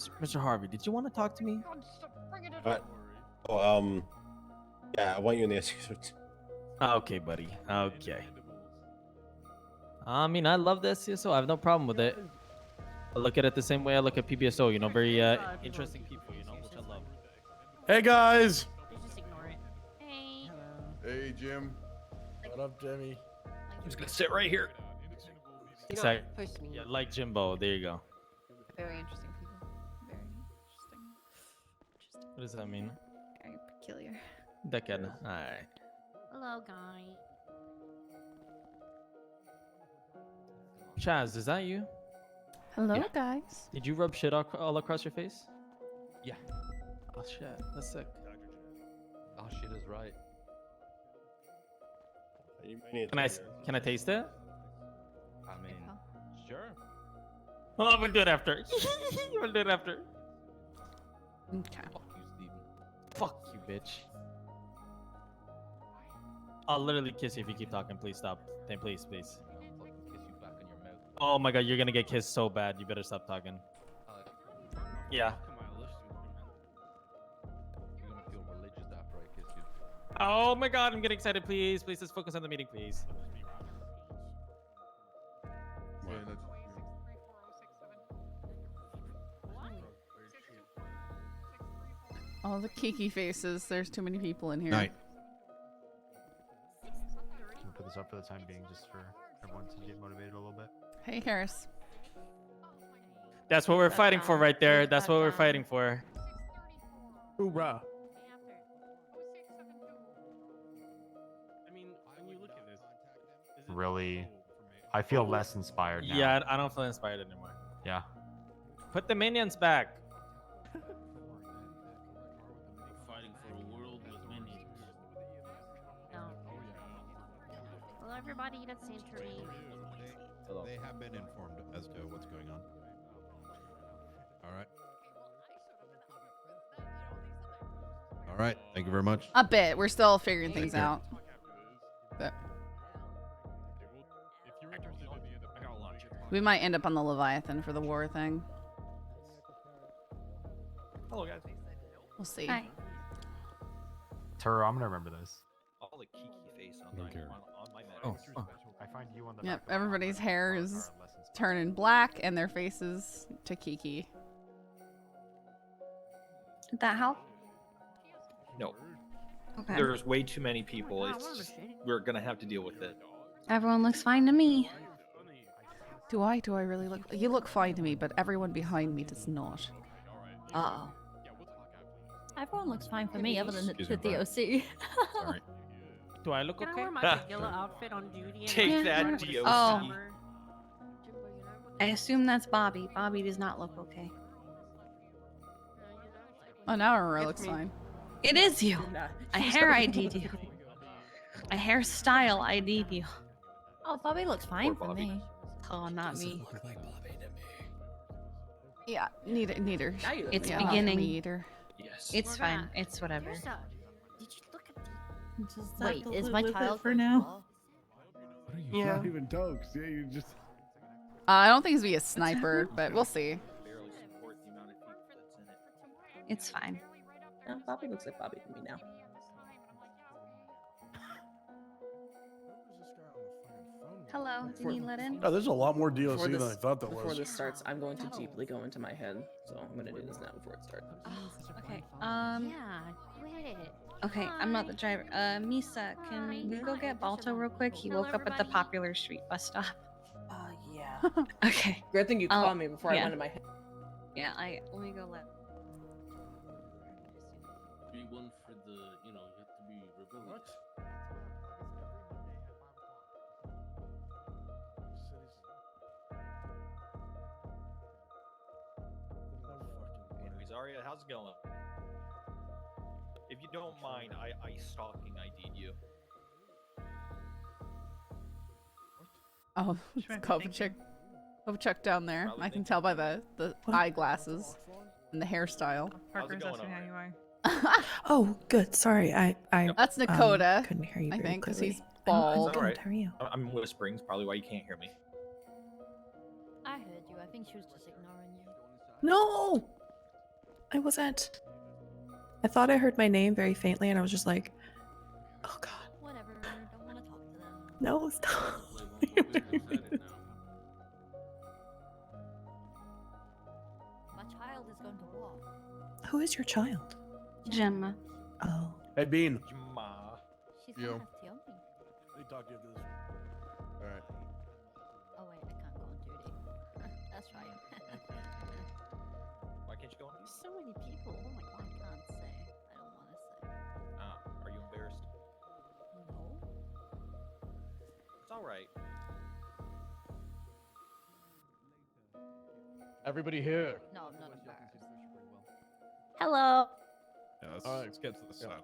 Mr. Harvey, did you want to talk to me? What? Oh, yeah, I want you in the SU. Okay, buddy. Okay. I mean, I love the SCSO. I have no problem with it. I look at it the same way I look at PBSO. You know, very interesting people. You know, which I love. Hey guys. Just ignore it. Hey. Hey Jim. What up, Jimmy? I'm just gonna sit right here. Exactly. Yeah, like Jimbo. There you go. Very interesting people. Very interesting. What does that mean? Very peculiar. Decade. Alright. Hello, guy. Chaz, is that you? Hello, guys. Did you rub shit all across your face? Yeah. Oh shit, that's sick. Oh shit is right. Can I taste it? I mean, sure. Oh, we'll do it after. We'll do it after. Okay. Fuck you, Steven. Fuck you, bitch. I'll literally kiss you if you keep talking. Please stop. Then please. I'll fucking kiss you back in your mouth. Oh my god, you're gonna get kissed so bad. You better stop talking. Yeah. You're gonna feel religious after I kiss you. Oh my god, I'm getting excited. Please, let's focus on the meeting, please. All the kiki faces. There's too many people in here. Night. Can we put this up for the time being, just for everyone to get motivated a little bit? Hey, Harris. That's what we're fighting for right there. That's what we're fighting for. Hoorah. I mean, when you look at this, Really, I feel less inspired now. Yeah, I don't feel inspired anymore. Yeah. Put the minions back. Fighting for a world with minions. No. Hello, everybody. That's Santorini. They have been informed as to what's going on. All right. All right. Thank you very much. A bit. We're still figuring things care. out. But we might end up on the Leviathan for the war thing. Hello, guys. We'll see. Hi. Turo, I'm gonna remember this. All the kiki face on Don't my care. on my map. Oh. I find you on the Yep, back of everybody's the hair are is less inspired. turning black and their faces to kiki. Did that help? No, Okay. there's way too many people. It's just, we're gonna have to deal with it. Everyone looks fine to me. Do I really look? You look fine to me, but everyone behind me does not. Uh-oh. Everyone looks fine for me, other than Excuse the me, Brian. DOC. Sorry. Do I look Can I okay? wear my tequila outfit on duty? Take Yeah. that, With a DOC. Oh. summer? I assume that's Bobby. Bobby does not look okay. Oh, now Aurora It's looks me. fine. It is you. Nah, I she's hair not- ID'd you. I hairstyle ID'd you. Oh, Bobby looks fine Poor for Bobby. me. Oh, not me. Yeah, neither. Now you look It's fine. Yeah, not beginning. me either. Yes. It's fine. It's whatever. Did you look at the... Wait, is my child What are you Yeah. not even dogs? Yeah, you just. I don't think he's be a sniper, but we'll see. Barely support the amount of people that's in it. It's fine. Oh, Bobby looks like Bobby to me now. Hello. Do you need let in? Oh, there's a lot more DLC Before than I this- thought there Before was. this starts, I'm going to deeply go into my head, so I'm gonna do this now before it starts. Oh, okay. Yeah, quit. Okay, I'm not the driver. Misa, can we go get Balto real quick? He woke up at the Popular Street bus stop. Yeah. Okay. Good thing you Oh, called me before yeah. I went in my head. Yeah, let me go let. Be one for the, you know, you have to be rebellious. Anyways, Arya, how's it going? If you don't mind, I stalking ID'd you. Oh, it's Kovacic down there. Probably I can think- tell by the eyeglasses and the hairstyle. How's it going over there? you are. Oh, good. Sorry, I That's Nakota, couldn't hear you I very think, because clearly. he's I'm bald. good. Alright. How are you? I'm whispering, is probably why you can't hear me. I heard you. I think she was just ignoring you. No. I wasn't. I thought I heard my name very faintly, and I was just like, "Oh God, Whatever. Don't want to talk to them. no, stop." My child is going to war. Who is your child? Gemma. Oh, Hey, Bean. Ma. She's Yo. gonna have Tiomi. Let me talk to you after this. All right. Oh wait, I can't go on duty. That's right. Why can't you go on? There's so many people. Oh my god, I can't say. I don't want to say. Ah, are you embarrassed? No. It's all right. Everybody here. No, I'm not embarrassed. Yeah, Hello. let's get to the start.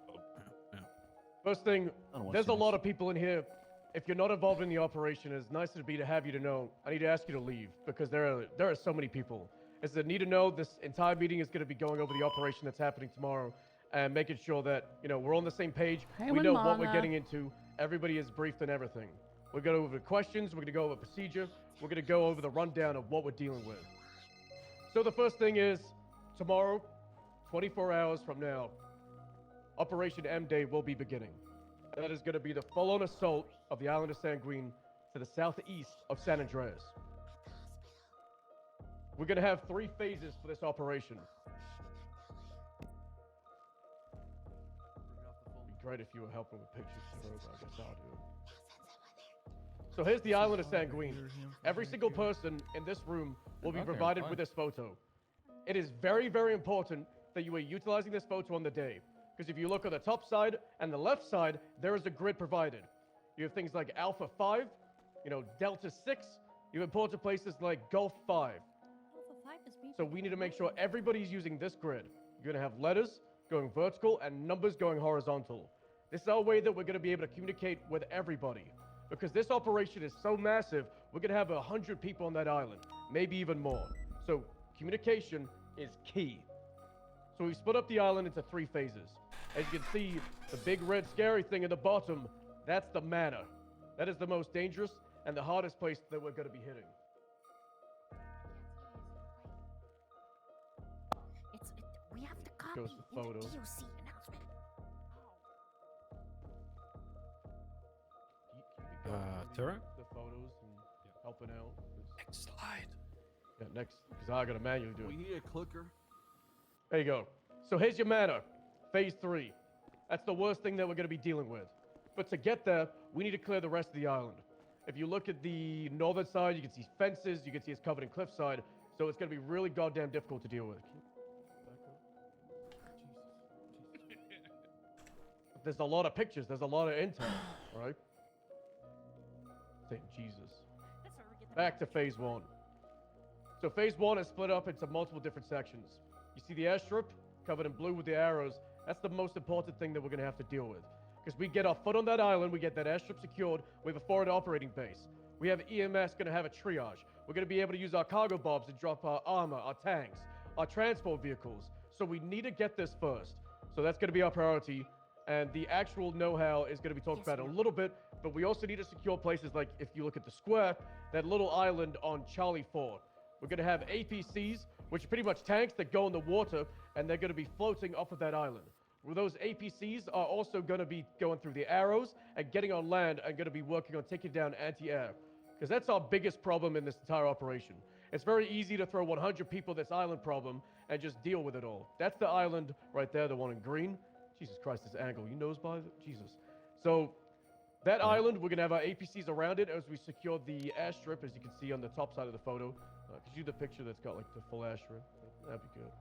First thing, there's a lot of people in here. If you're not involved in the operation, as nice as it'd be to have you to know, I need to ask you to leave because there are so many people. As I need to know, this entire meeting is going to be going over the operation that's happening tomorrow and making sure that we're on the same page. Hey, We know what we're Mana. getting into. Everybody is briefed on everything. We're going to go over the questions. We're going to go over procedure. We're going to go over the rundown of what we're dealing with. So the first thing is tomorrow, 24 hours from now, Operation M Day will be beginning. That is going to be the full-on assault of the island of Sanguine to the southeast of San Andreas. We're going to have 3 phases for this operation. It'd be great if you were helping with pictures, but I guess I'll do it. So here's the island of Sanguine. Every single person in this room will be provided with this photo. It is very, very important that you are utilizing this photo on the day. Because if you look on the top side and the left side, there is a grid provided. You have things like Alpha 5, Delta 6. You have important places like Gulf 5. So we need to make sure everybody's using this grid. You're going to have letters going vertical and numbers going horizontal. This is our way that we're going to be able to communicate with everybody. Because this operation is so massive, we're going to have 100 people on that island, maybe even more. So communication is key. So we split up the island into 3 phases. As you can see, the big red scary thing at the bottom, that's the manor. That is the most dangerous and the hardest place that we're going to be hitting. We have to copy Goes the photo. DOC announcement. Tara? The photos and helping out. Next slide. Yeah, next, because I got to manually do it. We need a clicker. There you go. So here's your manor. Phase 3. That's the worst thing that we're going to be dealing with. But to get there, we need to clear the rest of the island. If you look at the northern side, you can see fences, you can see it's covered in cliffside, so it's going to be really goddamn difficult to deal with. There's a lot of pictures, there's a lot of intel, right? Thank Jesus. Back to phase 1. So phase 1 is split up into multiple different sections. You see the airstrip covered in blue with the arrows. That's the most important thing that we're going to have to deal with. Because we get our foot on that island, we get that airstrip secured, we have a forward operating base. We have EMS going to have a triage. We're going to be able to use our cargo bobs to drop our armor, our tanks, our transport vehicles. So we need to get this first. So that's going to be our priority. And the actual know-how is going to be talked about in a little bit, but we also need to secure places like, if you look at the square, that little island on Charlie 4. We're going to have APCs, which are pretty much tanks that go in the water, and they're going to be floating off of that island. Well, those APCs are also going to be going through the arrows and getting on land and going to be working on taking down anti-air. Because that's our biggest problem in this entire operation. It's very easy to throw 100 people this island problem and just deal with it all. That's the island right there, the one in green. Jesus Christ, this angle. You nose by Jesus. So that island, we're going to have our APCs around it as we secure the airstrip, as you can see on the top side of the photo. Could you do the picture that's got like the full airstrip? That'd be good.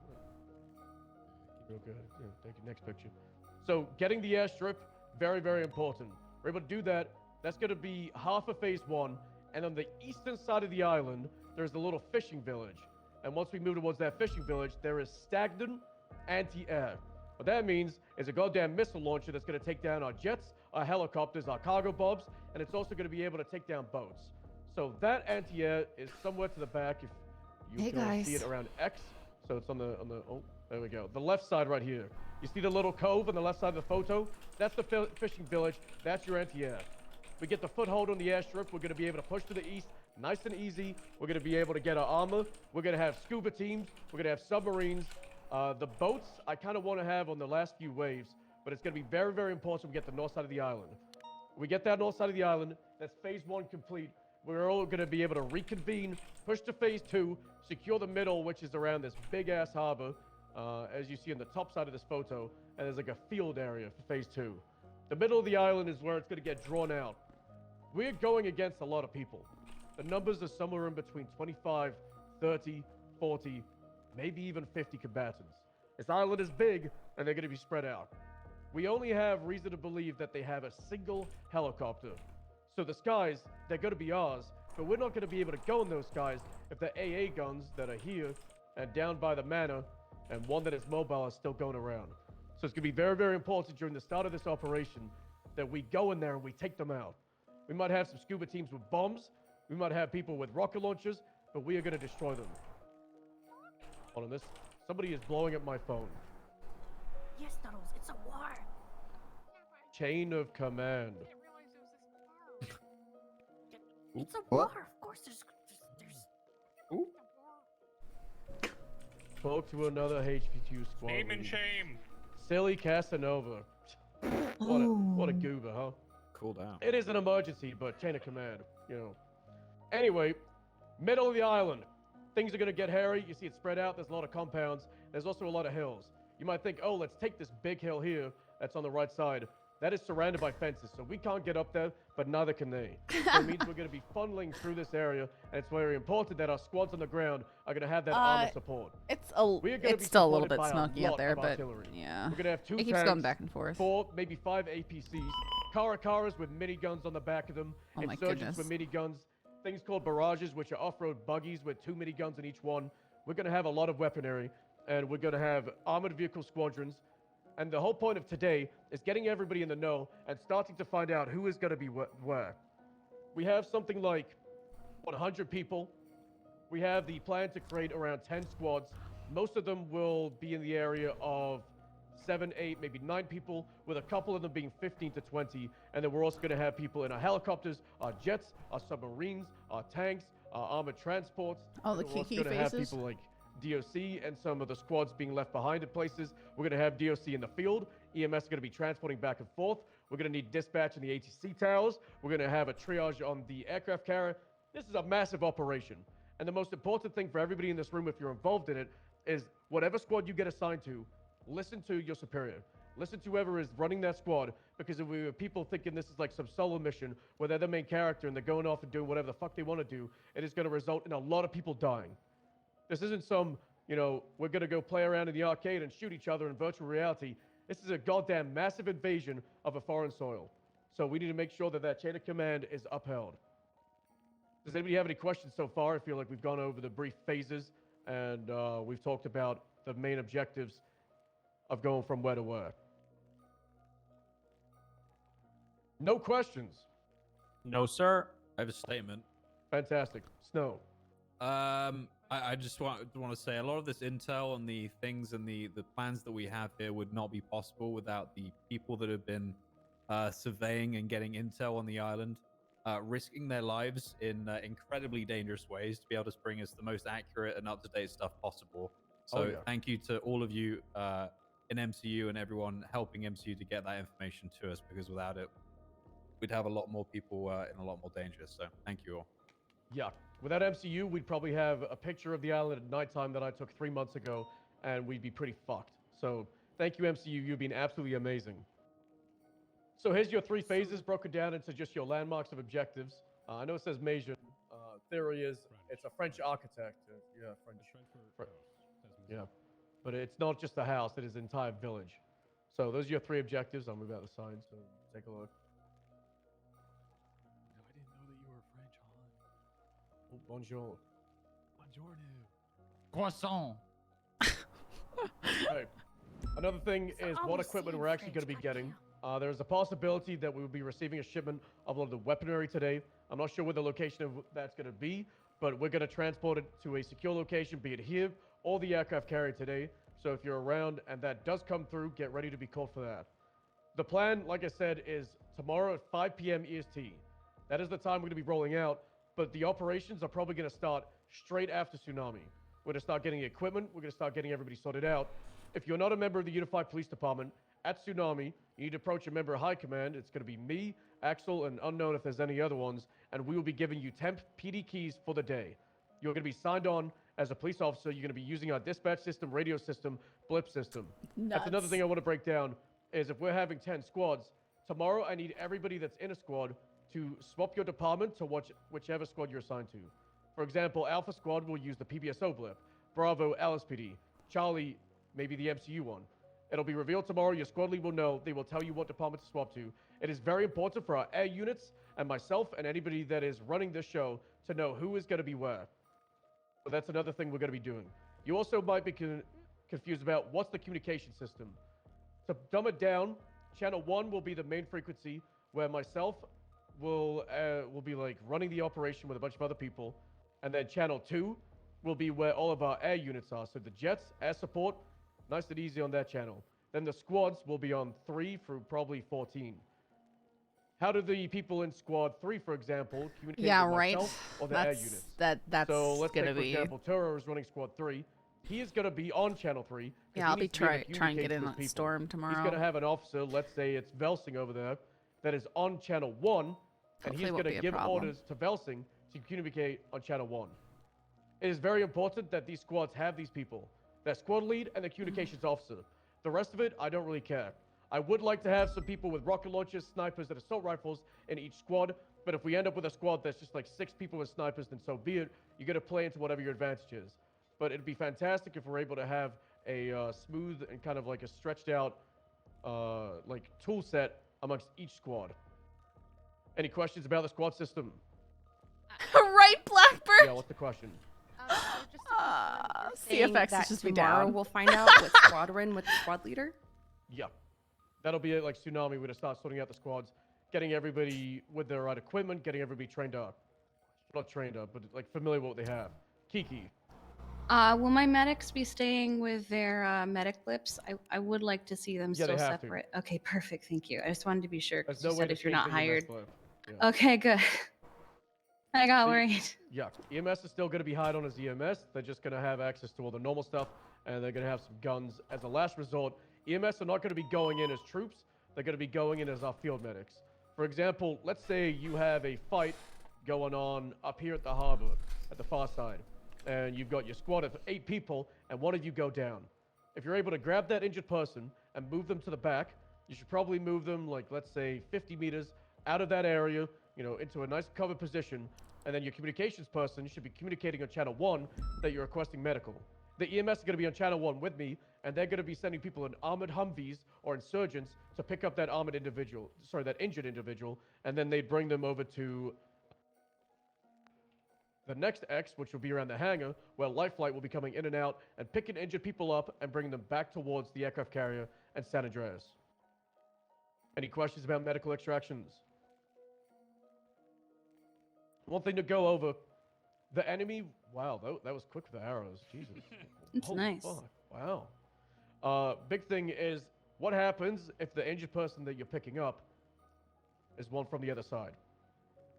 Real good. Yeah, thank you. Next picture. So getting the airstrip, very, very important. We're able to do that. That's going to be half of phase 1. And on the eastern side of the island, there's a little fishing village. And once we move towards that fishing village, there is stagnant anti-air. What that means is a goddamn missile launcher that's going to take down our jets, our helicopters, our cargo bobs, and it's also going to be able to take down boats. So that anti-air is somewhere to the back if you can see it around X. So it's on the oh, there we go. The left side right here. You see the little cove on the left side of the photo? That's the fishing village. That's your anti-air. We get the foothold on the airstrip. We're going to be able to push to the east nice and easy. We're going to be able to get our armor. We're going to have scuba teams. We're going to have submarines. The boats I kind of want to have on the last few waves, but it's going to be very, very important we get the north side of the island. We get that north side of the island, that's phase 1 complete. We're all going to be able to reconvene, push to phase 2, secure the middle, which is around this big-ass harbor, as you see on the top side of this photo, and there's like a field area for phase 2. The middle of the island is where it's going to get drawn out. We're going against a lot of people. The numbers are somewhere in between 25, 30, 40, maybe even 50 combatants. This island is big, and they're going to be spread out. We only have reason to believe that they have a single helicopter. So the skies, they're going to be ours, but we're not going to be able to go in those skies if the AA guns that are here and down by the manor and one that is mobile are still going around. So it's going to be very, very important during the start of this operation that we go in there and we take them out. We might have some scuba teams with bombs. We might have people with rocket launchers, but we are going to destroy them. Hold on, this. Somebody is blowing up my phone. Yes, Nuddles, it's a war. Chain of command. It's a war. Of course, there's. Ooh. Spoke to another HQ squad. Name and shame. Silly Casanova. What a goober, huh? Cool down. It is an emergency, but chain of command, you know. Anyway, middle of the island. Things are going to get hairy. You see it spread out. There's a lot of compounds. There's also a lot of hills. You might think, oh, let's take this big hill here that's on the right side. That is surrounded by fences, so we can't get up there, but neither can they. So it means we're going to be funneling through this area, and it's very important that our squads on the ground are going to have that armor support. It's still a little bit smoky out there, but yeah. We're going to have 2 it keeps tanks, going back and forth. 4, maybe 5 APCs, Caracaras with miniguns on the back of them, Oh my insurgents with goodness. miniguns, things called barrages, which are off-road buggies with 2 miniguns in each one. We're going to have a lot of weaponry, and we're going to have armored vehicle squadrons. And the whole point of today is getting everybody in the know and starting to find out who is going to be where. We have something like 100 people. We have the plan to create around 10 squads. Most of them will be in the area of 7, 8, maybe 9 people, with a couple of them being 15 to 20. And then we're also going to have people in our helicopters, our jets, our submarines, our tanks, our armored transports. Oh, the We're also kiki gonna have faces? people like DOC and some of the squads being left behind in places. We're going to have DOC in the field. EMS is going to be transporting back and forth. We're going to need dispatch in the ATC towers. We're going to have a triage on the aircraft carrier. This is a massive operation. And the most important thing for everybody in this room, if you're involved in it, is whatever squad you get assigned to, listen to your superior. Listen to whoever is running that squad, because if we have people thinking this is like some solo mission where they're the main character and they're going off and doing whatever the fuck they want to do, it is going to result in a lot of people dying. This isn't some, you know, we're going to go play around in the arcade and shoot each other in virtual reality. This is a goddamn massive invasion of a foreign soil. So we need to make sure that that chain of command is upheld. Does anybody have any questions so far? I feel like we've gone over the brief phases and we've talked about the main objectives of going from where to where. No questions. No, sir. I have a statement. Fantastic. Snow. I just want to say a lot of this intel and the things and the plans that we have here would not be possible without the people that have been surveying and getting intel on the island, risking their lives in incredibly dangerous ways to be able to bring us the most accurate and up-to-date stuff possible. So thank you to all of you in MCU and everyone helping MCU to get that information to us, because without it, we'd have a lot more people in a lot more danger. So thank you all. Yeah. Without MCU, we'd probably have a picture of the island at nighttime that I took 3 months ago, and we'd be pretty fucked. So thank you, MCU. You've been absolutely amazing. So here's your 3 phases broken down into just your landmarks of objectives. I know it says major. Theory is it's a French architect. Yeah, French. Yeah. But it's not just a house. It is an entire village. So those are your 3 objectives. I'll move out the sign, so take a look. Bonjour. Croissant. Okay. Another thing is what equipment we're actually going to be getting. There's a possibility that we will be receiving a shipment of a lot of the weaponry today. I'm not sure where the location of that's going to be, but we're going to transport it to a secure location, be it here or the aircraft carrier today. So if you're around and that does come through, get ready to be called for that. The plan, like I said, is tomorrow at 5 p.m. EST. That is the time we're going to be rolling out. But the operations are probably going to start straight after tsunami. We're going to start getting equipment. We're going to start getting everybody sorted out. If you're not a member of the Unified Police Department, at Tsunami, you need to approach a member of High Command. It's going to be me, Axel, and unknown if there's any other ones. And we will be giving you 10 PD keys for the day. You're going to be signed on as a police officer. You're going to be using our dispatch system, radio system, blip system. That's another thing I want to break down is if we're having 10 squads, tomorrow I need everybody that's in a squad to swap your department to whichever squad you're assigned to. For example, Alpha Squad will use the PBSO blip. Bravo, LSPD. Charlie, maybe the MCU one. It'll be revealed tomorrow. Your squad lead will know. They will tell you what department to swap to. It is very important for our air units and myself and anybody that is running this show to know who is going to be where. So that's another thing we're going to be doing. You also might be confused about what's the communication system. To dumb it down, channel 1 will be the main frequency where myself will be like running the operation with a bunch of other people. And then channel 2 will be where all of our air units are. So the jets, air support, nice and easy on that channel. Then the squads will be on 3 through probably 14. How do the people in squad 3, for example, communicate with myself or the air units? That's so let's gonna take, for be. example, Turo is running squad 3. He is going to be on channel 3. Yeah, I'll be trying to get in that storm tomorrow. He's going to have an officer, let's say it's Velsing over there, that is on channel 1, and he's going to give orders to Velsing to communicate on channel 1. It is very important that these squads have these people. Their squad lead and the communications officer. The rest of it, I don't really care. I would like to have some people with rocket launchers, snipers, and assault rifles in each squad, but if we end up with a squad that's just like 6 people with snipers, then so be it. You're going to play into whatever your advantage is. But it'd be fantastic if we're able to have a smooth and kind of like a stretched out like tool set amongst each squad. Any questions about the squad system? Right, Blackbird? Yeah, what's the question? CFX is just be down. We'll find out what squad we're in with the squad leader. Yeah. That'll be it, like Tsunami. We're going to start sorting out the squads, getting everybody with their right equipment, getting everybody trained up. Not trained up, but like familiar with what they have. Kiki. Will my medics be staying with their medic blips? I would like to see them still separate. Okay, perfect. Thank you. I just wanted to be sure because you said if you're not hired. Yeah. Okay, good. I got worried. Yeah, EMS is still going to be hired on as EMS. They're just going to have access to all the normal stuff, and they're going to have some guns as a last resort. EMS are not going to be going in as troops. They're going to be going in as our field medics. For example, let's say you have a fight going on up here at the harbor, at the far side, and you've got your squad of 8 people, and one of you go down. If you're able to grab that injured person and move them to the back, you should probably move them, like, let's say, 50 meters out of that area, you know, into a nice covered position, and then your communications person should be communicating on channel 1 that you're requesting medical. The EMS is going to be on channel 1 with me, and they're going to be sending people in armored Humvees or insurgents to pick up that that injured individual, and then they'd bring them over to the next X, which will be around the hangar, where Light Flight will be coming in and out and picking injured people up and bringing them back towards the aircraft carrier and San Andreas. Any questions about medical extractions? One thing to go over, the enemy, wow, that was quick with the arrows, Jesus. It's nice. Fuck. Wow. Big thing is, what happens if the injured person that you're picking up is one from the other side?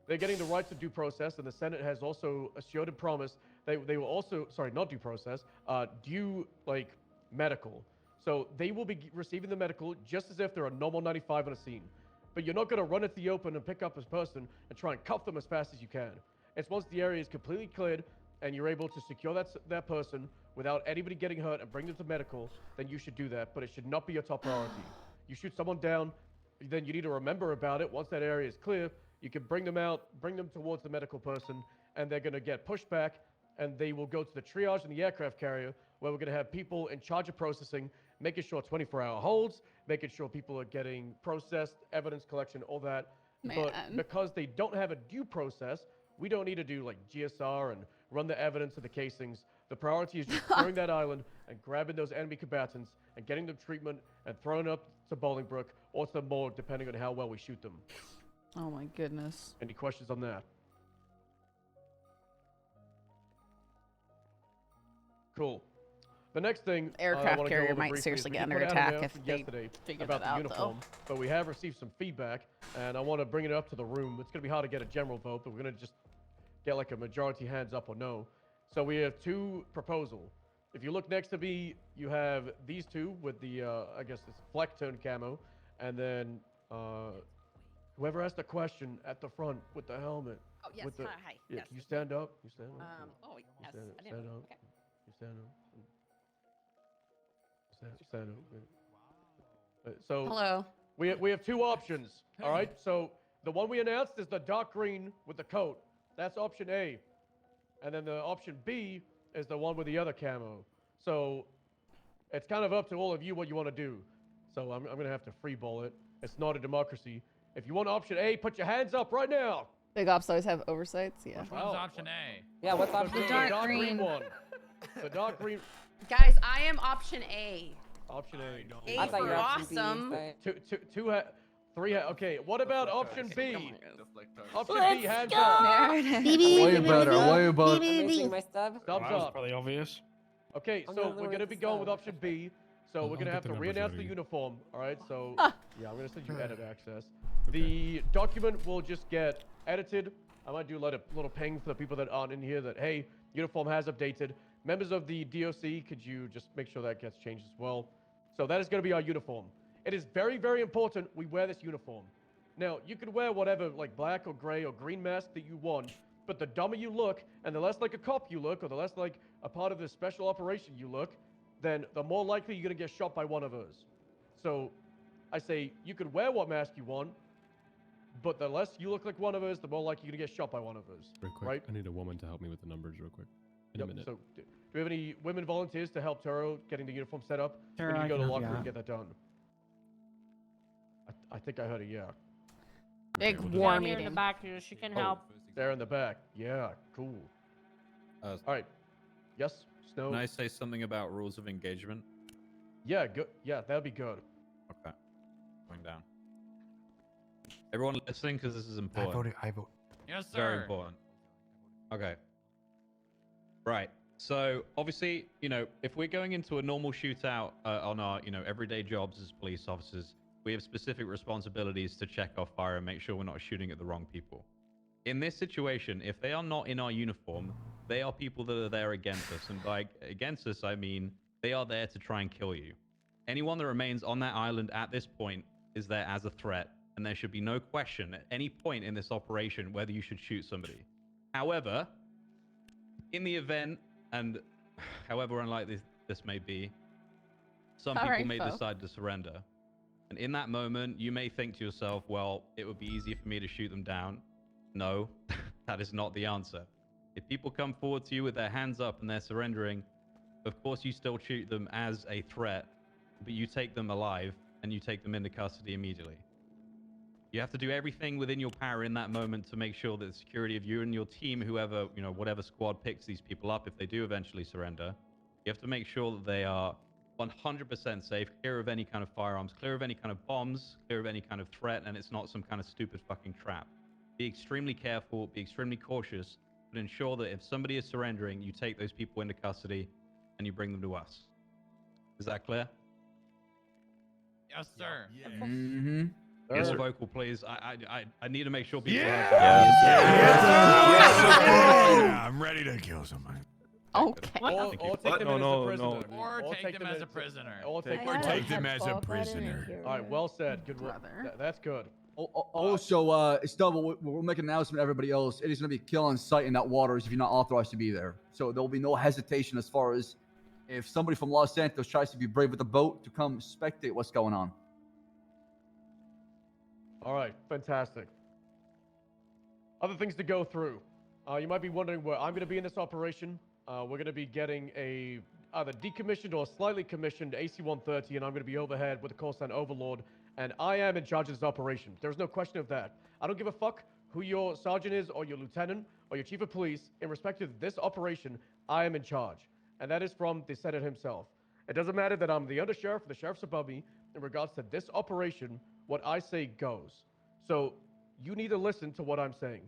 They're getting the rights of due process, and the Senate has also assured and promised they will also, sorry, not due process, due, like, medical. So they will be receiving the medical just as if they're a normal 95 on a scene. But you're not going to run into the open and pick up this person and try and cuff them as fast as you can. It's once the area is completely cleared and you're able to secure that person without anybody getting hurt and bring them to medical, then you should do that, but it should not be your top priority. You shoot someone down, then you need to remember about it. Once that area is clear, you can bring them out, bring them towards the medical person, and they're going to get pushed back, and they will go to the triage in the aircraft carrier, where we're going to have people in charge of processing, making sure 24-hour holds, making sure people are getting processed, evidence collection, all that. Man. But because they don't have a due process, we don't need to do like GSR and run the evidence of the casings. The priority is just clearing that island and grabbing those enemy combatants and getting them treatment and throwing up to Bolingbrook or to the morgue, depending on how well we shoot them. Oh my goodness. Any questions on that? Cool. The next thing Aircraft carrier might seriously get under attack if they figure about that out, the uniform, but we have received some feedback, and I want to bring it up to the room. It's going to be hard to get a general vote, but we're going to just get like a majority hands up or no. So we have two proposal. If you look next to me, you have these two with the, I guess it's fleck tone camo. And then whoever asked the question at the front with the helmet. Oh, yes. With the, Hi. Yeah, Yes. can you stand up? You stand up? Oh, You yes. stand, I stand didn't. up. Okay. You stand up. Stand up. So Hello. we have two options. All right. So the one we announced is the dark green with the coat. That's option A. And then the option B is the one with the other camo. So it's kind of up to all of you what you want to do. So I'm going to have to freeball it. It's not a democracy. If you want option A, put your hands up right now. Big ops always have oversights. Yeah. Which one's option A? Yeah, what's option The A? dark green one. The dark green. Guys, I am option A. Option A. A I thought you for were option B, awesome. but- Three. Okay. What about option B? Option B. Hands There up. it is. Way better. Way better. Am I missing my stub? Thumbs up. Probably obvious. Okay, I'm so not the we're one gonna with be the going with sub. option B. So I'll we're gonna get have the to numbers re-announce the ready. uniform. All right. So Ah. yeah, I'm gonna send you edit access. The document will just get edited. I might do a little ping for the people that aren't in here that hey, uniform has updated. Members of the DOC, could you just make sure that gets changed as well? So that is gonna be our uniform. It is very, very important we wear this uniform. Now, you can wear whatever, like black or gray or green mask that you want, but the dumber you look, and the less like a cop you look, or the less like a part of the special operation you look, then the more likely you're gonna get shot by one of us. So, I say, you can wear what mask you want, but the less you look like one of us, the more likely you're gonna get shot by one of us. Real quick, right? I need a woman to help me with the numbers real quick. In a minute. So, do we have any women volunteers to help Turo getting the uniform set up? Sure, We need to I go to can the help locker you room and out. get that done. I think I heard a yeah. Big we'll do war that. meeting. in the back here. She can Oh, help. there in the back. Yeah, cool. All right. Yes, Snow. Can I say something about rules of engagement? Yeah, good. Yeah, that'd be good. Okay. Going down. Everyone listening, because this is I important. voted. I vote. Yes, sir. Very important. Okay. Right. So obviously, if we're going into a normal shootout on our, everyday jobs as police officers, we have specific responsibilities to check our fire and make sure we're not shooting at the wrong people. In this situation, if they are not in our uniform, they are people that are there against us. And by against us, I mean they are there to try and kill you. Anyone that remains on that island at this point is there as a threat, and there should be no question at any point in this operation whether you should shoot somebody. However, in the event, and however unlikely this may be, some people may decide to surrender. And in that moment, you may think to yourself, well, it would be easier for me to shoot them down. No, that is not the answer. If people come forward to you with their hands up and they're surrendering, of course you still shoot them as a threat, but you take them alive and you take them into custody immediately. You have to do everything within your power in that moment to make sure that the security of you and your team, whoever, whatever squad picks these people up, if they do eventually surrender, you have to make sure that they are 100% safe, clear of any kind of firearms, clear of any kind of bombs, clear of any kind of threat, and it's not some kind of stupid fucking trap. Be extremely careful, be extremely cautious, but ensure that if somebody is surrendering, you take those people into custody and you bring them to us. Is that clear? Yes, sir. Mm-hmm. Yes, vocal, please. I need to make sure people I'm ready to kill somebody. Okay. Or take them No, as a no, prisoner. Or take them as a prisoner. Or take Take them as a prisoner. All right, well said. Good work. Brother. That's good. Also, Stubble, we'll make an announcement to everybody else. It is going to be kill on sight in that waters if you're not authorized to be there. So there will be no hesitation as far as if somebody from Los Santos tries to be brave with the boat to come spectate what's going on. All right, fantastic. Other things to go through. You might be wondering where I'm going to be in this operation. We're going to be getting a either decommissioned or slightly commissioned AC-130, and I'm going to be overhead with the call sign Overlord, and I am in charge of this operation. There's no question of that. I don't give a fuck who your sergeant is or your lieutenant or your chief of police. In respect to this operation, I am in charge, and that is from the Senate himself. It doesn't matter that I'm the undersheriff, the sheriff's above me. In regards to this operation, what I say goes. So you need to listen to what I'm saying.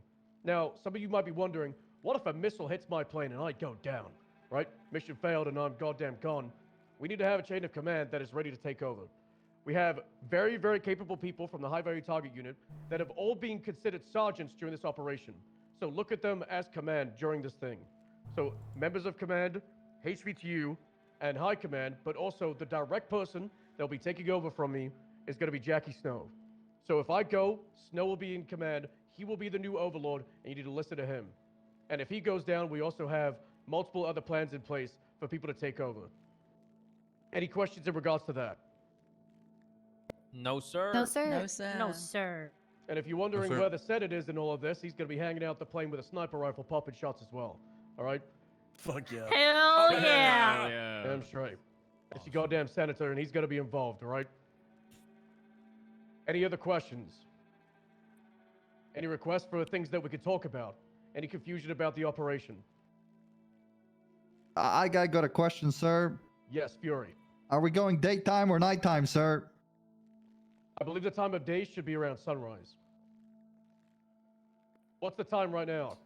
Now, some of you might be wondering, what if a missile hits my plane and I go down, right? Mission failed and I'm goddamn gone. We need to have a chain of command that is ready to take over. We have very, very capable people from the high-value target unit that have all been considered sergeants during this operation. So look at them as command during this thing. So members of command, HVTU, and high command, but also the direct person that'll be taking over from me is going to be Jackie Snow. So if I go, Snow will be in command. He will be the new overlord, and you need to listen to him. And if he goes down, we also have multiple other plans in place for people to take over. Any questions in regards to that? No, sir. No, sir. No, sir. No, sir. And if you're wondering sir. where the Senate is in all of this, he's going to be hanging out the plane with a sniper rifle popping shots as well. All right? Fuck yeah. Hell yeah. Yeah. Damn straight. It's your goddamn senator, and he's going to be involved, all right? Any other questions? Any requests for things that we could talk about? Any confusion about the operation? I got a question, sir. Yes, Fury. Are we going daytime or nighttime, sir? I believe the time of day should be around sunrise. What's the time right now?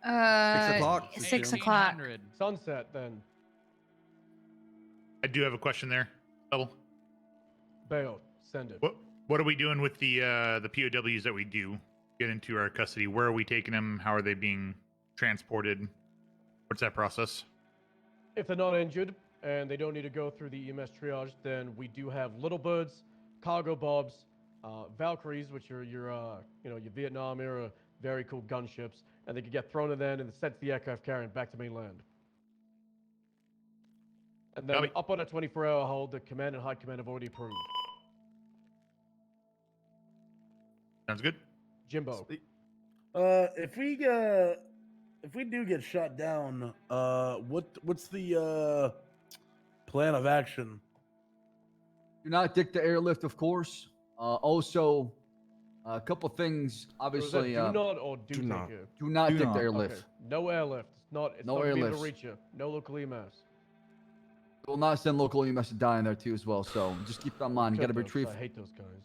6 o'clock. 6 o'clock. 1800. Sunset, then. I do have a question there. Double. Bail. Send it. What are we doing with the POWs that we do get into our custody? Where are we taking them? How are they being transported? What's that process? If they're not injured and they don't need to go through the EMS triage, then we do have Little Birds, Cargo Bobs, Valkyries, which are your Vietnam era very cool gunships, and they could get thrown in then and sent to the aircraft carrier and back to mainland. And then up on a 24-hour hold, the command and high command have already approved. Sounds good. Jimbo. If we do get shot down, what's the plan of action? Do not dig the airlift, of course. Also, a couple things. Obviously, do not or do not. take it? do not dig the Okay. airlift. No airlift. It's No not gonna be able airlifts. to reach you. No local EMS. We'll not send local EMS to die in there too as well. So just keep that in mind. You got to Could, though, 'cause retrieve. I hate those guys.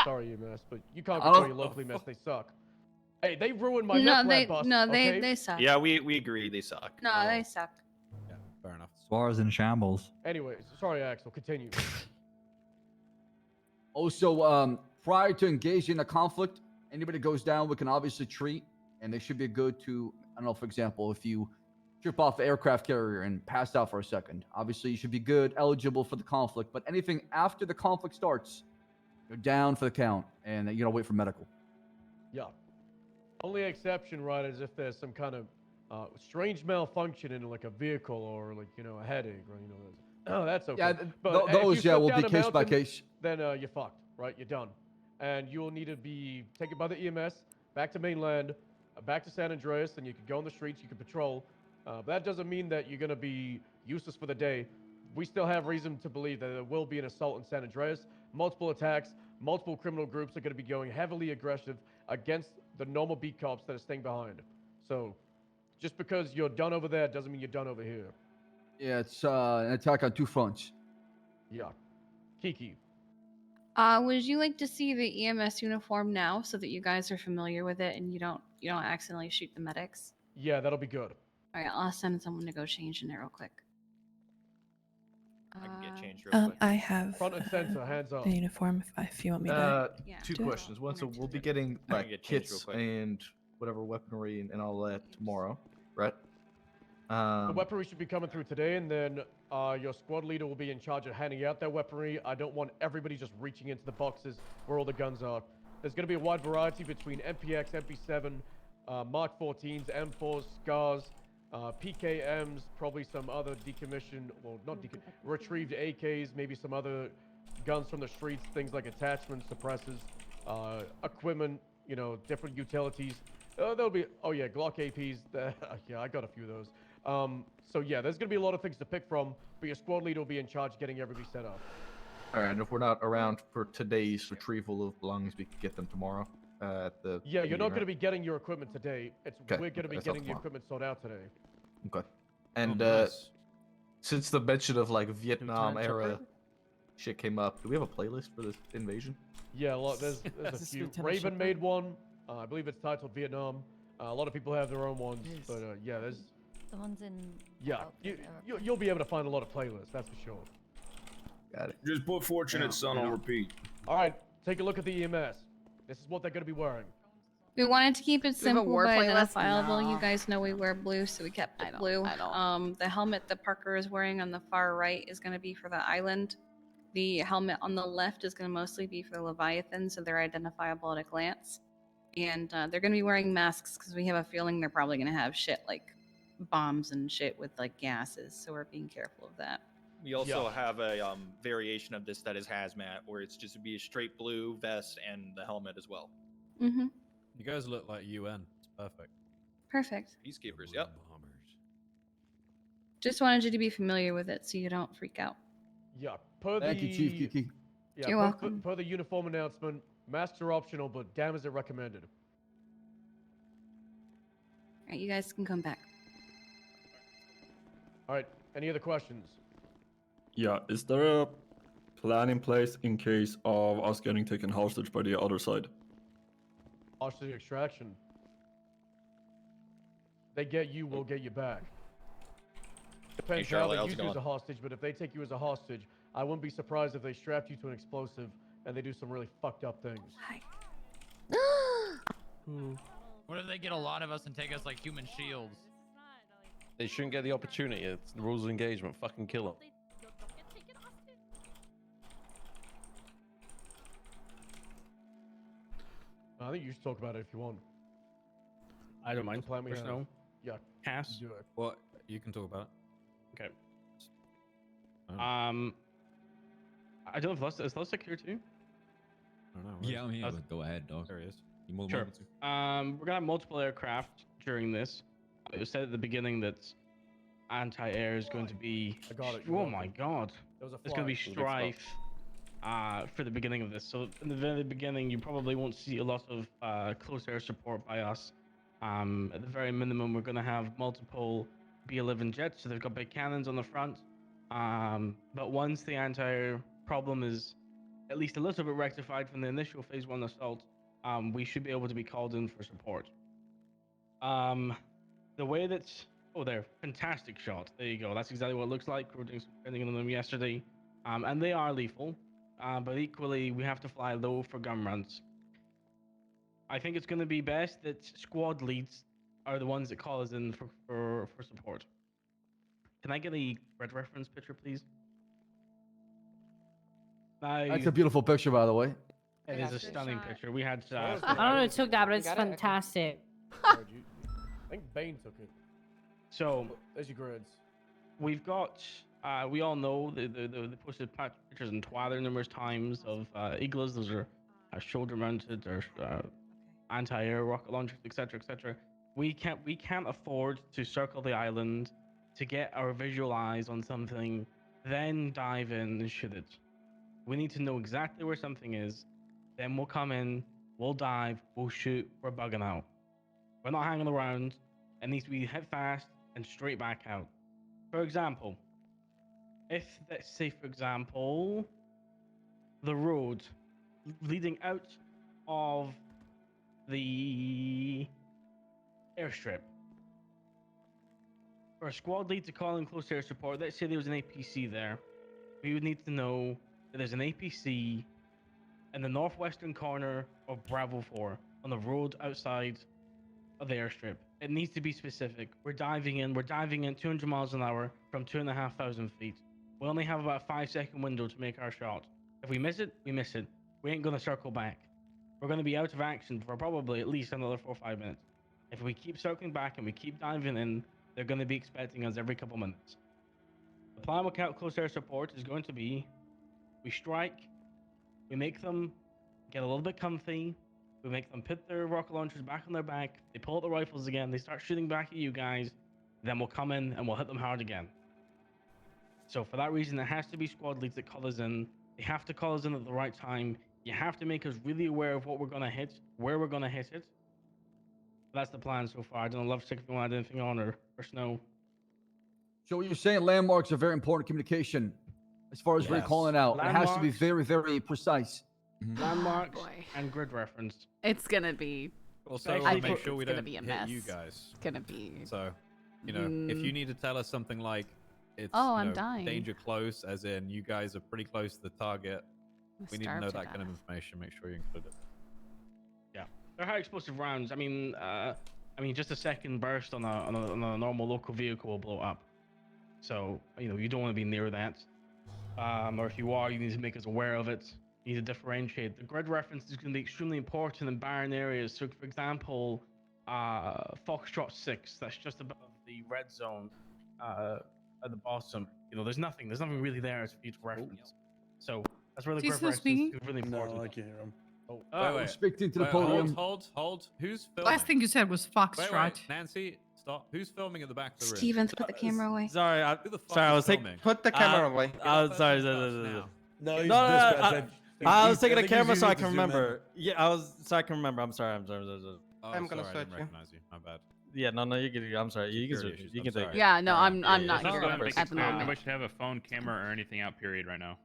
Sorry, EMS, but you can't I don't- control your local EMS. They suck. Hey, they ruined my No, neck they boss, no, okay? they suck. Yeah, we agree. They suck. No, they suck. Yeah, fair enough. Suarez in shambles. Anyways, sorry, Axel. Continue. Also, prior to engaging the conflict, anybody goes down, we can obviously treat, and they should be good to. I don't know, for example, if you trip off an aircraft carrier and pass out for a second, obviously you should be good, eligible for the conflict. But anything after the conflict starts, you're down for the count, and you gotta wait for medical. Yeah. Only exception, right, is if there's some kind of strange malfunction in like a vehicle or like a headache or oh, that's okay. Yeah, but if those you slip will down be a case by mountain, case. Then you're fucked, right? You're done, and you'll need to be taken by the EMS back to mainland, back to San Andreas, and you can go on the streets, you can patrol. But that doesn't mean that you're gonna be useless for the day. We still have reason to believe that there will be an assault in San Andreas, multiple attacks, multiple criminal groups are going to be going heavily aggressive against the normal beat cops that are staying behind. So, just because you're done over there doesn't mean you're done over here. Yeah, it's an attack on two fronts. Yeah. Kiki. Would you like to see the EMS uniform now so that you guys are familiar with it and you don't accidentally shoot the medics? Yeah, that'll be good. All right, I'll send someone to go change in it real quick. I can get changed real quick. I have Front and center, hands up. the uniform if you want me to. Yeah. Two do it. questions. One, so we'll be getting I can like get changed real kits quick. and whatever weaponry and all that tomorrow, right? The weaponry should be coming through today, and then your squad leader will be in charge of handing out that weaponry. I don't want everybody just reaching into the boxes where all the guns are. There's going to be a wide variety between MPX, MP7, Mark 14s, M4s, SCARs, PKMs, probably some other decommissioned, well, not retrieved AKs, maybe some other guns from the streets, things like attachments, suppressors, equipment, different utilities. There'll be, oh yeah, Glock APs. Yeah, I got a few of those. So yeah, there's gonna be a lot of things to pick from, but your squad leader will be in charge of getting everybody set up. All right, and if we're not around for today's retrieval of belongings, we can get them tomorrow at the. Yeah, you're not meeting, gonna be getting your equipment today. Okay, We're gonna be that's getting the tomorrow. equipment sorted out today. Okay. And nice. since the mention of like Vietnam Lieutenant era Shepard? shit came up, do we have a playlist for this invasion? Yeah, a lot. There's a This is few. Lieutenant Raven Shepard? made one. I believe it's titled Vietnam. A lot of people have their own ones, but yeah, there's. The ones in. Yeah, you'll be able to find a lot of playlists. That's for sure. Got it. Just put Fortunate Son on repeat. All right, take a look at the EMS. This is what they're going to be wearing. We wanted to keep it We have a simple war but playlist? identifiable. No. You guys know we wear blue, so we kept it blue. The helmet that Parker is wearing on the far right is going to be for the island. The helmet on the left is going to mostly be for the Leviathan, so they're identifiable at a glance. And they're going to be wearing masks because we have a feeling they're probably going to have shit like bombs and shit with like gases, so we're being careful of that. We also have a variation of this that is hazmat, where it's just to be a straight blue vest and the helmet as well. Mm-hmm. You guys look like UN. It's perfect. Perfect. Peacekeepers, yep. Just wanted you to be familiar with it so you don't freak out. Yeah. Thank you, Chief Kiki. Yeah, You're welcome. Per the uniform announcement, masks are optional, but damn is it recommended. All right, you guys can come back. All right. Any other questions? Yeah, is there a plan in place in case of us getting taken hostage by the other side? Hostage extraction. They get you, we'll get you back. Depends how Charlie, they how's use it you as a going? hostage, but if they take you as a hostage, I wouldn't be surprised if they strapped you to an explosive and they do some really fucked up things. What if they get a lot of us and take us like human shields? They shouldn't get the opportunity. It's the rules of engagement. Fucking kill them. I think you should talk about it if you want. I don't mind. The plan we have. Snow. Yeah. Cass. Do it. Well, you can talk about it. Okay. Oh. I don't know if is Luster here too? I don't know. Yeah, I'm here, but go ahead, dog. There he is. You more than Sure. welcome to. We're gonna have multiple aircraft during this. It was said at the beginning that anti-air is going to be. I got it. Oh my god! There was a It's going to be fly. strife for the beginning of this. So in the very beginning, you probably won't see a lot of close air support by us. At the very minimum, we're going to have multiple B-11 jets, so they've got big cannons on the front. But once the anti-air problem is at least a little bit rectified from the initial phase 1 assault, we should be able to be called in for support. The way that's there, fantastic shot. There you go. That's exactly what it looks like. We were doing some training on them yesterday, and they are lethal. But equally, we have to fly low for gun runs. I think it's going to be best that squad leads are the ones that call us in for support. Can I get a red reference picture, please? That's a beautiful picture, by the way. It is a stunning picture. We had. I don't know who took that, but it's got it? Okay. fantastic. I think Bane took it. So there's your grids. We've got. We all know the posted pictures in Twitter numerous times of Eagles. Those are shoulder-mounted or anti-air rocket launchers, etc., etc. We can't afford to circle the island to get our visual eyes on something, then dive in and shoot it. We need to know exactly where something is. Then we'll come in, we'll dive, we'll shoot, we're bugging out. We're not hanging around. It needs to be hit fast and straight back out. For example, if, let's say, for example, the road leading out of the airstrip, for a squad lead to call in close air support, let's say there was an APC there, we would need to know that there's an APC in the northwestern corner of Bravo 4 on the road outside of the airstrip. It needs to be specific. We're diving in 200 miles an hour from 2,500 feet. We only have about a 5-second window to make our shot. If we miss it, we miss it. We ain't gonna circle back. We're gonna be out of action for probably at least another 4 or 5 minutes. If we keep circling back and we keep diving in, they're gonna be expecting us every couple minutes. The plan with close air support is going to be, we strike, we make them get a little bit comfy, we make them put their rocket launchers back on their back, they pull out the rifles again, they start shooting back at you guys, then we'll come in and we'll hit them hard again. So for that reason, it has to be squad leads that call us in. They have to call us in at the right time. You have to make us really aware of what we're going to hit, where we're going to hit it. That's the plan so far. I don't know, Love Stick, if you want to add anything on, or Snow. So what you're saying, landmarks are very important communication as far as recalling out. It has to be very, very precise. Landmarks and grid reference. It's gonna be. Also, I make think sure we it's gonna don't be a hit mess. you guys. It's gonna be. So, if you need to tell us something like it's I'm dying. danger close, as in you guys are pretty close to the target, we need to know that kind of information. Make sure you include it. Yeah. They're high explosive rounds. I mean, just a second burst on a normal local vehicle will blow up. So you don't want to be near that. Or if you are, you need to make us aware of it. You need to differentiate. The grid reference is going to be extremely important in barren areas. So, for example, Foxtrot 6, that's just above the red zone at the bottom. There's nothing really there as for you to reference. So that's where the Is he grid still reference speaking? is really important. No, I can't hear him. Wait. Speaking to the Wait, podium. Hold. Who's filming? Last thing you said was Foxtrot. Wait, Nancy, stop. Who's filming at the back of the room? Stevens, put the camera away. Sorry, Who the fuck sorry, I is was taking. filming? Put the camera away. I was sorry. Now. No, he's No, dispatch. I was taking I the think he's camera so using I it to can zoom in. remember. Yeah, I was so I can remember. I'm sorry. Oh, I'm gonna sorry, I search didn't you. recognize you. My bad. Yeah, no, you can. I'm sorry. You can. Security Switch. issues, You I'm can take sorry. it. Yeah, no, I'm not yeah, here yeah. at the moment. Nobody should have a phone, camera, or anything out. Period. Right now.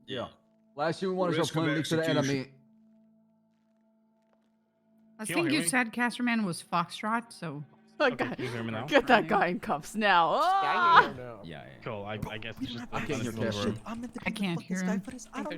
Yeah. Last thing we want is our Risk of plane leak to the enemy. execution. I Can you think hear you me? said Casterman was Foxtrot, so. Okay, can you hear me now? Get that guy in cuffs now. Yeah, Ah! Yeah. Cool. I guess it's just. I can't hear Caster. I can't hear him.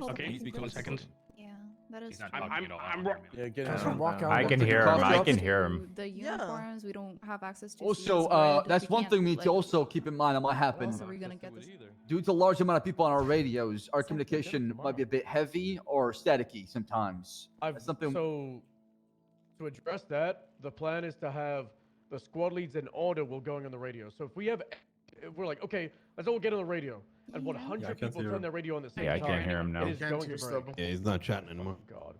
Okay, 1 second. Yeah, that is. I'm wrong. Yeah, get Caster, him. walk out. I can hear him. I can hear him. The uniforms we don't have access to. Also, that's one thing we need to also keep in mind that might happen. How else are we gonna get this? Due to a large amount of people on our radios, our communication might be a bit heavy or staticky sometimes. That's something. So, to address that, the plan is to have the squad leads in order while going on the radio. So if we're like, okay, let's all get on the radio, and 100 Yeah, I can't people hear turn him. their radio on the same Yeah, I time. can't hear him now. It is going to break. Yeah, he's not chatting anymore. God.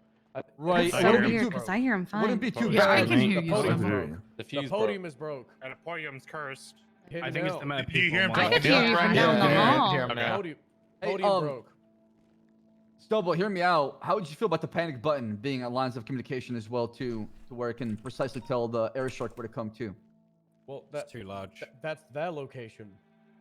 Right. It's it so wouldn't be weird too- because I hear him fine. Wouldn't be too Yeah, I bad. can hear The you. podium's somehow. broke. The The fuse podium is broke. And the podium's cursed. I think it's the amount of Do you hear him people. on my I end. could hear you from down the hall. The podium Hey, broke. Stubble, hear me out. How would you feel about the panic button being a lines of communication as well, too, to where it can precisely tell the air shark where to come to? Well, It's too large. That's their location.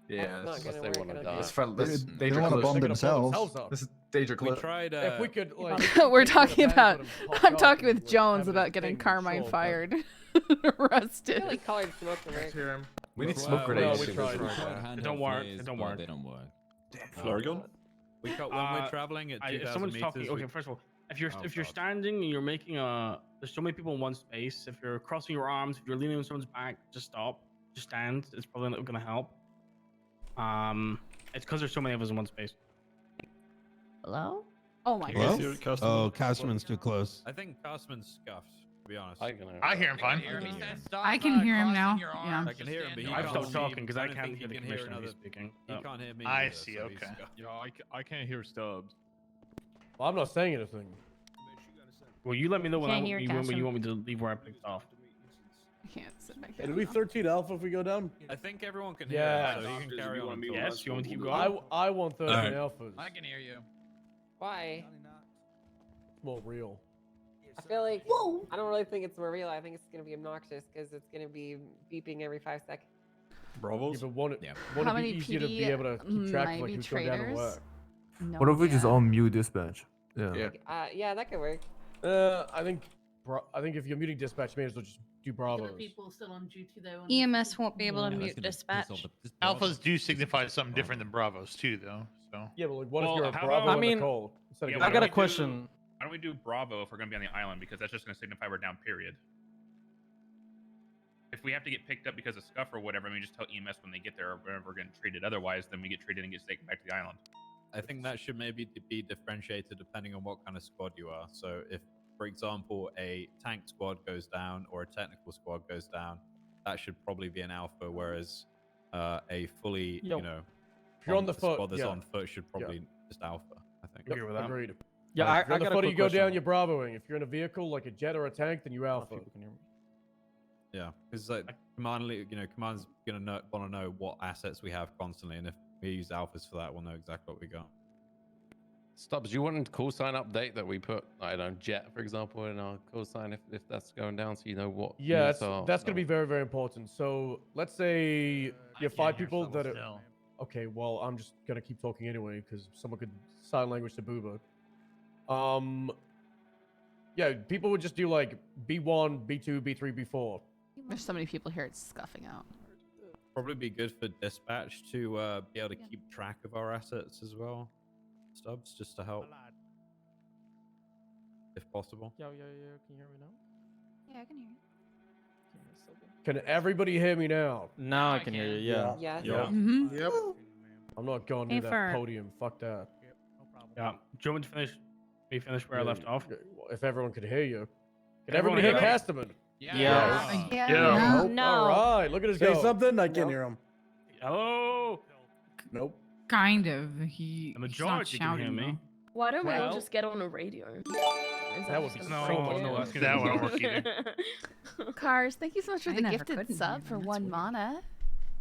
Yeah, unless they want to die. They don't want to bomb They're gonna blow themselves. up. This is danger We clip. tried. If we could, like, We're put a talking panic about. button popped I'm up talking and, with like, Jones have about this getting thing Carmine show up, fired, Really arrested. colored smoke right? Hear him. We need Well, smoke well, grenades. we tried. It don't work. It don't work. They don't work. Flare gun? When we're traveling at 2,000 If someone's meters. talking, okay, first of all, if you're standing and you're making there's so many people in one space. If you're crossing your arms, if you're leaning on someone's back, just stop, just stand. It's probably not gonna help. It's because there's so many of us in one space. Hello? Oh my Hello? god. Oh, Casterman's too close. I think Castman's scuffed. To be honest. I hear him fine. I can hear him now. Yeah. I can hear him, but he I've can't stopped see- talking because I don't can't think hear the he can hear commissioner another. speaking. He can't hear me. I either, see, so he's okay. scuffed. Yeah, I can't hear Stubbs. Well, I'm not saying anything. Well, you let me know when Can't hear you want me to leave where I picked off. I can't sit back Hey, down. do we 13 alpha if we go down? I think everyone can Yeah. hear him, so he can carry on. Yes, you want me to keep going? I want 13 Alright. alphas. I can hear you. Why? It's more real. I feel like I don't really think it's more real. I think it's gonna be obnoxious because it's gonna be beeping every 5 seconds. Bravos? But won't it How be many easier to be PD able to keep track might of like be who's going down and traitors? what? No. What if we just all mute dispatch? Yeah. Yeah, that could work. I think if you're muting dispatch, may as well just do Bravos. still on duty though. EMS won't be able to mute dispatch. Alphas do signify something different than Bravos too, though. So Yeah, but like, what Well, if you're a how Bravo about- on I mean, the call? Instead of Yeah, getting I why got don't a we do- question. Why don't we do Bravo if we're going to be on the island? Because that's just going to signify we're down, period. If we have to get picked up because of scuff or whatever, I mean, just tell EMS when they get there or whenever we're getting treated. Otherwise, then we get treated and get taken back to the island. I think that should maybe be differentiated depending on what kind of squad you are. So if, for example, a tank squad goes down or a technical squad goes down, that should probably be an alpha, whereas a fully, Yo, you know, if you're on the a squad foot, that's yeah. on foot should probably just alpha, I think. Agree with that. Agreed. Yeah, If you're I on the got a foot, quick you go down, question. you're Bravoing. If you're in a vehicle like a jet or a tank, then you Alpha. Yeah, because like command's gonna want to know what assets we have constantly, and if we use alphas for that, we'll know exactly what we got. Stubbs, you want a call sign update that we put, I don't know, Jet, for example, in our call sign if that's going down, so you know what. Yeah, units that's are- going to be very, very important. So let's say you have 5 people that are. still. Okay, well, I'm just going to keep talking anyway because someone could sign language to Booba. Yeah, people would just do like B1, B2, B3, B4. There's so many people here, it's scuffing out. Probably be good for dispatch to be able to keep track of our assets as well. Stubbs, just to help, if possible. Yo, can you hear me now? Yeah, I can hear you. Can everybody hear me now? Now I can hear you. Yeah. Yes. Yeah. Yep. I'm not going Hey, near for- that podium. Fuck that. Yeah. Do you want me to finish? Me finish where I Yeah, left off? If everyone could hear you. Can Everyone everybody hear hear me? Castaman? Yes. Yeah. Nope. All right, look at us Say go. something. I can't hear him. Hello. Nope. Kind of. He. The majority can hear me. Why don't we all Well- just get on a radio? That would be No, so much no, fun. that's gonna that won't work either. Cars, thank you so much for I the never gifted could sub hear for him, 1 mana.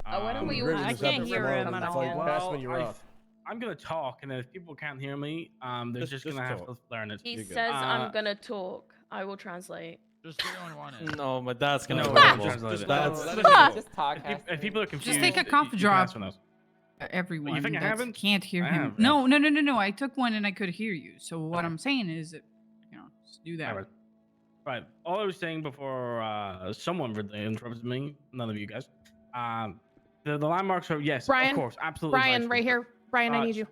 Why don't we all Bridget just is get up on to a the radio? moment. It's like, Castaman, you're up. I'm gonna talk, and then if people can't hear me, they're just gonna have to learn it. He says I'm gonna talk. I will translate. Just put it on one. No, but that's gonna No, be just horrible. translate it. That's Just talk. If people are confused, Just take a you cough can drop. ask for those. Everyone You think I that haven't? can't hear I him. have, No, no, no, no, no. I took one and I could hear you. So what I'm saying is that, just do that. Alright. Right. All I was saying before someone interrupted me, none of you guys. The landmarks are yes, Brian, of course, absolutely. Brian, vital. right here. Brian, I need you.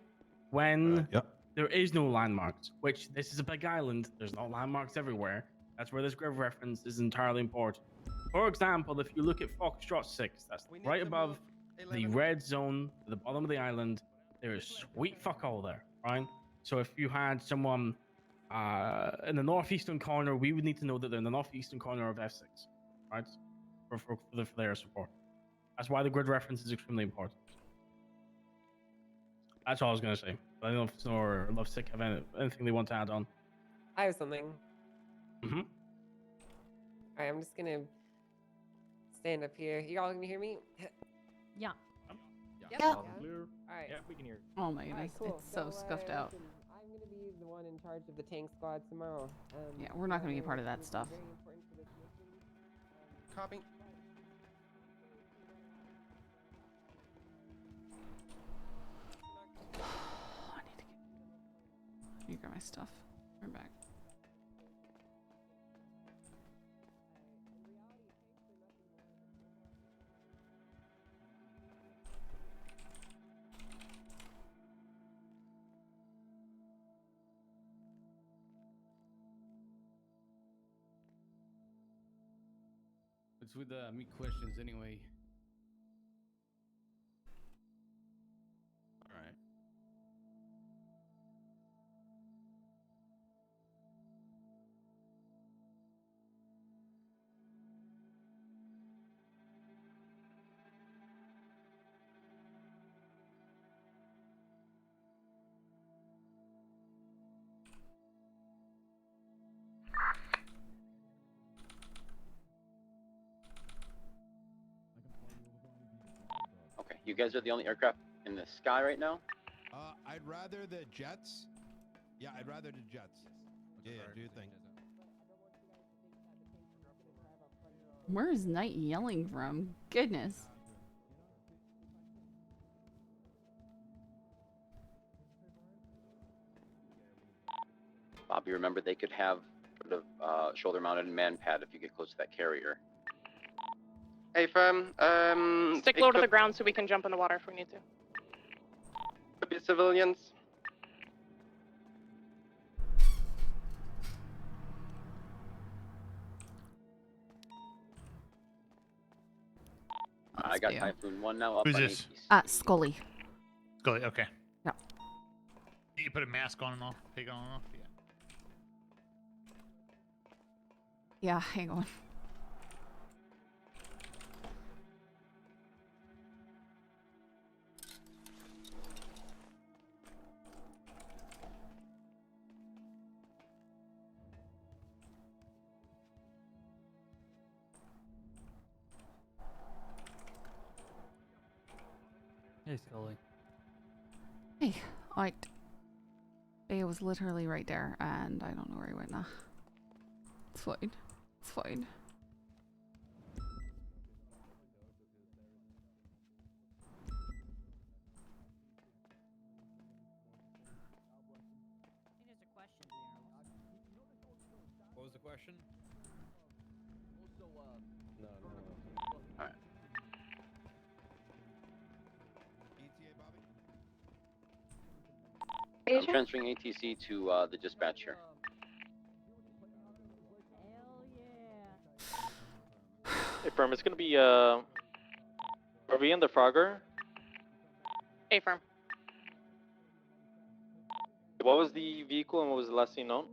When Yep. there is no landmarks, which this is a big island, there's no landmarks everywhere. That's where this grid reference is entirely important. For example, if you look at Foxtrot 6, that's right above the red zone at the bottom of the island, there is sweet fuck all there, right? So if you had someone in the northeastern corner, we would need to know that they're in the northeastern corner of F6, right? For their support. That's why the grid reference is extremely important. That's all I was going to say. I don't know if Snore or Lovesick have anything they want to add on. I have something. Mm-hmm. All right, I'm just gonna stand up here. You all can hear me? Yeah. Yeah. All right. Yeah, we can hear. Oh my All goodness, right, cool. it's so scuffed out. I'm gonna be the one in charge of the tank squad tomorrow. Yeah, we're not gonna be a part of that stuff. Very important for this mission. Copy. Let me grab my stuff. We're back. It's with me questions anyway. All right. Okay, you guys are the only aircraft in the sky right now? I'd rather the jets. Yeah, I'd rather the jets. Yeah, do your thing. Where is Knight yelling from? Goodness. Bobby, remember they could have sort of shoulder-mounted man pad if you get close to that carrier. Hey, firm. Stick low to the ground so we can jump in the water if we need to. Could be civilians. I got Theo. Typhoon 1 now up Who's on this? Scully. Scully, okay. Yeah. You put a mask on and off, take it on and off. Yeah. Yeah, hang on. Hey, Scully. Hey, it was literally right there, and I don't know where he went now. It's fine. It's fine. What was the question? Alright. I'm transferring ATC to the dispatcher. Affirm. It's gonna be are we in the Frogger? Affirm. What was the vehicle and what was the last scene known?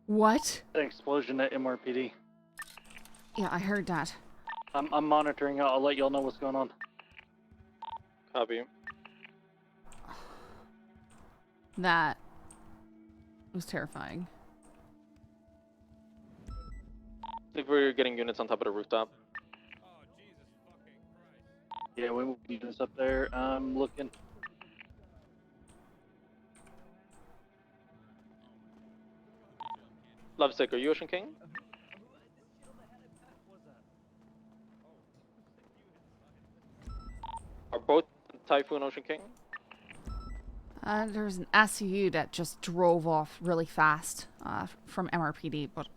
What? An explosion at MRPD. Yeah, I heard that. I'm monitoring. I'll let y'all know what's going on. Copy. That was terrifying. If we're getting units on top of the rooftop. Yeah, we will be doing this up there. I'm looking. Lovesick, are you Ocean King? Are both Typhoon Ocean King? There's an SUU that just drove off really fast from MRPD, but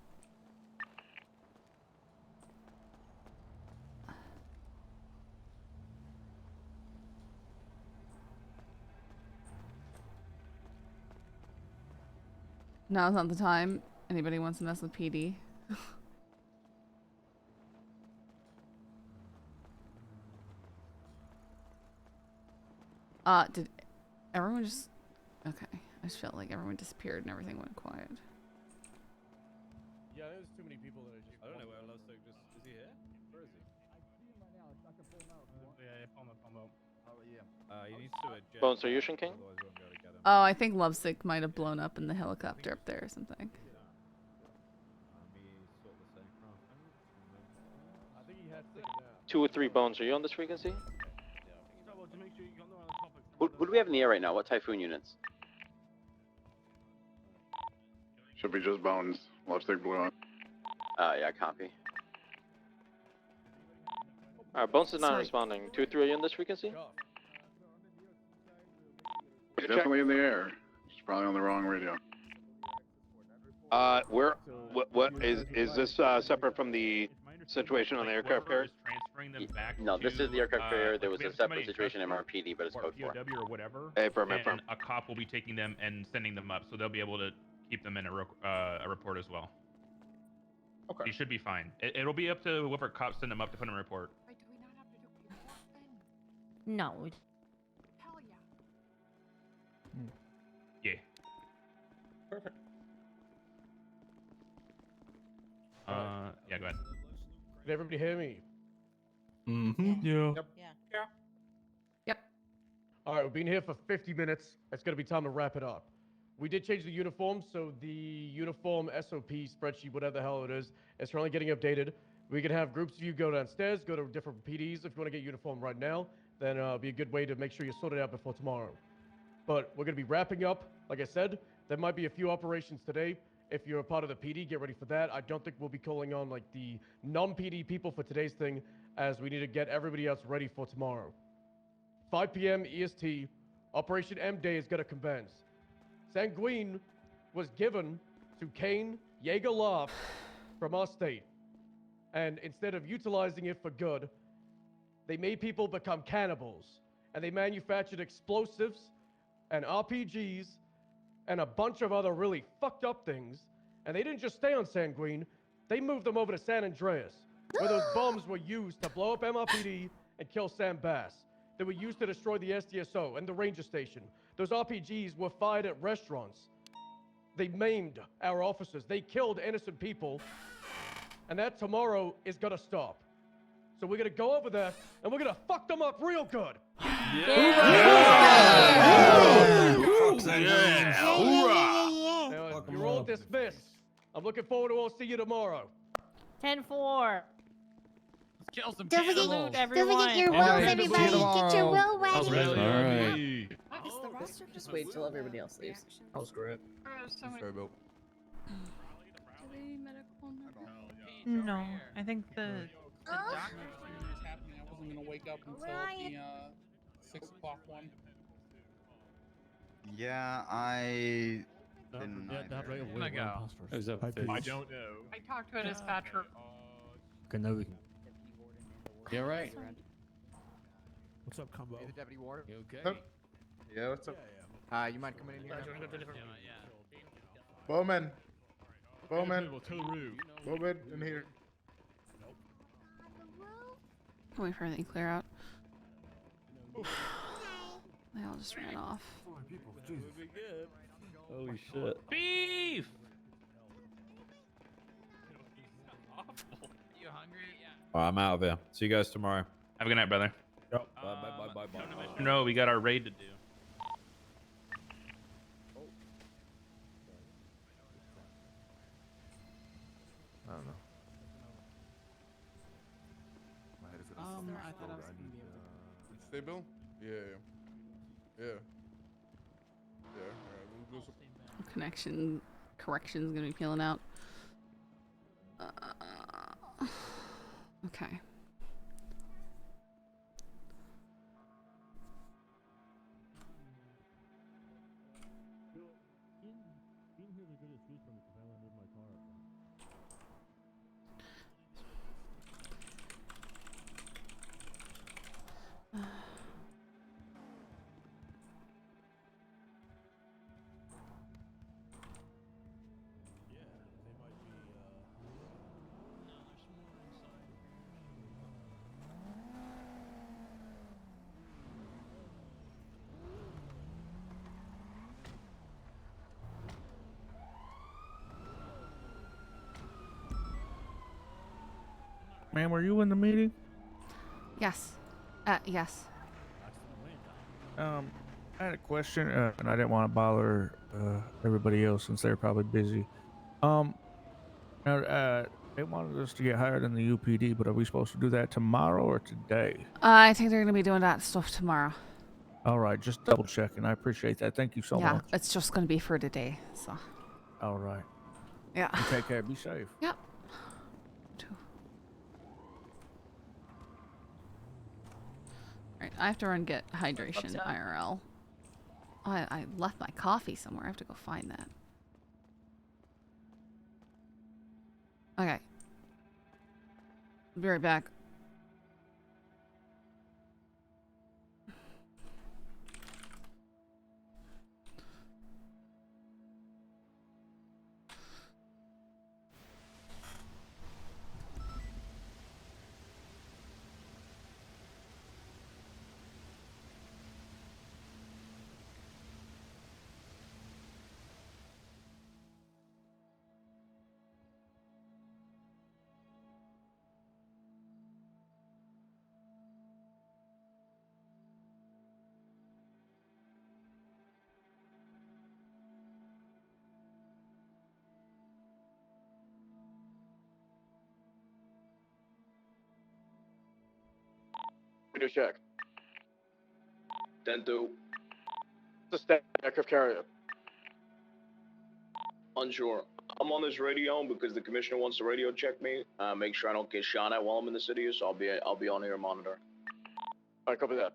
now's not the time. Anybody wants to mess with PD? Did everyone just... Okay, I just felt like everyone disappeared and everything went quiet. Yeah, there's too many people that are just... I don't know where Lovesick just... Is he here? Where is he? Yeah, palm up. Oh, yeah. He needs to eject. Bones, are you Ocean King? Otherwise we won't be able to get him. Oh, I think Lovesick might have blown up in the helicopter up there or something. I think he had to take a nap. 2 or 3 Bones, are you on this frequency? What do we have in the air right now? What Typhoon units? Should be just Bones. Lipstick blue on. Yeah, copy. Alright, Bones is not Sorry. responding. 2 or 3 are you on this frequency? Definitely in the air. It's probably on the wrong radio. What is this separate from the situation on the aircraft carrier? Transferring them back no, this is the aircraft carrier. There was a separate situation in MRPD, but it's code 4. POW or whatever. Affirm. And a cop will be taking them and sending them up, so they'll be able to keep them in a report as well. Okay. You should be fine. It'll be up to whoever cops send them up to put in a report. No. Yeah. Perfect. Yeah, go ahead. Did everybody hear me? Mm-hmm. Yeah. Yep. All right, we've been here for 50 minutes. It's going to be time to wrap it up. We did change the uniform, so the uniform SOP spreadsheet, whatever the hell it is currently getting updated. We can have groups of you go downstairs, go to different PDs. If you want to get uniform right now, then it'll be a good way to make sure you sort it out before tomorrow. But we're going to be wrapping up. Like I said, there might be a few operations today. If you're a part of the PD, get ready for that. I don't think we'll be calling on like the non-PD people for today's thing, as we need to get everybody else ready for tomorrow. 5 p.m. EST, Operation M Day is going to commence. Sanguine was given to Kane Yeager-Loft from our state. And instead of utilizing it for good, they made people become cannibals. And they manufactured explosives and RPGs and a bunch of other really fucked up things. And they didn't just stay on Sanguine, they moved them over to San Andreas, where those bombs were used to blow up MRPD and kill Sam Bass. They were used to destroy the SDSO and the ranger station. Those RPGs were fired at restaurants. They maimed our officers. They killed innocent people. And that tomorrow is gonna stop. So we're gonna go over there and we're gonna fuck them up real good. Now, you're all dismissed. I'm looking forward to all see you tomorrow. 10-4. Kill some Don't forget, cannibals. don't forget your wills, everybody. Get your will ready. Just wait till everybody else leaves. That was great. Sorry about. No, I think the doctor. I wasn't gonna wake up until the 6 o'clock one. Yeah, I didn't Yeah, either. I'm gonna go. Who's up? I don't know. I talked to a dispatcher. Okay, now we can. You alright? What's up, combo? Hey, the deputy warden. You okay? Huh? Yeah, what's up? You mind coming in here? Bowman. Bowman. Bowman in here. Wait for everything to clear out. They all just ran off. Holy shit. Beef. You hungry? All right, I'm out of here. See you guys tomorrow. Have a good night, brother. Yep. Bye. No, we got our raid to do. I don't know. I thought I was gonna be able to. Stay, Bill? Yeah. We'll do some... Correction's gonna be peeling out. Okay. Man, were you in the meeting? Yes. Yes. I had a question, and I didn't want to bother everybody else since they're probably busy. They wanted us to get hired in the UPD, but are we supposed to do that tomorrow or today? I think they're gonna be doing that stuff tomorrow. All right, just double checking. I appreciate that. Thank you so Yeah, much. it's just gonna be for today. So. All right. Yeah. You take care. Be safe. Yep. Alright, I have to run get hydration IRL. I left my coffee somewhere. I have to go find that. Okay. Be right back. Radio check. 10-2. The stack of carrier. Unsure. I'm on this radio because the commissioner wants to radio check me. Make sure I don't get shot at while I'm in the city, so I'll be on here monitor. Alright, copy that.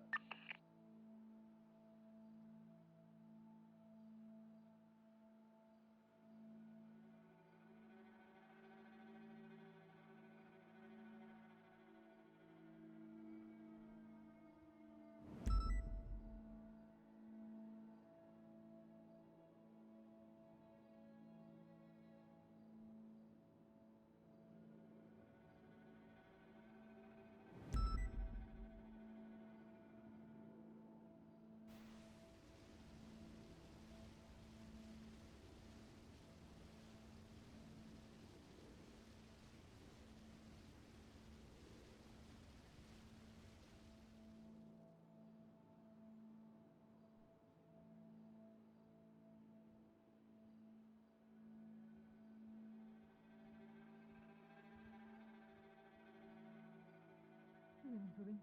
improving.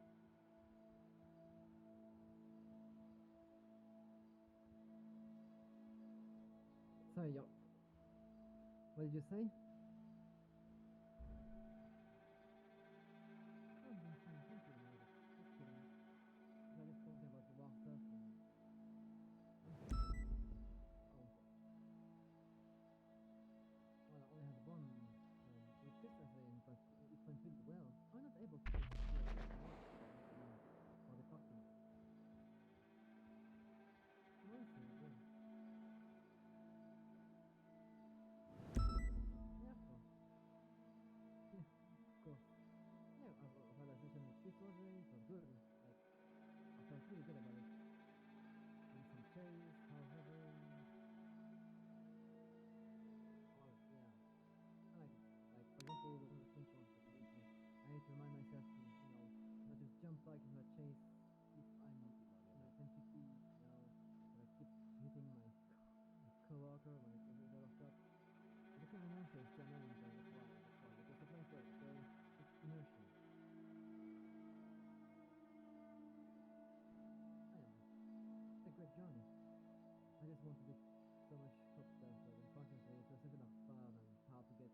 Sorry, yo. What did you say? I'm doing fine, thank you, mate. Just kidding. I was talking about the war stuff and... Oh, well, I only had one with Christmas in, but it went really well. I'm not able to for the customer. Oh, I see, yeah. Yeah, of course. Yeah, of course. Yeah, I've had a session with people already, it was good. Like, I felt really good about it. And some chase, however... Oh, yeah. I like it. Like, for example, one of the things was that I need to remind myself to, not just jump back into a chase if I'm, 10 feet, but I keep hitting my co-worker when it is other stuff. But the kind of inertia is too annoying, so that's why, because it's like that, okay? It's inertia. I am. It's a great journey. I just want to do so much top stuff, but unfortunately it's a 7 of 5 and it's hard to get,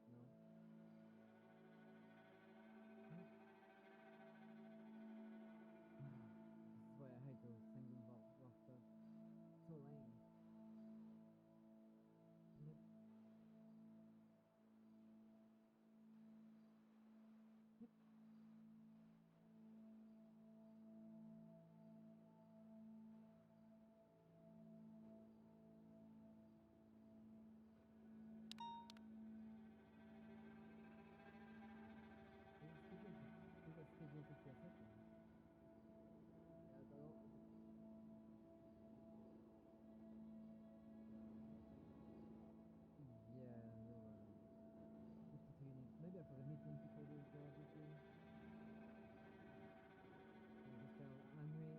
This is why I hate those penguin rock stuff. So lame. Yep. Yep. We got scheduled to see a session. Yeah, I don't... Yeah, no, just a few units. Maybe I for the meeting people with VP. So just tell Henry.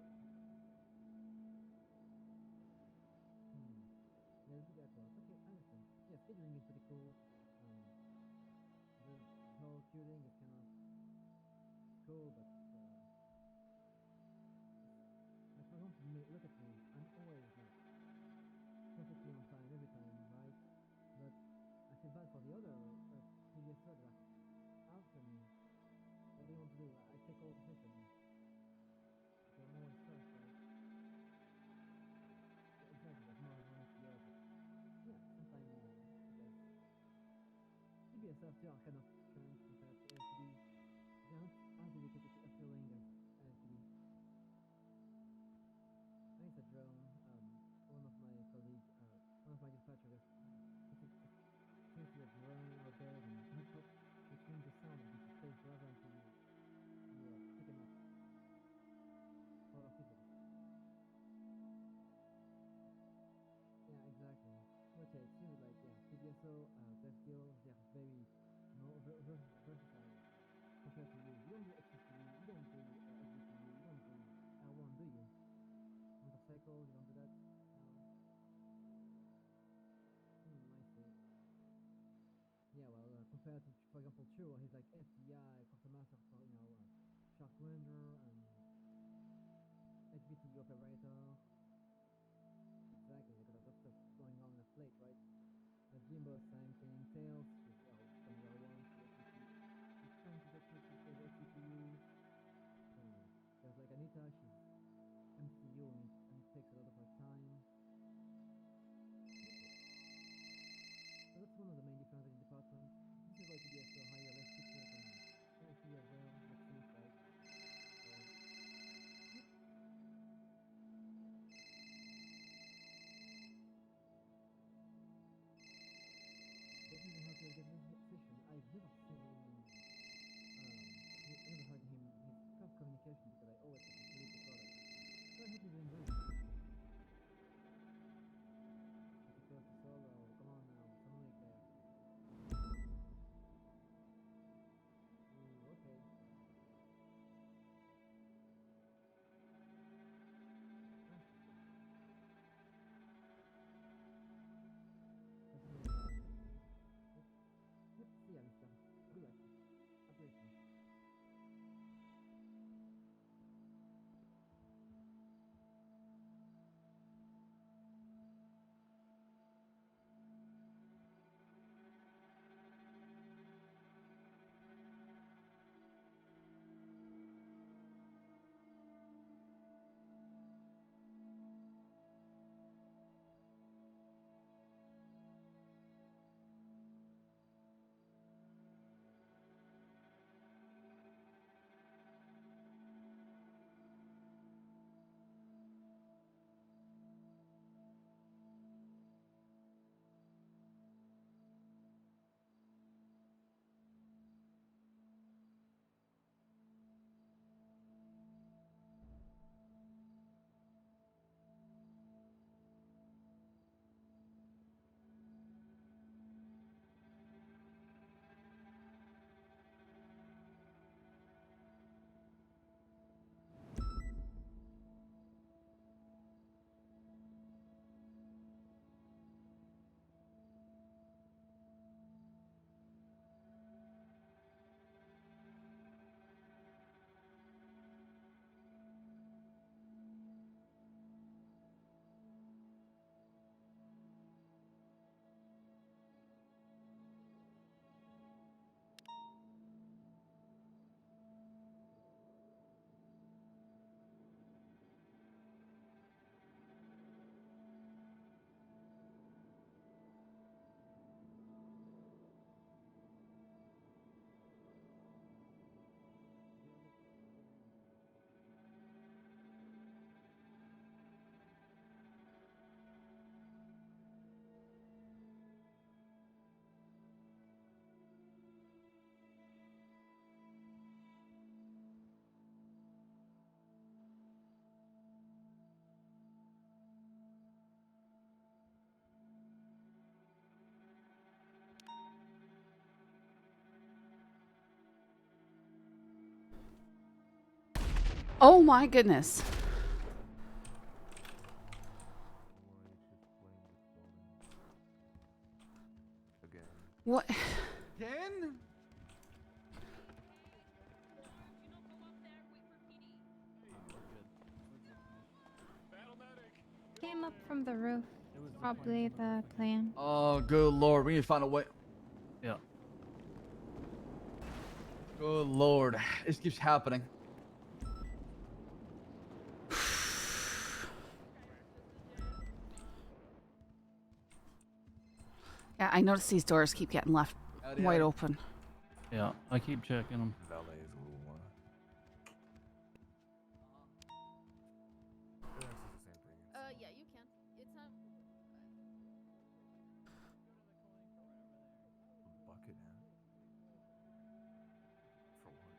Yeah, let's do that one. Okay, I understand. Yeah, scheduling is pretty cool. The whole shooting is kind of cool, but like for example, look at me. I'm always like perfectly on time every time, right? But I feel bad for the other previous thread that after me. What do you want to do? I take all the sessions. They're more first, right? Yeah, exactly. There's more than one SPO, but yeah, sometimes I guess CBSF too are kind of strange compared to LCD. They're not as dedicated to appealing as LCD. I it's a drone. One of my colleagues, one of my dispatchers, created a drone out there and hook up, which means the sound will be stay forever until you pick him up. For other people. Yeah, exactly. But yeah, it seems like PBSO, Deathkill, they are very versatile compared to you. You don't do HCCU, you don't do SVTU, you don't do L1, do you? Motorcycle, you don't do that? No. I see. Yeah, well, compared to, for example, Churro, he's like FBI, quartermaster for, Shark Ranger and HVTU operator. Exactly, they got a lot of stuff going on in the plate, right? Jimbo, same thing. Tails, she's from the L1 to HVTU. She's trying to get to HVTU. There's like Anita, she's MCU and it takes a lot of her time. So that's one of the main differences in department. This is why TBS so higher, less people than LC as well, that seems like. So, yep. Definitely help you get this session. I've never seen him, I never heard him have communication because I always have to delete the product. So I hope you're doing well. Pretty close to solo, come on now, communicate. Ooh, okay. Let's see, Mr. Good luck. Appreciate it. Oh my goodness. What? Again? Came up from the roof. Probably the plan. Oh, good lord. We need to find a way. Yeah. Good lord. This keeps happening. Yeah, I noticed these doors keep getting left wide open. Yeah, I keep checking them. Yeah, you can. It's not. Bucket hat. For what?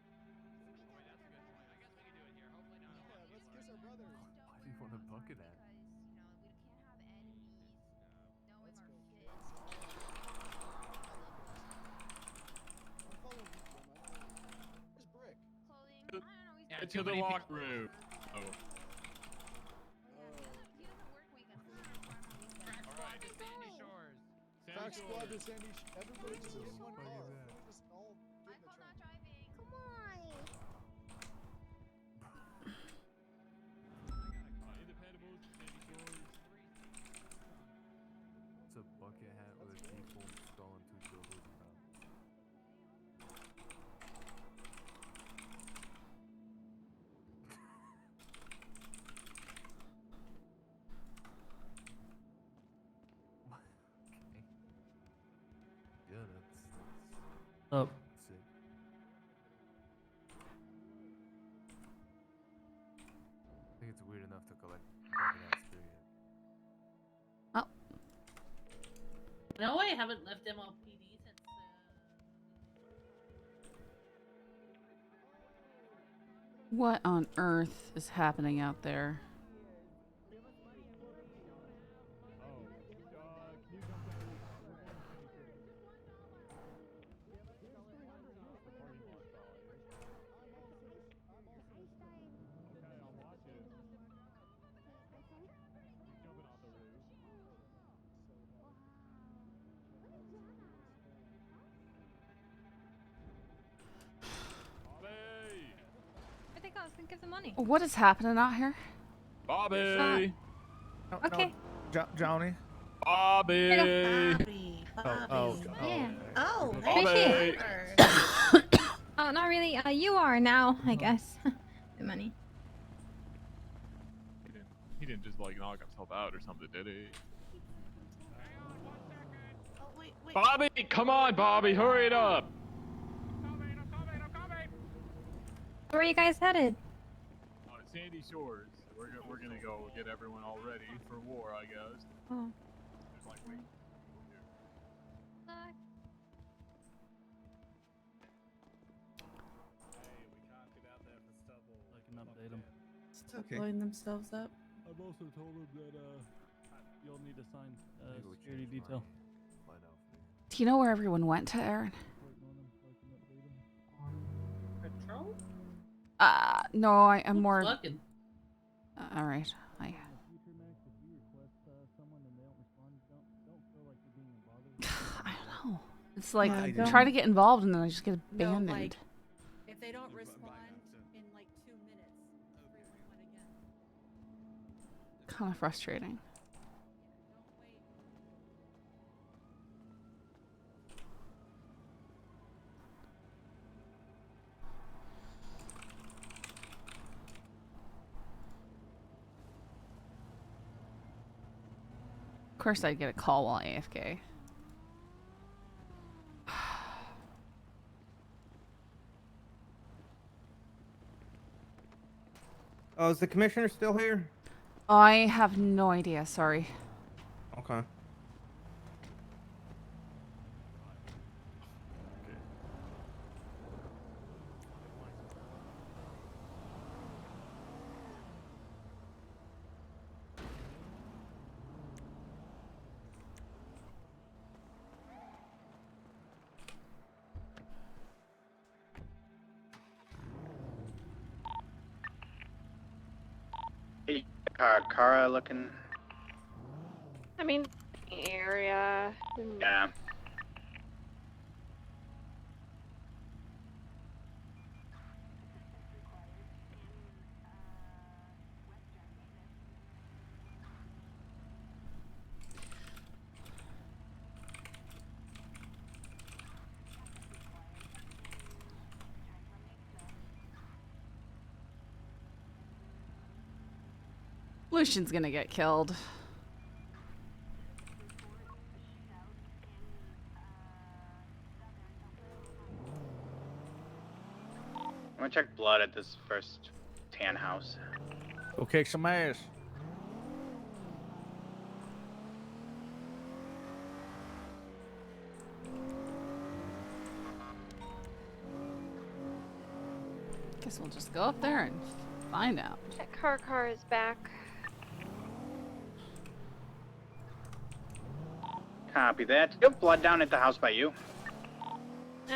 Let's kiss our brother. Why do you want a bucket hat? Get to the locker room. Oh. Crack squad to Sandy. Everybody just get in one car. We'll just all get in the trunk. Come on. It's a bucket hat with a deformed skull and two shoulders and mouth. Okay. Yeah, that's Oh. sick. I think it's weird enough to collect bucket hats too. Yeah. No, I haven't left MLPD since. What on earth is happening out there? I think I was gonna give the money. What is happening out here? Bobby. Okay. Johnny. Bobby. Yeah. Oh, Appreciate it. Oh, not really. You are now, I guess. The money. He didn't just like knock himself out or something, did he? Bobby, come on, Bobby, hurry it up. Where are you guys headed? Sandy Shores. We're gonna go get everyone all ready for war, I guess. Oh. Like, I can update them. Still blowing themselves up. I've also told them that you'll need to sign security detail. Do you know where everyone went to, Aaron? Patrol? No, I'm more. Fucking. All right. I don't know. It's like trying to get involved and then I just get abandoned. No, like, if they don't respond in like 2 minutes, frequent again. Kind of frustrating. Of course, I'd get a call while AFK. Oh, is the commissioner still here? I have no idea. Sorry. Okay. Kara looking. I mean, area. Yeah. Lucian's gonna get killed. I'm gonna check blood at this first tan house. Go kick some ass. Guess we'll just go up there and find out. That car is back. Copy that. You have blood down at the house by you? No.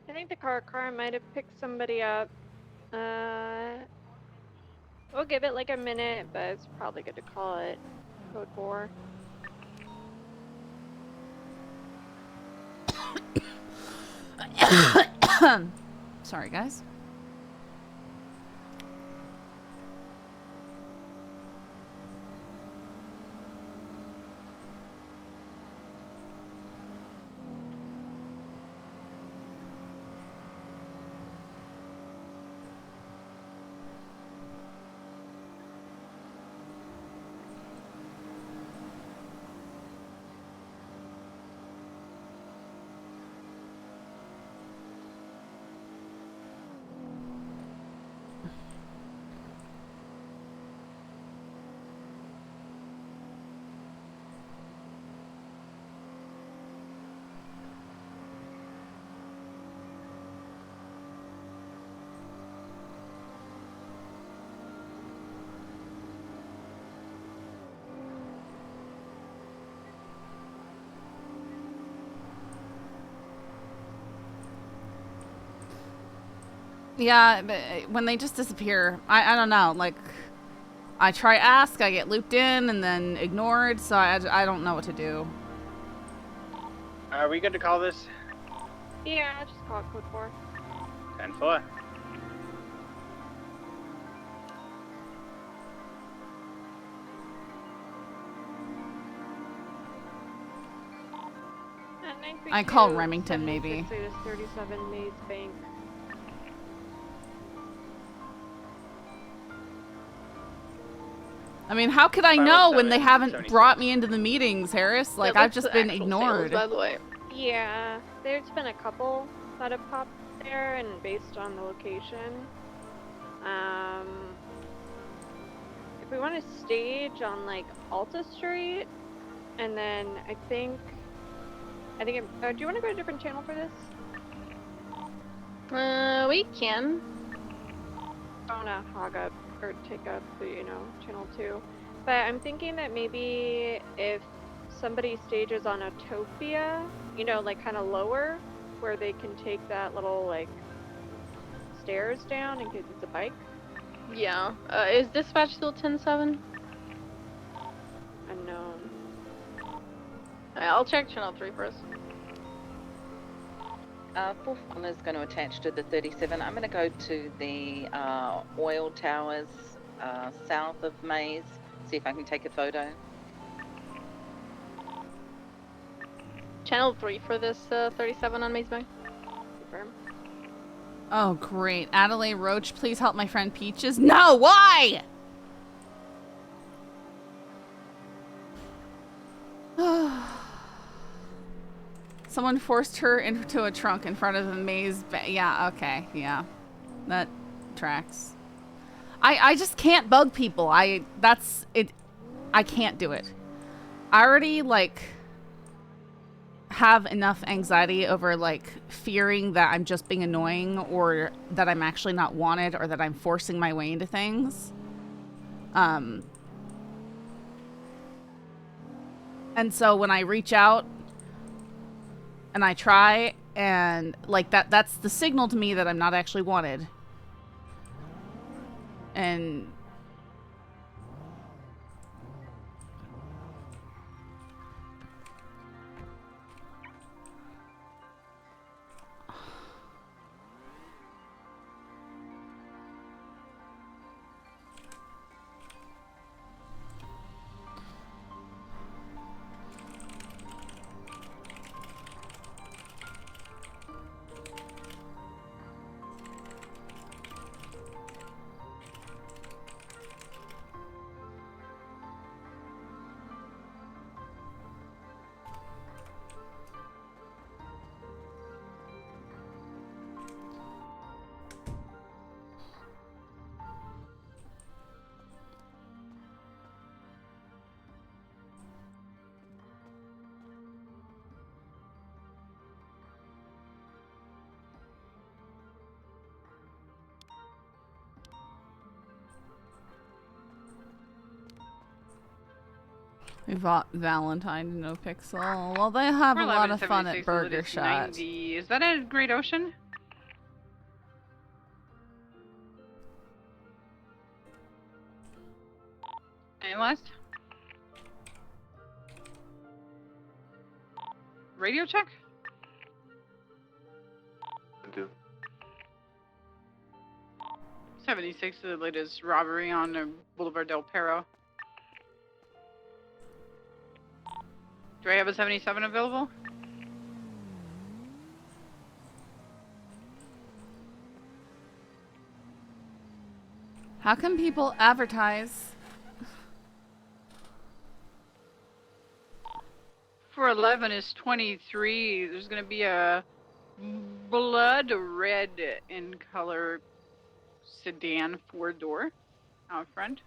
I think the car might have picked somebody up. We'll give it like a minute, but it's probably good to call it code 4. Sorry, guys. Yeah, but when they just disappear, I don't know, like, I try ask, I get looped in and then ignored, so I don't know what to do. Are we good to call this? Yeah, I'll just call it code 4. 10-4. I call Remington, maybe. 37 Maze Bank. I mean, how could I know when they haven't brought me into the meetings, Harris? Like, I've just been ignored. By the way. Yeah, there's been a couple that have popped there, and based on the location, if we want to stage on like Alta Street, and then I think, do you want to go to a different channel for this? We can. I want to hog up or take up the, channel 2. But I'm thinking that maybe if somebody stages on Utopia, like kind of lower, where they can take that little like stairs down and get the bike. Yeah. Is dispatch still 10-7? Unknown. I'll check channel 3 first. 4th one is going to attach to the 37. I'm going to go to the oil towers south of Maze, see if I can take a photo. Channel 3 for this 37 on Maze Bank. Confirm. Oh, great. Adelaide Roach, please help my friend Peaches. No, why? Someone forced her into a trunk in front of the maze. Yeah, okay, yeah. That tracks. I just can't bug people. That's it. I can't do it. I already, like, have enough anxiety over, like, fearing that I'm just being annoying or that I'm actually not wanted or that I'm forcing my way into things. And so when I reach out and I try, and like that's the signal to me that I'm not actually wanted. And Valentine, NoPixel. Well, they have a lot of fun at Burger Shot. 90. Is that at Great Ocean? Any last? Radio check? I do. 76 is the latest robbery on Boulevard del Perro. Do I have a 77 available? How can people advertise? For 11 is 23. There's gonna be a blood red in color sedan 4-door out front.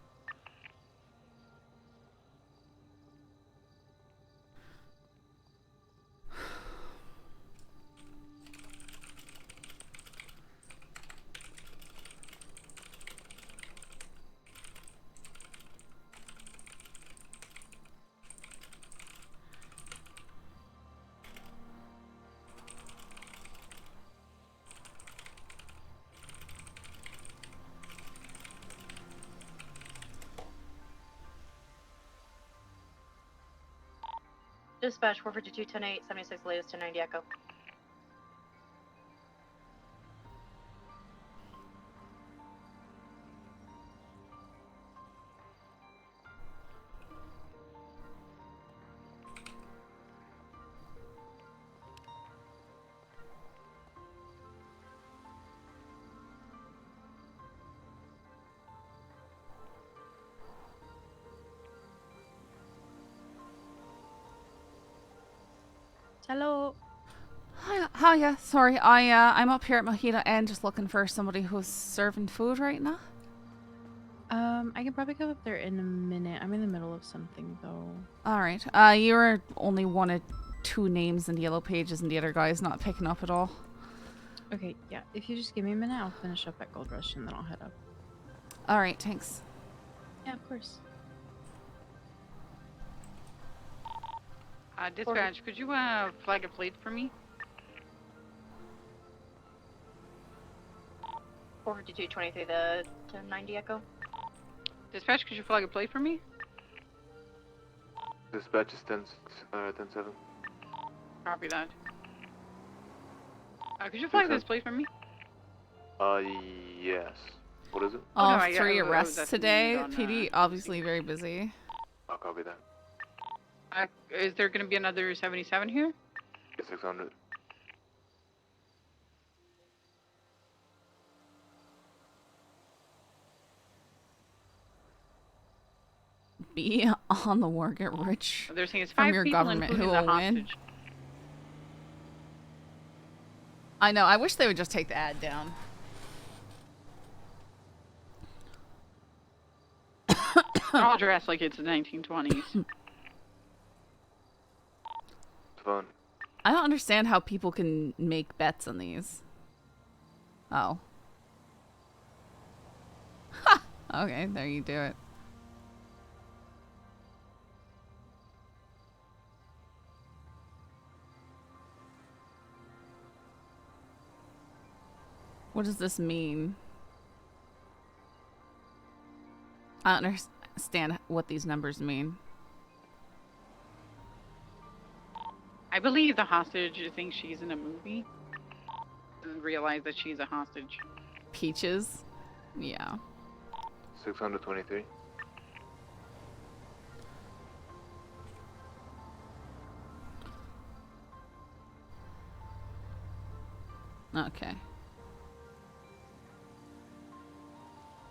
Dispatch 452 10-8, 76 latest 1090 Echo. Hello. Hiya. Sorry, I'm up here at Mojito Inn just looking for somebody who's serving food right now. I can probably go up there in a minute. I'm in the middle of something though. All right. You were only one of 2 names in the yellow pages, and the other guy's not picking up at all. Okay, yeah. If you just give me a minute, I'll finish up at Gold Rush and then I'll head up. All right. Thanks. Yeah, of course. Dispatch, could you flag a plate for me? 452 23, the 1090 Echo. Dispatch, could you flag a plate for me? Dispatch is 10-7. Copy that. Could you flag this plate for me? Yes. What is it? All no, 3 arrests that's today. on, PD obviously very busy. I'll copy that. Is there going to be another 77 here? 600. Be on the war, get rich They're saying it's from 5 your people, government who including will the win. hostage. I know. I wish they would just take the ad down. I'll dress like it's the 1920s. Fun. I don't understand how people can make bets on these. Oh. Ha! Okay, there you do it. What does this mean? I don't understand what these numbers mean. I believe the hostage thinks she's in a movie. Doesn't realize that she's a hostage. Peaches? Yeah. 623. Okay.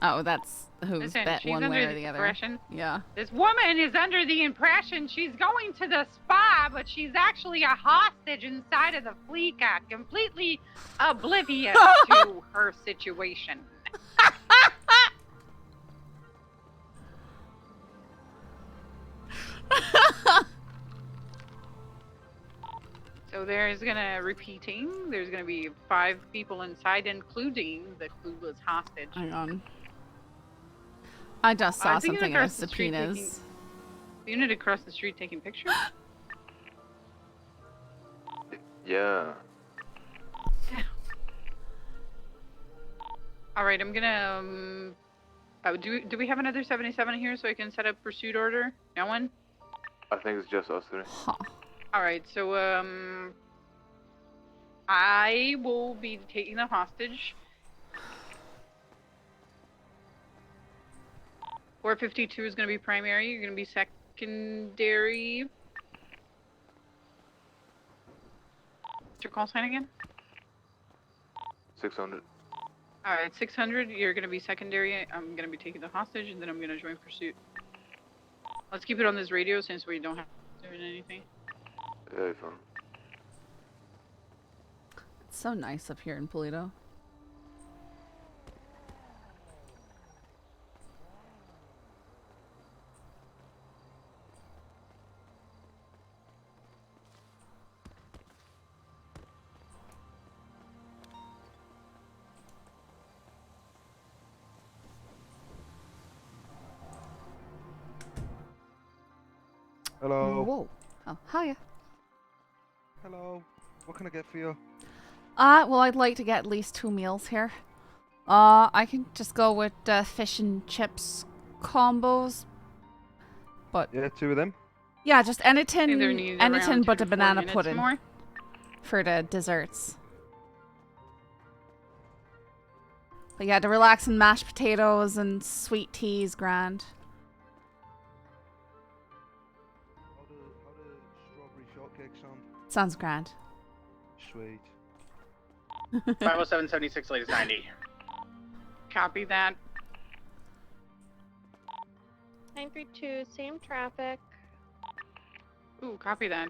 Oh, that's who's Listen, bet she's one under way or the the other. impression. Yeah. This woman is under the impression she's going to the spa, but she's actually a hostage inside of the Fleeca, completely oblivious to her situation. So there's there's gonna be 5 people inside, including the clueless hostage. Hang on. I just saw the unit something in across the street subpoenas. The unit across the street taking pictures? Yeah. Alright, I'm gonna, oh, do we have another 77 here so I can set up pursuit order? No one? I think it's just us three. Alright, so, I will be taking the hostage. 452 is gonna be primary, you're gonna be secondary. What's your call sign again? 600. Alright, 600, you're gonna be secondary. I'm gonna be taking the hostage, and then I'm gonna join pursuit. Let's keep it on this radio since we don't have to do anything. Yeah, fun. It's so nice up here in Polito. Hello. Whoa. Oh, hiya. Hello. What can I get for you? Well, I'd like to get at least 2 meals here. I can just go with fish and chips combos. But Yeah, 2 of them. yeah, just anything, Either need anything around but 2 a to 4 banana minutes pudding more. for the desserts. But yeah, the relaxing mashed potatoes and sweet teas, grand. How the strawberry shortcake sound? Sounds grand. Sweet. 50776, latest 90. Copy that. 932, same traffic. Ooh, copy that.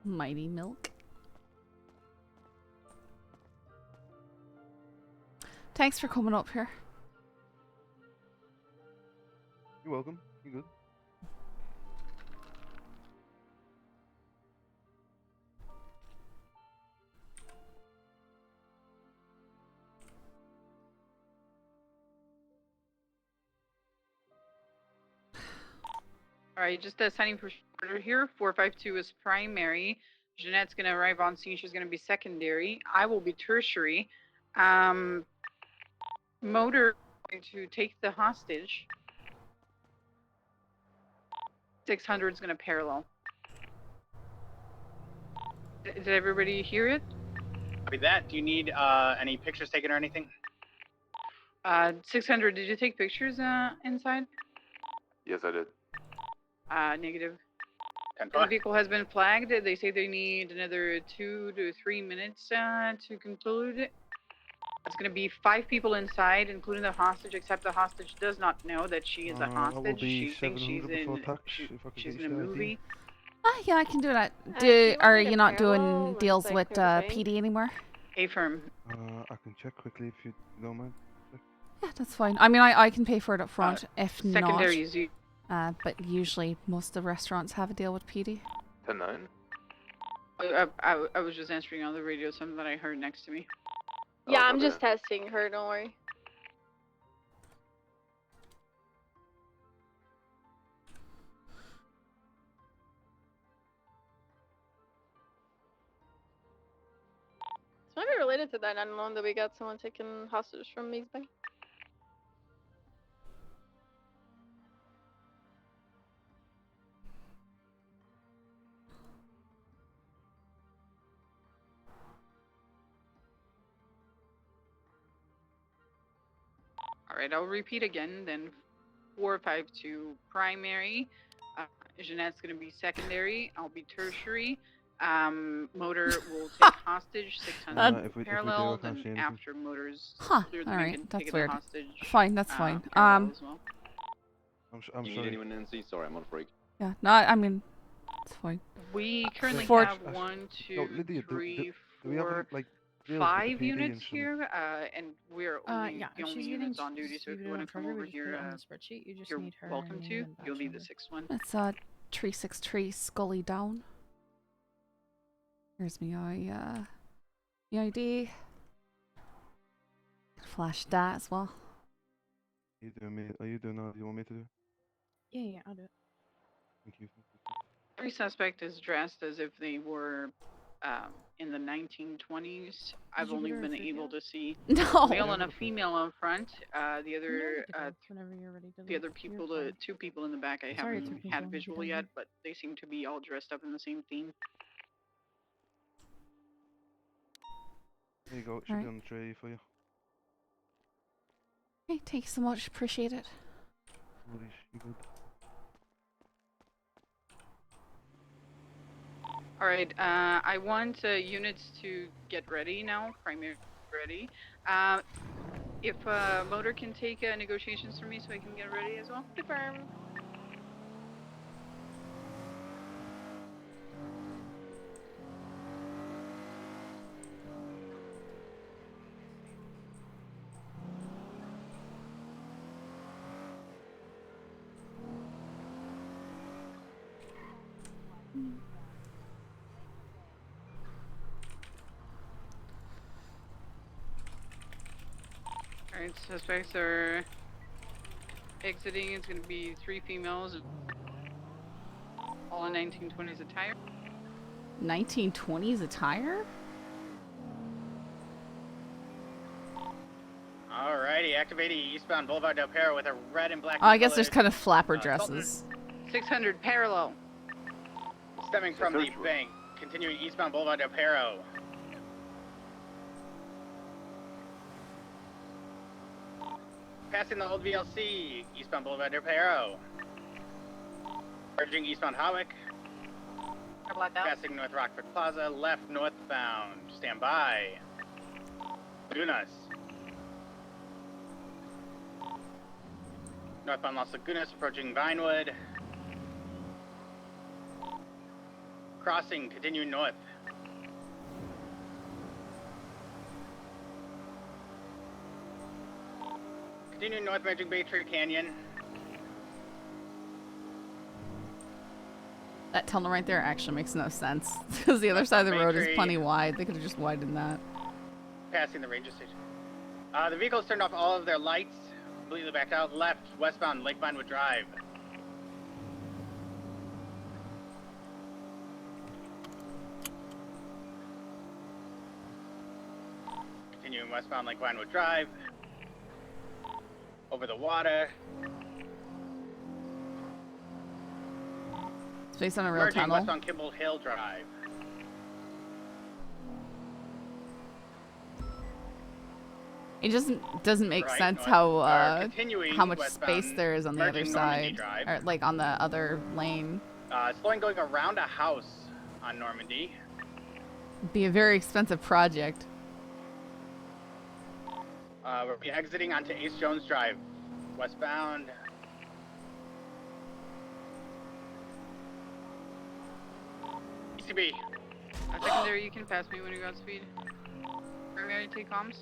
Mighty Milk. Thanks for coming up here. You're welcome. You good? Alright, just signing for order here. 452 is primary. Jeanette's gonna arrive on scene. She's gonna be secondary. I will be tertiary. Motor going to take the hostage. 600 is gonna parallel. Did everybody hear it? Copy that. Do you need any pictures taken or anything? 600, did you take pictures inside? Yes, I did. Negative. 10 The vehicle has been flagged. They say they need another 2 to 3 minutes to conclude. It's going to be 5 people inside, including the hostage, except the hostage does not know that she is a That will hostage. be She thinks she's 700 before in, tax, if I could she's get in a you the ID. movie. Yeah, I can do that. do you Are want me you to not parallel doing once deals I with clear the bank? PD anymore? A-firm. I can check quickly if you don't mind. Yeah, that's fine. I mean, I can pay for it up front if Secondary not. is you. But usually most of the restaurants have a deal with PD. 10-9. I was just answering on the radio something that I heard next to me. Yeah, I'm just testing her, don't worry. It's maybe related to that 911 that we got someone taken hostage from Maze Bay. Alright, I'll repeat again, then 452 primary. Jeanette's going to be secondary. I'll be tertiary. Motor will take hostage, 600 if we do, parallel, I can't see then anything. after motors Huh. clear the All we right. can That's take weird. the hostage. Fine. That's fine. Parallel as well. I'm you sorry. need anyone in NC? Sorry, I'm on break. Yeah. No, I mean, it's fine. We currently For- have 1, 2, Lydia, 3, do we have 4, like deals with the 5 PD units and some- here, and we're only Yeah, the if only she's getting units on duty. So if you want to come over we just put here, it on the spreadsheet. You just you're need her welcome name to. and batch You'll be the number. 6th one. It's tree 6 tree Scully down. Here's my EID. Flash that as well. You doing me? Are you doing that? You want me to do? Yeah, I'll do it. Thank you. Every suspect is dressed as if they were in the 1920s. I've you only get her a been fruit able deal? to see No. male and a female up front. The other Whenever you're ready to the leave. other people, the 2 people in the back, I Sorry it haven't took me so had long to get visual down yet, here. but they seem to be all dressed up in the same theme. There you go. It should be on the tray for you. Hey, thank you so much. Appreciate it. Holy you good. Alright, I want units to get ready now, primary ready. If Motor can take negotiations from me so I can get ready as well. Confirm. Alright, suspects are exiting. It's going to be 3 females, all in 1920s attire. 1920s attire? Alrighty, activating eastbound Boulevard Del Perro with a red and black. Oh, I guess there's kind of flapper Sultan. dresses. 600 parallel. Stemming from the bank, continuing eastbound Boulevard Del Perro. Passing the old VLC, eastbound Boulevard Del Perro. Merging eastbound Hawick. Passing North Rockford Plaza, left northbound. Stand by. Lagunas. Northbound Las Lagunas, approaching Vinewood. Crossing, continuing north. Continuing north, merging Bay Tree Canyon. That tunnel right there actually makes no sense because the other side of the road is plenty wide. They could have just widened that. Passing the ranger station. The vehicles turned off all of their lights. Completely backed out. Left, westbound Lake Vinewood Drive. Continuing westbound Lake Vinewood Drive. Over the water. It's based on a real Merging tunnel. westbound Kimball Hill Drive. It just doesn't make Right, sense continuing how much westbound, space there is on the other merging Normandy side, Drive. or like on the other lane. Slowing going around a house on Normandy. It'd be a very expensive project. We'll be exiting onto Ace Jones Drive, westbound. ECB. Secondary, you can pass me when you got speed. Primary, take comms.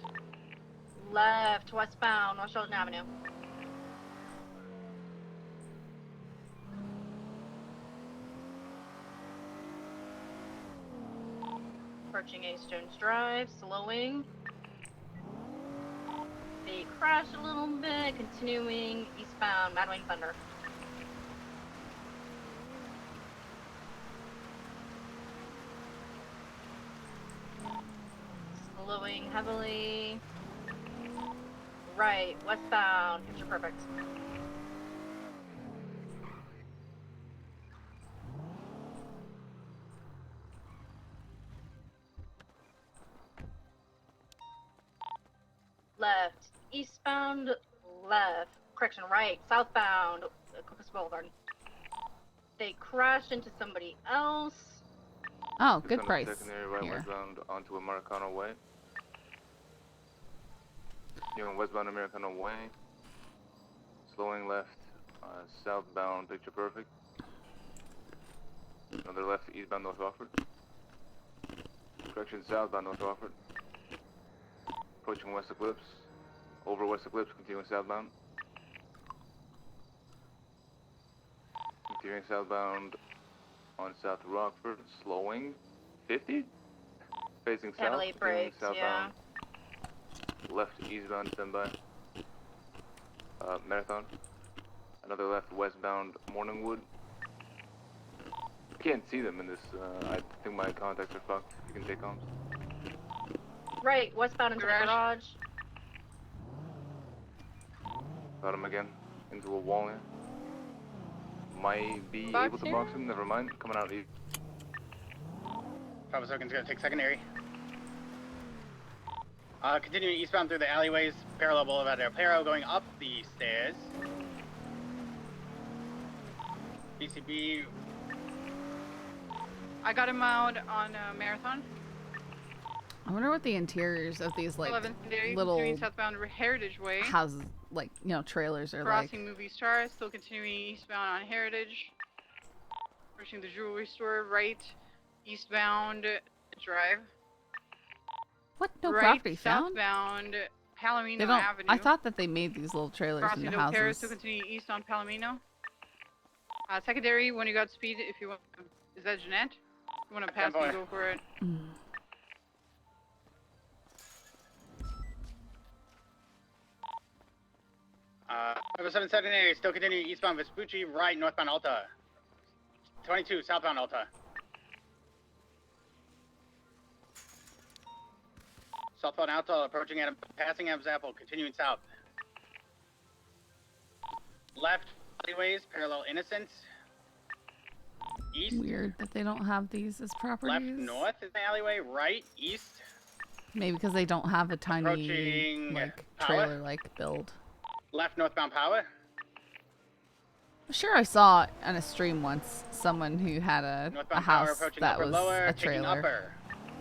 Left, westbound, North Shoreland Avenue. approaching A Stones Drive, slowing. They crash a little bit, continuing eastbound Mad Wing Thunder. Slowing heavily. Right, westbound, picture perfect. Left, eastbound, left, correction, right, southbound, Caucus Boulevard. They crashed into somebody else. Oh, good price. Secondary right Here. westbound onto Americano Way. You're on westbound Americano Way. Slowing left, southbound Picture Perfect. Another left, eastbound North Rockford. Correction, southbound North Rockford. Approaching West Eclipse. Over West Eclipse, continuing southbound. Continuing southbound on South Rockford, slowing 50. Facing south, Heavily continuing brakes, southbound. Left eastbound, standby. Marathon. Another left westbound Morningwood. Can't see them in this. I think my contacts are fucked. You can take comms. Right, westbound into the garage. Got him again. Into a wall here. Might be Box able to here? box him. Never mind. Coming out east. Bravo Sokin's gonna take secondary. Continuing eastbound through the alleyways, parallel Boulevard Del Perro, going up the stairs. BCB. I got him out on Marathon. I wonder what the interiors of these like 11th Secondary, little continuing southbound Heritage Way. houses, like trailers are Crossing like. Movie Star, still continuing eastbound on Heritage. Approaching the jewelry store, right, eastbound Drive. What? No right, property found? southbound Palomino They don't. Avenue. I thought that they made these little trailers Crossing into Del Perro, houses. still continuing east on Palomino. Secondary, when you got speed, if you want, is that Jeanette? If you want to pass me, go for it. Bravo 7 secondary, still continuing eastbound Vespucci, right, northbound Alta. 22, southbound Alta. Southbound Alta, approaching Adam, passing Adams Apple, continuing south. Left, alleyways, parallel Innocence. East. Weird that they don't have these as properties. Left, north is the alleyway, right, east. Maybe because they don't have a tiny Approaching like Power. trailer-like build. Left, northbound Power. I'm sure I saw on a stream once someone who had a Northbound Power house approaching that upper, was lower, a taking trailer, upper.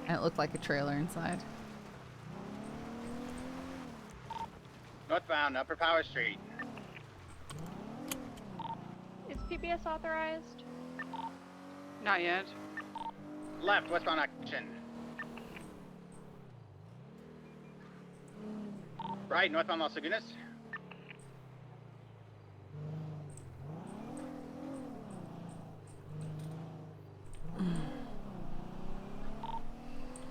and it looked like a trailer inside. Northbound, Upper Power Street. Is PBS authorized? Not yet. Left, westbound action. Right, northbound Los Lagunas.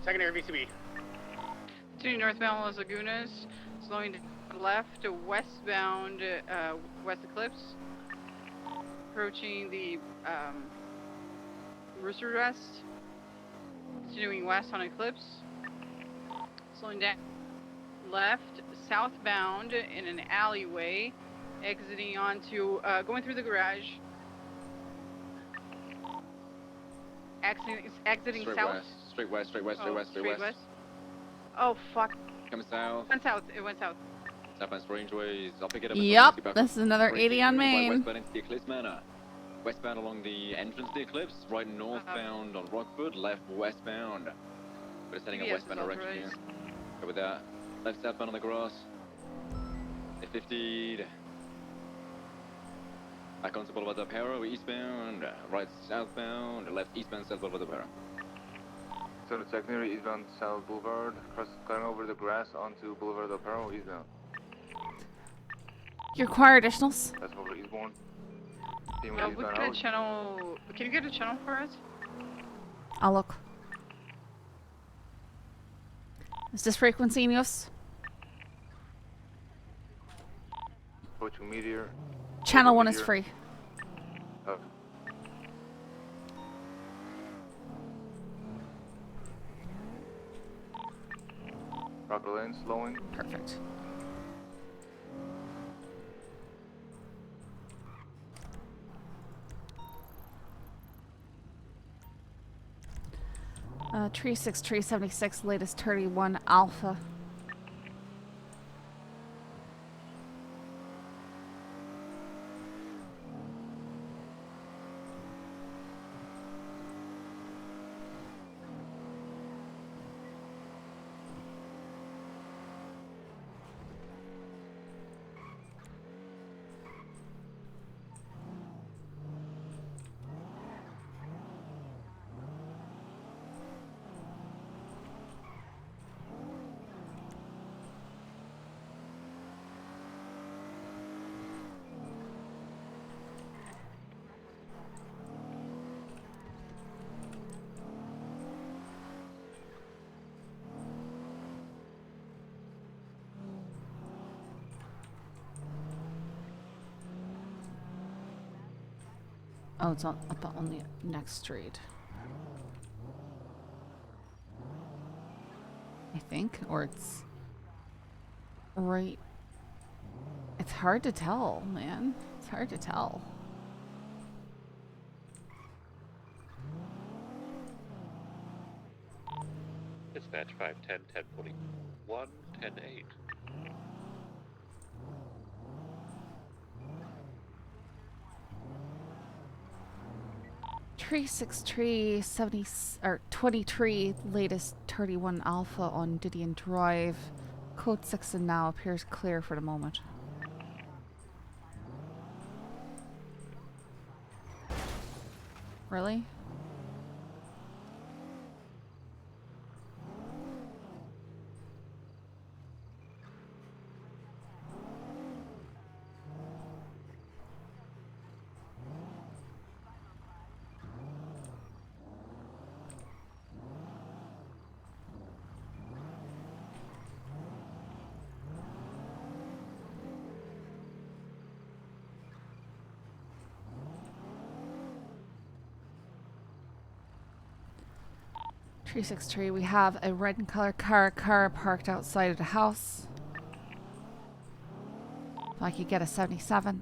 Secondary VCB. Continuing northbound Los Lagunas, slowing to the left to westbound West Eclipse. Approaching the Rooster Rest. Continuing west on Eclipse. Slowing down left, southbound in an alleyway. Exiting onto, going through the garage. Exiting Straight south. west, straight west, straight west, straight west, straight west. Oh, fuck. Coming south. Went south. It went south. Southbound Strangeways. I'll pick it up. Yep, this is another 80 on Main. Westbound into the Eclipse Manor. Westbound along the entrance to the Eclipse. Right northbound on Rockford. Left westbound. We're just heading a westbound direction here. Go with that. Left southbound on the grass. 50. Back onto Boulevard del Perro, eastbound. Right southbound. Left eastbound, south Boulevard del Perro. So the secondary eastbound South Boulevard, cutting over the grass onto Boulevard del Perro, eastbound. You require additionals? That's over eastbound. We can get a channel. Can you get a channel for us? I'll look. Is this frequency in use? Approaching meteor. Channel 1 is Meteor. free. Oh. Rocket lane slowing. Perfect. Tree 6, Tree 76, latest 31 Alpha. Oh, it's on, up on the next street. I think, or it's right. It's hard to tell, man. It's hard to tell. Dispatch 510, 1041, 108. Tree 6, Tree 70, or 23, latest 31 Alpha on Didion Drive. Code 6 and now appears clear for the moment. Really? Tree 6 Tree, we have a red and color car parked outside of the house. If I could get a 77.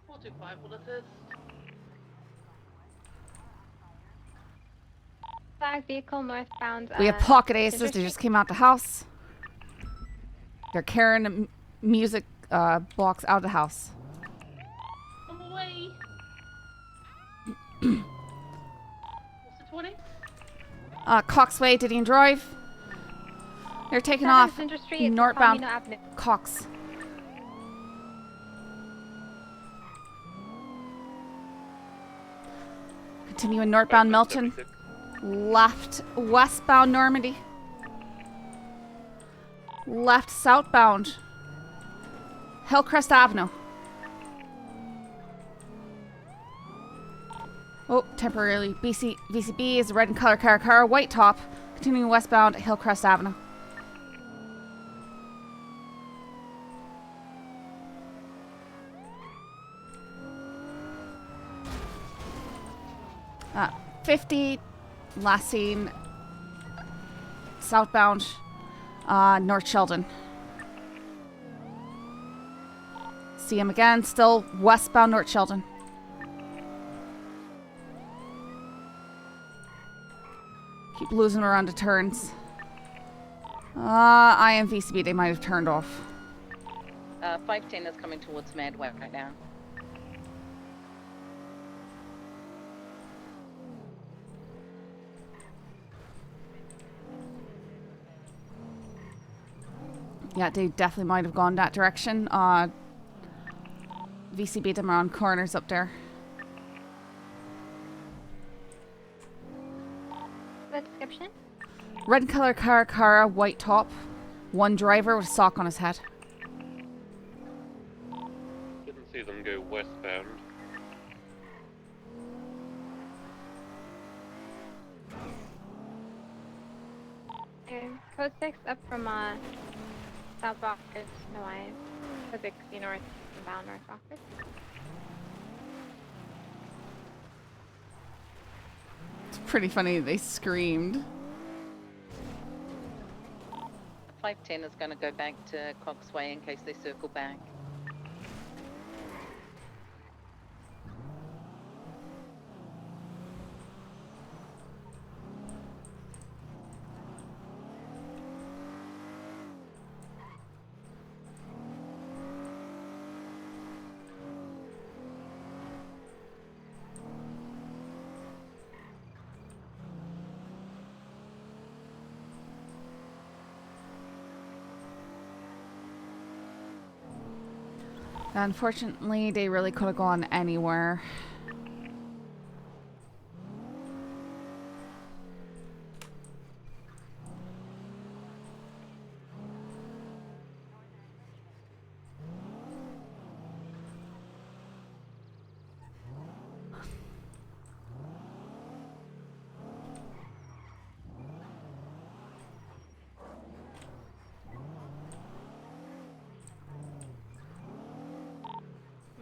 425 will assist. Flag vehicle northbound. We have pocket aces. Cinder They just Street. came out the house. They're carrying a music box out of the house. I'm away. What's the 20? Coxway, Didion Drive. They're taking 7 off Cinder Street, northbound Palomino Avenue. Cox. Continuing northbound Milton. Left westbound Normandy. Left southbound Hillcrest Avenue. Oh, temporarily. VCB is a red and color car, white top. Continuing westbound Hillcrest Avenue. Uh, 50, last seen southbound North Sheldon. See him again, still westbound North Sheldon. Keep losing around the turns. I am VCB, they might have turned off. 510 is coming towards Madway right now. Yeah, they definitely might have gone that direction. VCB them around corners up there. The description? Red color car, white top. One driver with a sock on his head. Didn't see them go westbound. Okay, code 6 up from South Rockford, no eyes. Code 6, north, inbound North Rockford. It's pretty funny they screamed. 510 is going to go back to Coxway in case they circle back. Unfortunately, they really could have gone anywhere.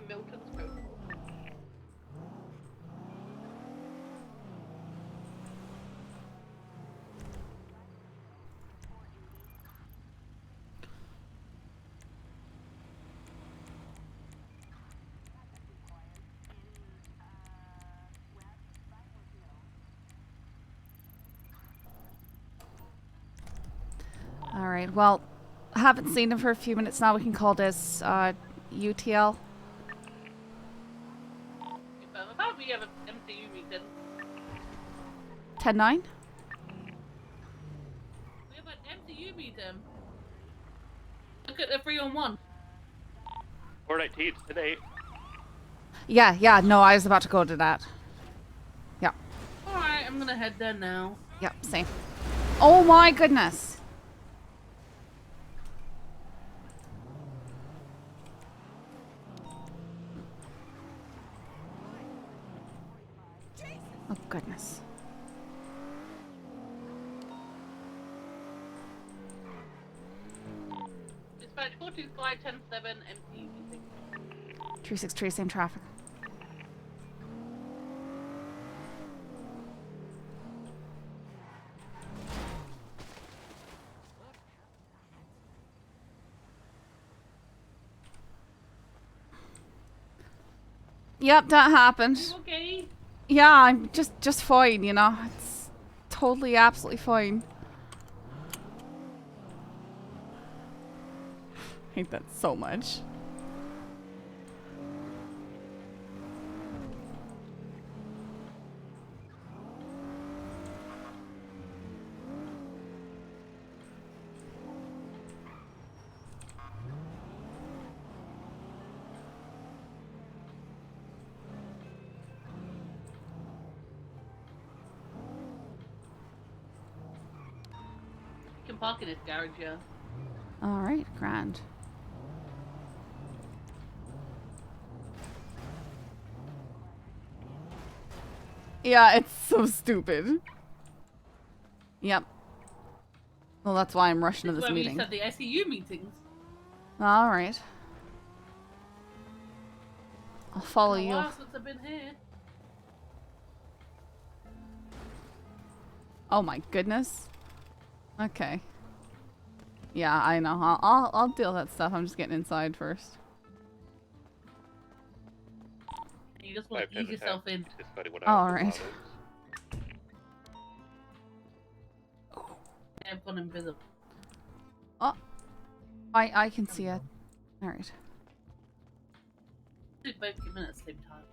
Milton's code. All right. Well, I haven't seen him for a few minutes now. We can call this UTL. I thought we have an MCU meeting. 10-9? We have an MCU meeting. Look at the 3-on-1. 419 today. Yeah. No, I was about to go to that. Yeah. Alright, I'm gonna head there now. Yep, same. Oh my goodness. Oh goodness. Dispatch 425-107 MCU meeting. 363, same traffic. Yep, that happened. You okay? Yeah, I'm just fine, you know. It's totally, absolutely fine. I hate that so much. You can park in his garage, yeah. Alright, grand. Yeah, it's so stupid. Yep. Well, that's why I'm rushing to this When we meeting. said the SEU meetings. Alright. I'll follow Been a you. while since I've been here. Oh my goodness. Okay. Yeah, I know. I'll deal with that stuff. I'm just getting inside first. You just want to ease yourself in. Alright. I've gone invisible. Oh. I can see it. Alright. Do both come in at the same time.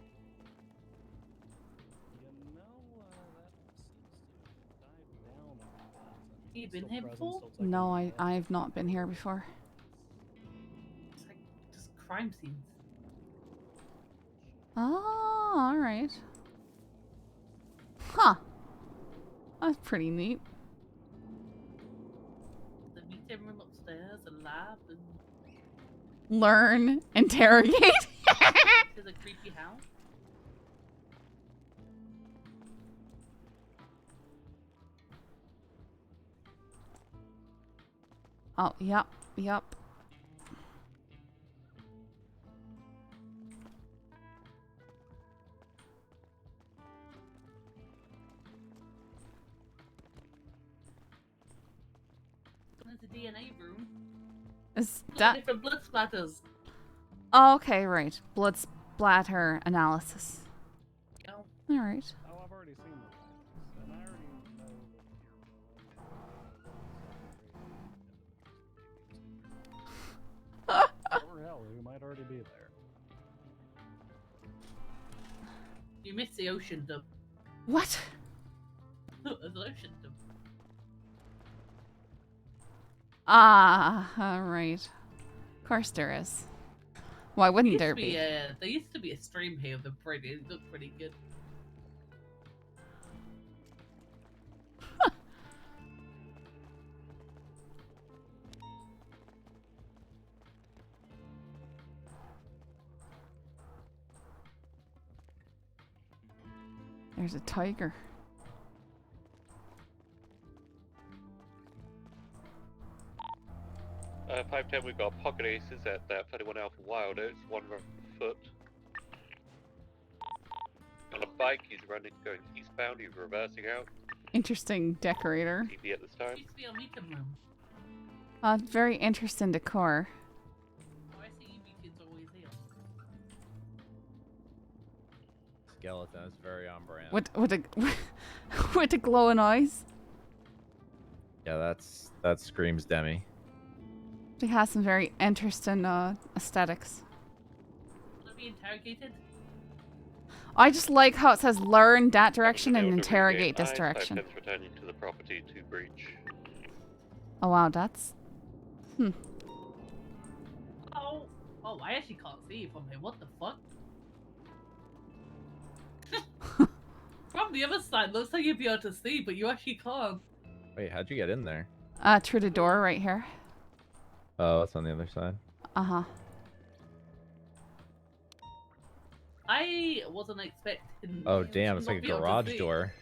You been here before? No, I've not been here before. It's like just crime scenes. Oh, alright. Huh. That's pretty neat. The meeting room upstairs, a lab, and Learn, interrogate. there's a creepy house. Oh, yep, yep. There's a DNA room. Is Look at that... different blood splatters. Oh, okay, right. Blood splatter analysis. Yeah. Alright. Oh, I've already seen the files, and I already know that or hell, who might already be there. You missed the ocean dump. What? There's an ocean dump. Ah, alright. Of course there is. Why wouldn't there be? There used to be a stream here of the pretty. It looked pretty good. There's a tiger. 510, we've got pocket aces at that 31 Alpha Wild Oats, 1 foot. On a bike, he's running, going eastbound, he's reversing out. Interesting decorator. TV at this time. Used to be a meeting room. Very interesting decor. Oh, I see you meetings always here. Skeleton is very on brand. With the glowing eyes. Yeah, that screams Demi. It has some very interesting aesthetics. Will it be interrogated? I just like how it says learn that direction and interrogate this direction. Returning to the property to breach. Oh wow, that's... Oh, I actually can't see you from here. What the fuck? From the other side, looks like you'd be able to see, but you actually can't. Wait, how'd you get in there? Through the door right here. Oh, it's on the other side. Uh-huh. I wasn't expecting... Oh, damn, it's not like a be able to garage see. door.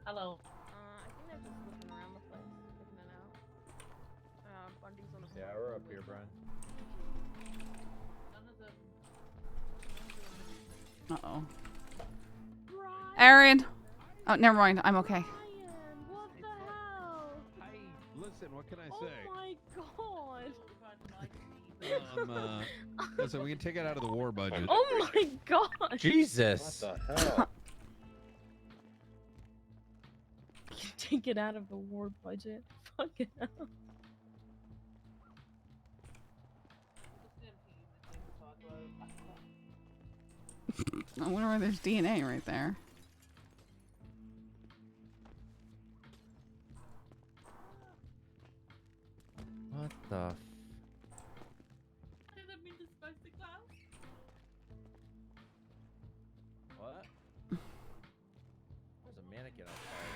Hello. I think they're just looking around the place, checking it out. Bundy's on a... Yeah, we're up here, Brian. Uh-oh. Aaron! Oh, never mind. I'm okay. What the hell? Hey, listen, what can I say? Oh my god. Listen, we can take it out of the war budget. Oh my god. Jesus! What the hell? You take it out of the war budget. Fucking hell. I wonder why there's DNA right there. What the? What? There's a mannequin outside.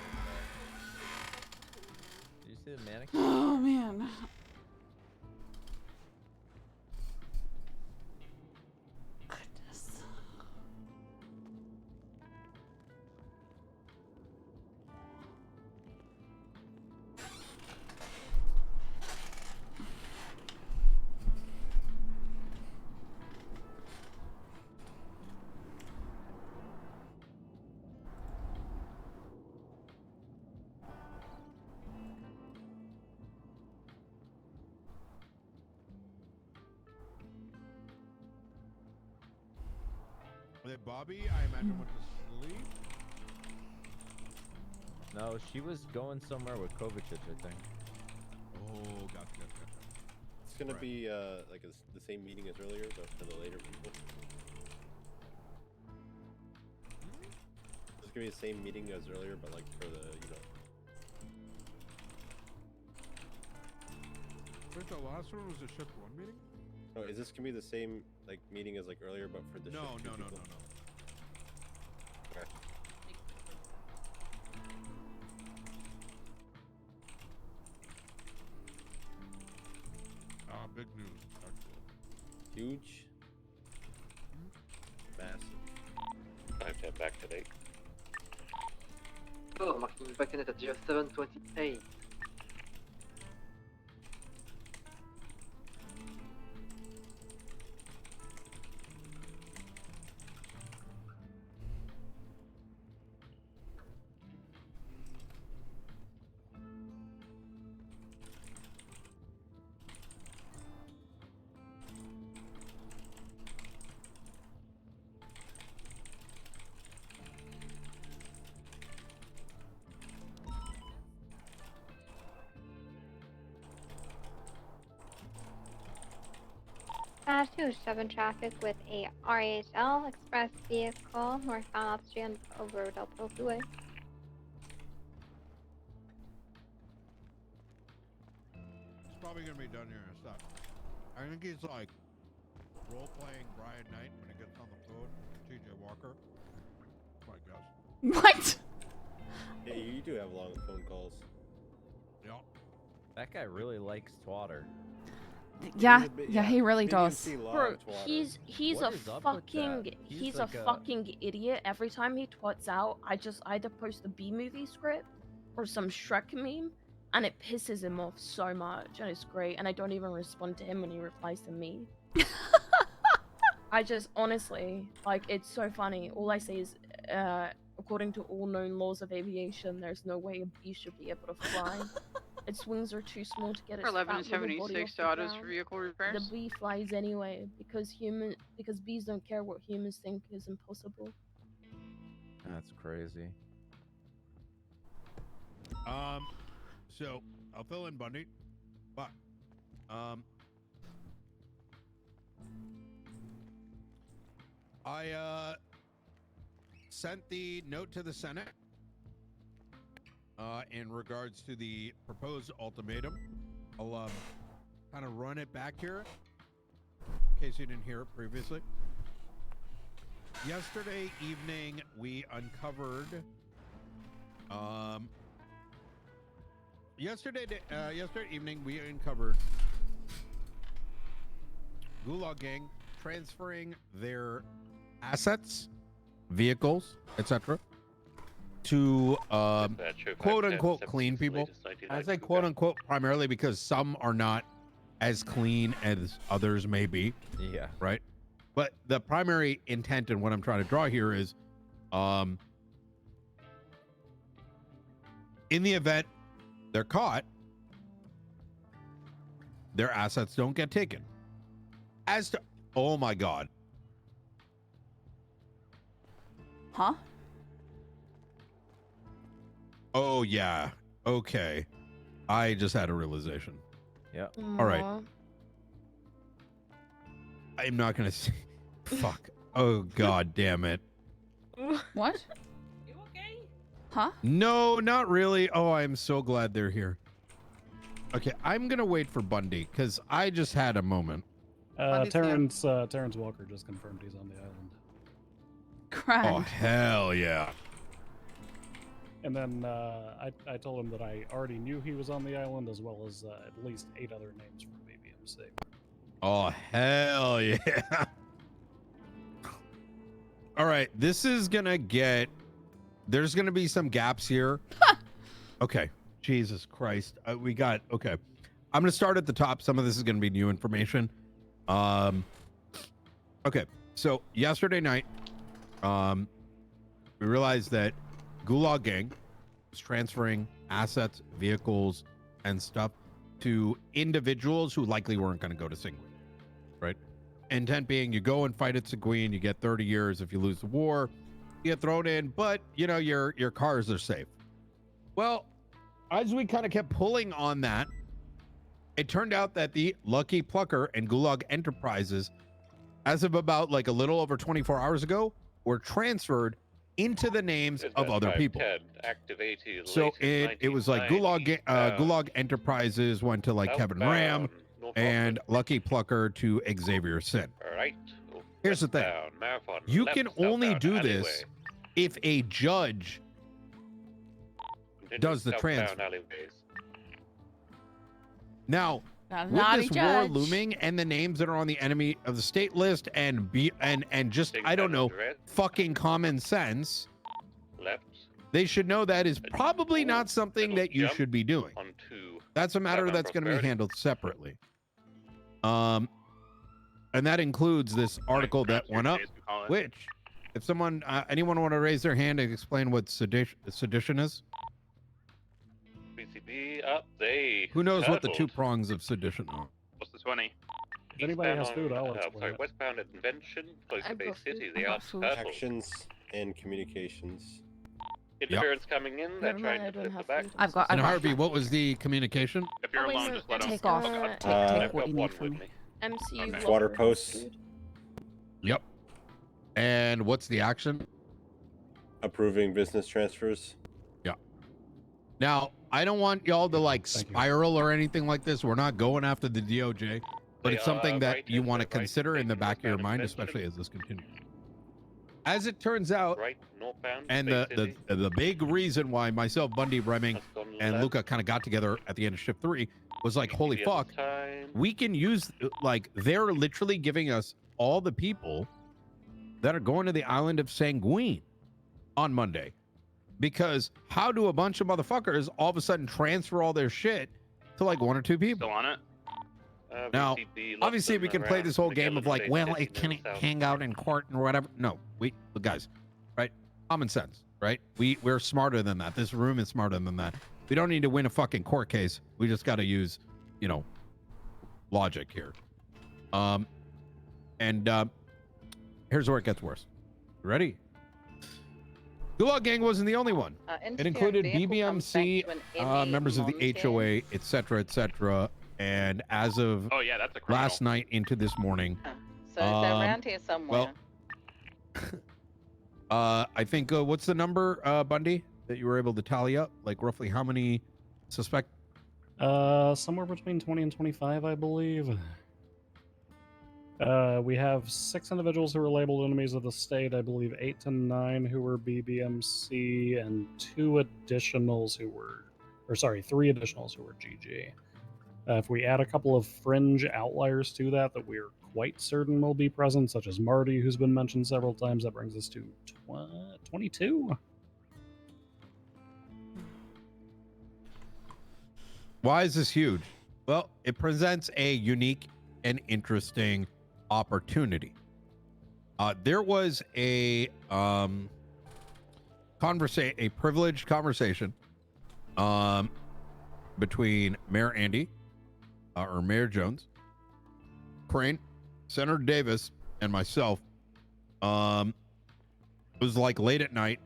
Did you see the mannequin? Oh man. Goodness. Bobby, I imagine, went to sleep. No, she was going somewhere with Kovacic, I think. Oh, gotcha. It's gonna be like the same meeting as earlier, but for the later people. It's gonna be the same meeting as earlier, but like for the Wait, the last one was a shift 1 meeting? Oh, is this gonna be the same like meeting as like earlier, but for the No. shift 2 people? Okay. Big news, actually. Huge. Massive. I have to head back today. Oh, marking back in at 0728. 27 traffic with a RHL express vehicle northbound Austrian over Del Pro Freeway. It's probably gonna be done here in a sec. I think he's like role-playing Brian Knight when he gets on the phone. TJ Walker. My guess. What? Yeah, you do have long phone calls. Yeah. That guy really likes twatter. Yeah, yeah, he really does. Bro, he's What a is up with fucking that? he's like a fucking idiot. Every time he twats out, I just either post a B-movie script or some Shrek meme, and it pisses him off so much, and it's great. And I don't even respond to him when he replies to me. I just honestly like it's so funny. All I say is, according to all known laws of aviation, there's no way a bee should be able to fly. Its wings are too small to get its fat little body off 1176 the autos ground. for vehicle repairs. The bee flies anyway because bees don't care what humans think is impossible. That's crazy. So I'll fill in Bundy, but I sent the note to the Senate in regards to the proposed ultimatum. I'll kind of run it back here in case you didn't hear it previously. Yesterday evening, we uncovered. Yesterday evening, we uncovered Gulag Gang transferring their assets, vehicles, etc., to quote unquote clean people. I say quote unquote primarily because some are not as clean as others may be. Yeah. Right. But the primary intent and what I'm trying to draw here is, in the event they're caught, their assets don't get taken. As to, oh my God. Huh? Oh yeah. Okay. I just had a realization. Yeah. All right. I'm not gonna say. Fuck. Oh God damn it. What? You okay? Huh? No, not really. Oh, I'm so glad they're here. Okay, I'm gonna wait for Bundy because I just had a moment. Terrence Walker just confirmed he's on the island. Grand. Oh hell yeah. And then I told him that I already knew he was on the island, as well as at least 8 other names from BBMC. Oh hell yeah. All right, this is gonna get. There's gonna be some gaps here. Okay, Jesus Christ, we got. Okay, I'm gonna start at the top. Some of this is gonna be new information. Okay, so yesterday night, we realized that Gulag Gang was transferring assets, vehicles, and stuff to individuals who likely weren't going to go to Seguin, right? Intent being, you go and fight at Seguin, you get 30 years. If you lose the war, you get thrown in, but you know your cars are safe. Well, as we kind of kept pulling on that, it turned out that the Lucky Plucker and Gulag Enterprises, as of about like a little over 24 hours ago, were transferred into the names of other people. So it was like Gulag Enterprises went to like Kevin Ram, and Lucky Plucker to Xavier Sin. Right. Here's the thing: you can only do this if a judge does the transfer. Now, with this war looming and the names that are on the enemy of the state list and just I don't know, fucking common sense, they should know that is probably not something that you should be doing. That's a matter that's going to be handled separately. And that includes this article that went up, which, if someone, anyone want to raise their hand and explain what sedition is? BCB up, they. Who knows what the 2 prongs of sedition are? What's the 20? If anybody has food, I'll explain sorry, it. westbound at Invention, close to Bay City, they are purple. Actions and communications. Interference coming in, they're trying to flip the back. I've got. And Harvey, what was the communication? If you're alone, just let them take off. Take what you need from me. MCU Water locker posts. food. Yep. And what's the action? Approving business transfers. Yeah. Now, I don't want y'all to like spiral or anything like this. We're not going after the DOJ, but it's something that you want to consider in the back of your mind, especially as this continues. As it turns out, and the big reason why myself, Bundy, Breming, and Luca kind of got together at the end of shift 3 was like, holy fuck, we can use, like, they're literally giving us all the people that are going to the island of Sanguine on Monday. Because how do a bunch of motherfuckers all of a sudden transfer all their shit to like 1 or 2 people? Still on it? Now, obviously, we can play this whole game of like, well, it can hang out in court and whatever. No, guys, right? Common sense, right? We're smarter than that. This room is smarter than that. We don't need to win a fucking court case. We just got to use, you know, logic here. Here's where it gets worse. Ready? Gulag Gang wasn't the only one. It included BBMC, members of the HOA, etc., etc. And as of that's a last night into this morning, So is that around here somewhere? well, I think what's the number, Bundy, that you were able to tally up? Like roughly how many suspect? Somewhere between 20 and 25, I believe. We have 6 individuals who were labeled enemies of the state. I believe 8 to 9 who were BBMC, and 3 additionals who were GG. If we add a couple of fringe outliers to that we're quite certain will be present, such as Marty, who's been mentioned several times, that brings us to 22. Why is this huge? Well, it presents a unique and interesting opportunity. There was a privileged conversation between Mayor Andy, or Mayor Jones, Crane, Senator Davis, and myself. It was like late at night.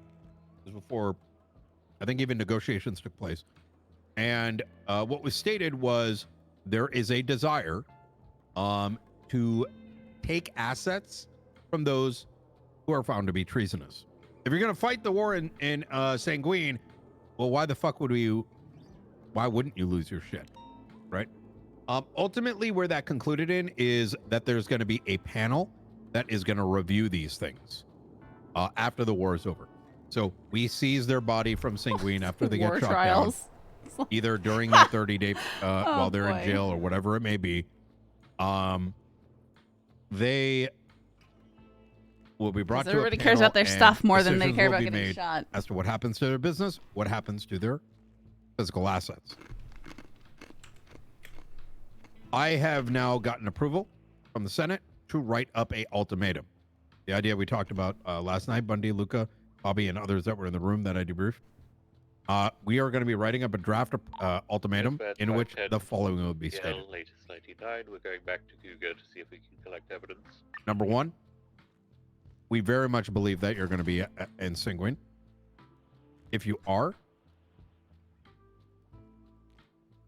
It was before, I think, even negotiations took place. And what was stated was there is a desire to take assets from those who are found to be treasonous. If you're going to fight the war in Sanguine, well, why wouldn't you lose your shit, right? Ultimately, where that concluded in is that there's going to be a panel that is going to review these things after the war is over. So we seize their body from Sanguine after they get shot down, either during that 30-day while they're in jail or whatever it may be. They will be brought to a panel. Everybody cares about their stuff more than they decisions care will about be getting made shot. as to what happens to their business, what happens to their physical assets. I have now gotten approval from the Senate to write up a ultimatum. The idea we talked about last night, Bundy, Luca, Bobby, and others that were in the room that I debriefed. We are going to be writing up a draft ultimatum in which the following will be stated. Latest 99. We're going back to Cougar to see if we can collect evidence. Number 1, we very much believe that you're going to be in Sanguine. If you are,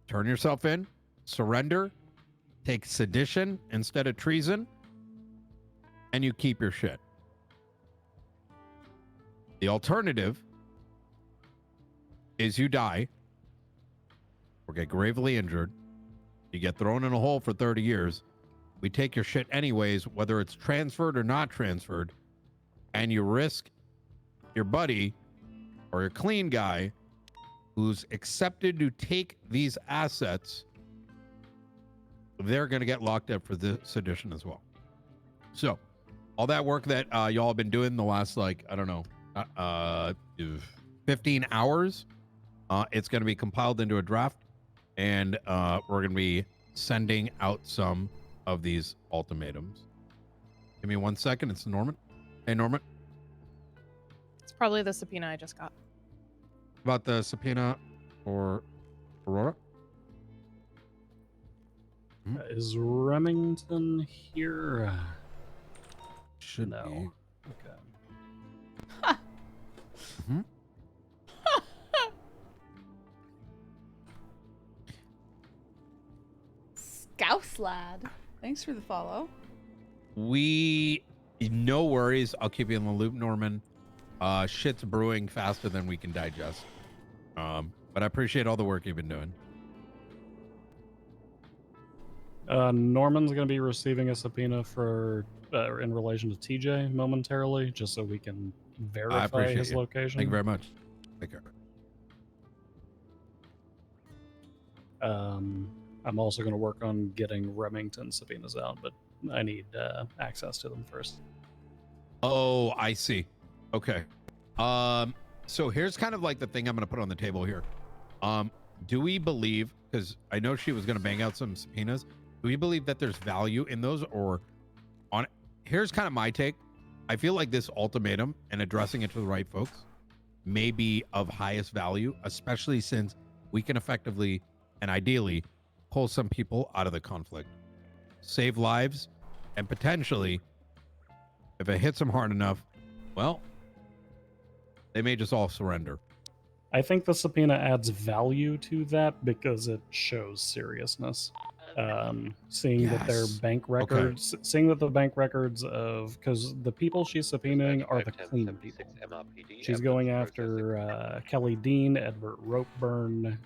turn yourself in, surrender, take sedition instead of treason, and you keep your shit. The alternative is you die or get gravely injured, you get thrown in a hole for 30 years, we take your shit anyways, whether it's transferred or not transferred, and you risk your buddy or your clean guy who's accepted to take these assets, they're going to get locked up for the sedition as well. So all that work that y'all have been doing the last, like, I don't know, 15 hours, it's going to be compiled into a draft, and we're going to be sending out some of these ultimatums. Give me 1 second. It's Norman. Hey, Norman. It's probably the subpoena I just got. About the subpoena for Aurora? Is Remington here? Should no. be. Okay. Mm-hmm. Scouse lad. Thanks for the follow. No worries. I'll keep you in the loop, Norman. Shit's brewing faster than we can digest. But I appreciate all the work you've been doing. Norman's going to be receiving a subpoena for in relation to TJ momentarily, just so we can I verify appreciate his you. location. Thank you very much. Take care. I'm also going to work on getting Remington subpoenas out, but I need access to them first. Oh, I see. Okay. So here's kind of like the thing I'm going to put on the table here. Do we believe, because I know she was going to bang out some subpoenas, do we believe that there's value in those, or on? Here's kind of my take. I feel like this ultimatum and addressing it to the right folks may be of highest value, especially since we can effectively and ideally pull some people out of the conflict, save lives, and potentially, if it hits them hard enough, well, they may just all surrender. I think the subpoena adds value to that because it shows seriousness. Seeing that their bank records, seeing that the bank records of, because the people she's subpoenaing are the clean people. She's going after Kelly Dean, Edward Ropeburn,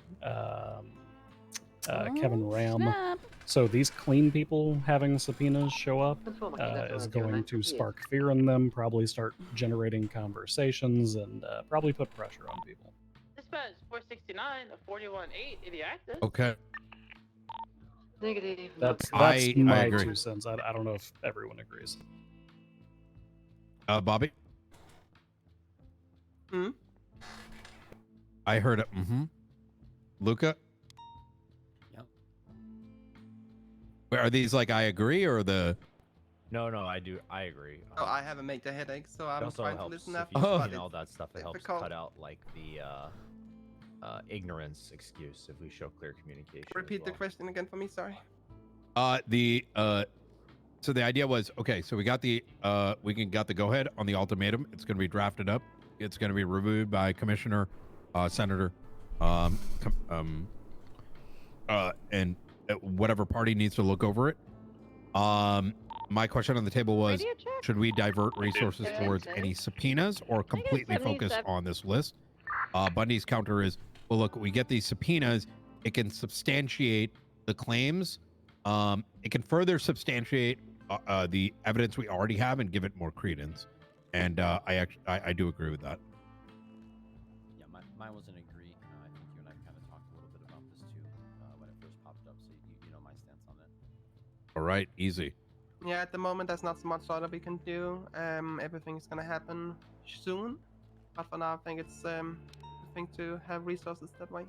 Kevin Ram. Snap. So these clean people having subpoenas show up is going to spark fear in them, probably start generating conversations, and probably put pressure on people. Dispatch 469, a 41-8 in the active. Okay. Negative. That's I my agree. 2 cents. I don't know if everyone agrees. Bobby? I heard it. Luca? Yep. Wait, are these like I agree or the? No, I do. I agree. Oh, I haven't made the headache, so I'm also trying to helps listen if after. you but explain it's all that stuff. It helps difficult. cut out like the ignorance excuse if we show clear communication. as Repeat the well. question again for me. Sorry. So the idea was, okay, so we got the got the go ahead on the ultimatum. It's going to be drafted up. It's going to be reviewed by Commissioner, Senator, and whatever party needs to look over it. My question on the table was, should we divert resources towards any subpoenas or completely focus on this list? Bundy's counter is, well, look, we get these subpoenas. It can substantiate the claims. It can further substantiate the evidence we already have and give it more credence. And I do agree with that. Yeah, mine was an agree. I think you and I kind of talked a little bit about this too when it first popped up, so you know my stance on it. All right, easy. Yeah, at the moment, there's not so much that we can do. Everything's gonna happen soon, but for now, I think it's a thing to have resources that way.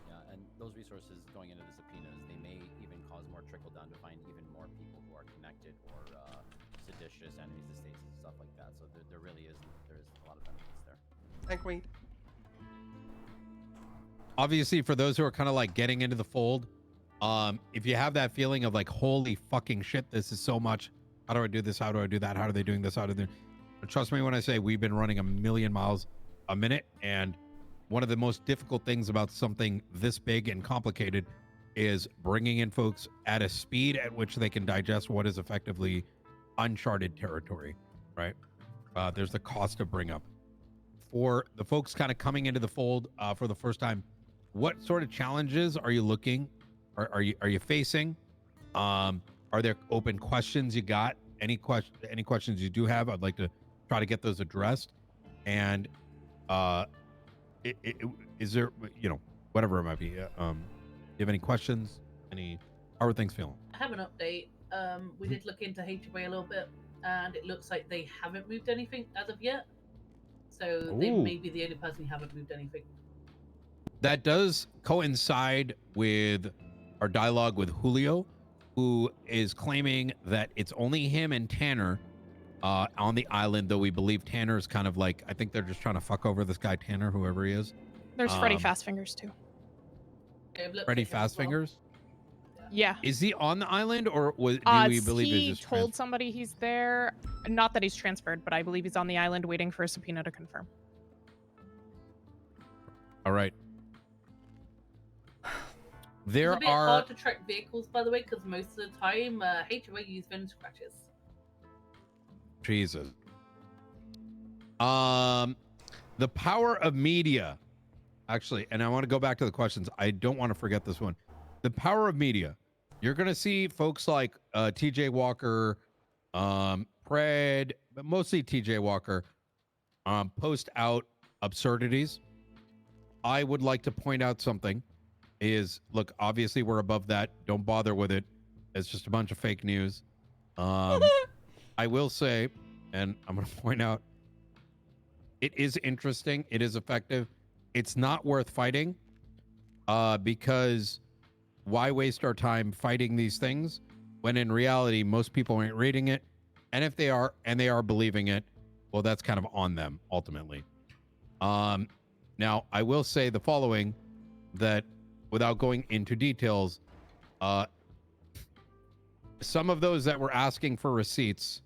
Yeah, and those resources going into the subpoenas, they may even cause more trickle down to find even more people who are connected or seditious, enemies of states and stuff like that. So there really is a lot of benefits there. Agreed. Obviously, for those who are kind of like getting into the fold, if you have that feeling of like, holy fucking shit, this is so much. How do I do this? How do I do that? How are they doing this? How do they? But trust me when I say we've been running 1,000,000 miles a minute, and one of the most difficult things about something this big and complicated is bringing in folks at a speed at which they can digest what is effectively uncharted territory, right? There's the cost of bring up. For the folks kind of coming into the fold for the first time, what sort of challenges are you looking? Are you facing? Are there open questions you got? Any questions you do have? I'd like to try to get those addressed. And is there, whatever it might be? You have any questions? How are things feeling? I have an update. We did look into HOA a little bit, and it looks like they haven't moved anything as of yet. So they Ooh. may be the only person who haven't moved anything. That does coincide with our dialogue with Julio, who is claiming that it's only him and Tanner on the island, though we believe Tanner is kind of like, I think they're just trying to fuck over this guy Tanner, whoever he is. There's Freddy Fastfingers too. Freddy Fastfingers? Yeah. Is he on the island, or do we believe he he's just told somebody he's there? Not that he's transferred, but I believe he's on the island waiting for a subpoena to confirm. All right. There It's a bit are hard to track vehicles, by the way, because most of the time, HOA use VIN scratches. Jesus. The power of media. Actually, and I want to go back to the questions. I don't want to forget this one. The power of media. You're going to see folks like TJ Walker, Pred, but mostly TJ Walker, post out absurdities. I would like to point out something is, look, obviously we're above that. Don't bother with it. It's just a bunch of fake news. I will say, and I'm going to point out, it is interesting. It is effective. It's not worth fighting because why waste our time fighting these things when in reality, most people ain't reading it. And if they are, and they are believing it, well, that's kind of on them ultimately. Now, I will say the following, that without going into details, some of those that were asking for receipts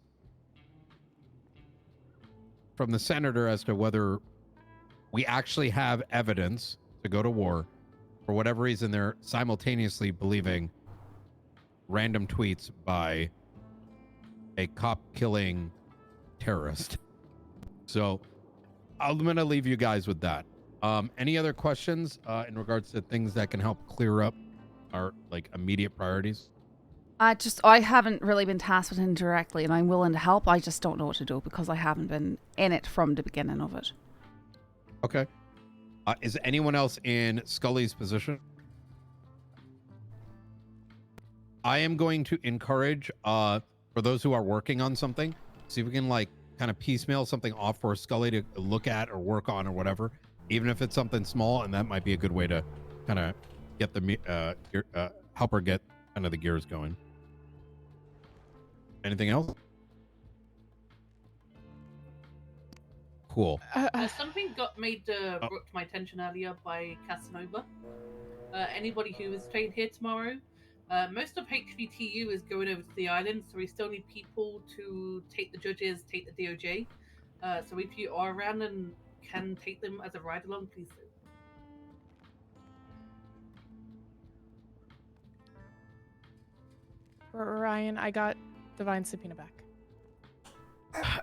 from the senator as to whether we actually have evidence to go to war, for whatever reason, they're simultaneously believing random tweets by a cop-killing terrorist. So I'm going to leave you guys with that. Any other questions in regards to things that can help clear up our like immediate priorities? I haven't really been tasked with it directly, and I'm willing to help. I just don't know what to do because I haven't been in it from the beginning of it. Okay. Is anyone else in Scully's position? I am going to encourage, for those who are working on something, see if we can like kind of piecemeal something off for Scully to look at or work on or whatever, even if it's something small, and that might be a good way to kind of get the help her get kind of the gears going. Anything else? Cool. Something got made brought to my attention earlier by Casanova. Anybody who is trained here tomorrow, most of HVTU is going over to the island, so we still need people to take the judges, take the DOJ. So if you are around and can take them as a ride along, please do. Ryan, I got Divine Subpoena back.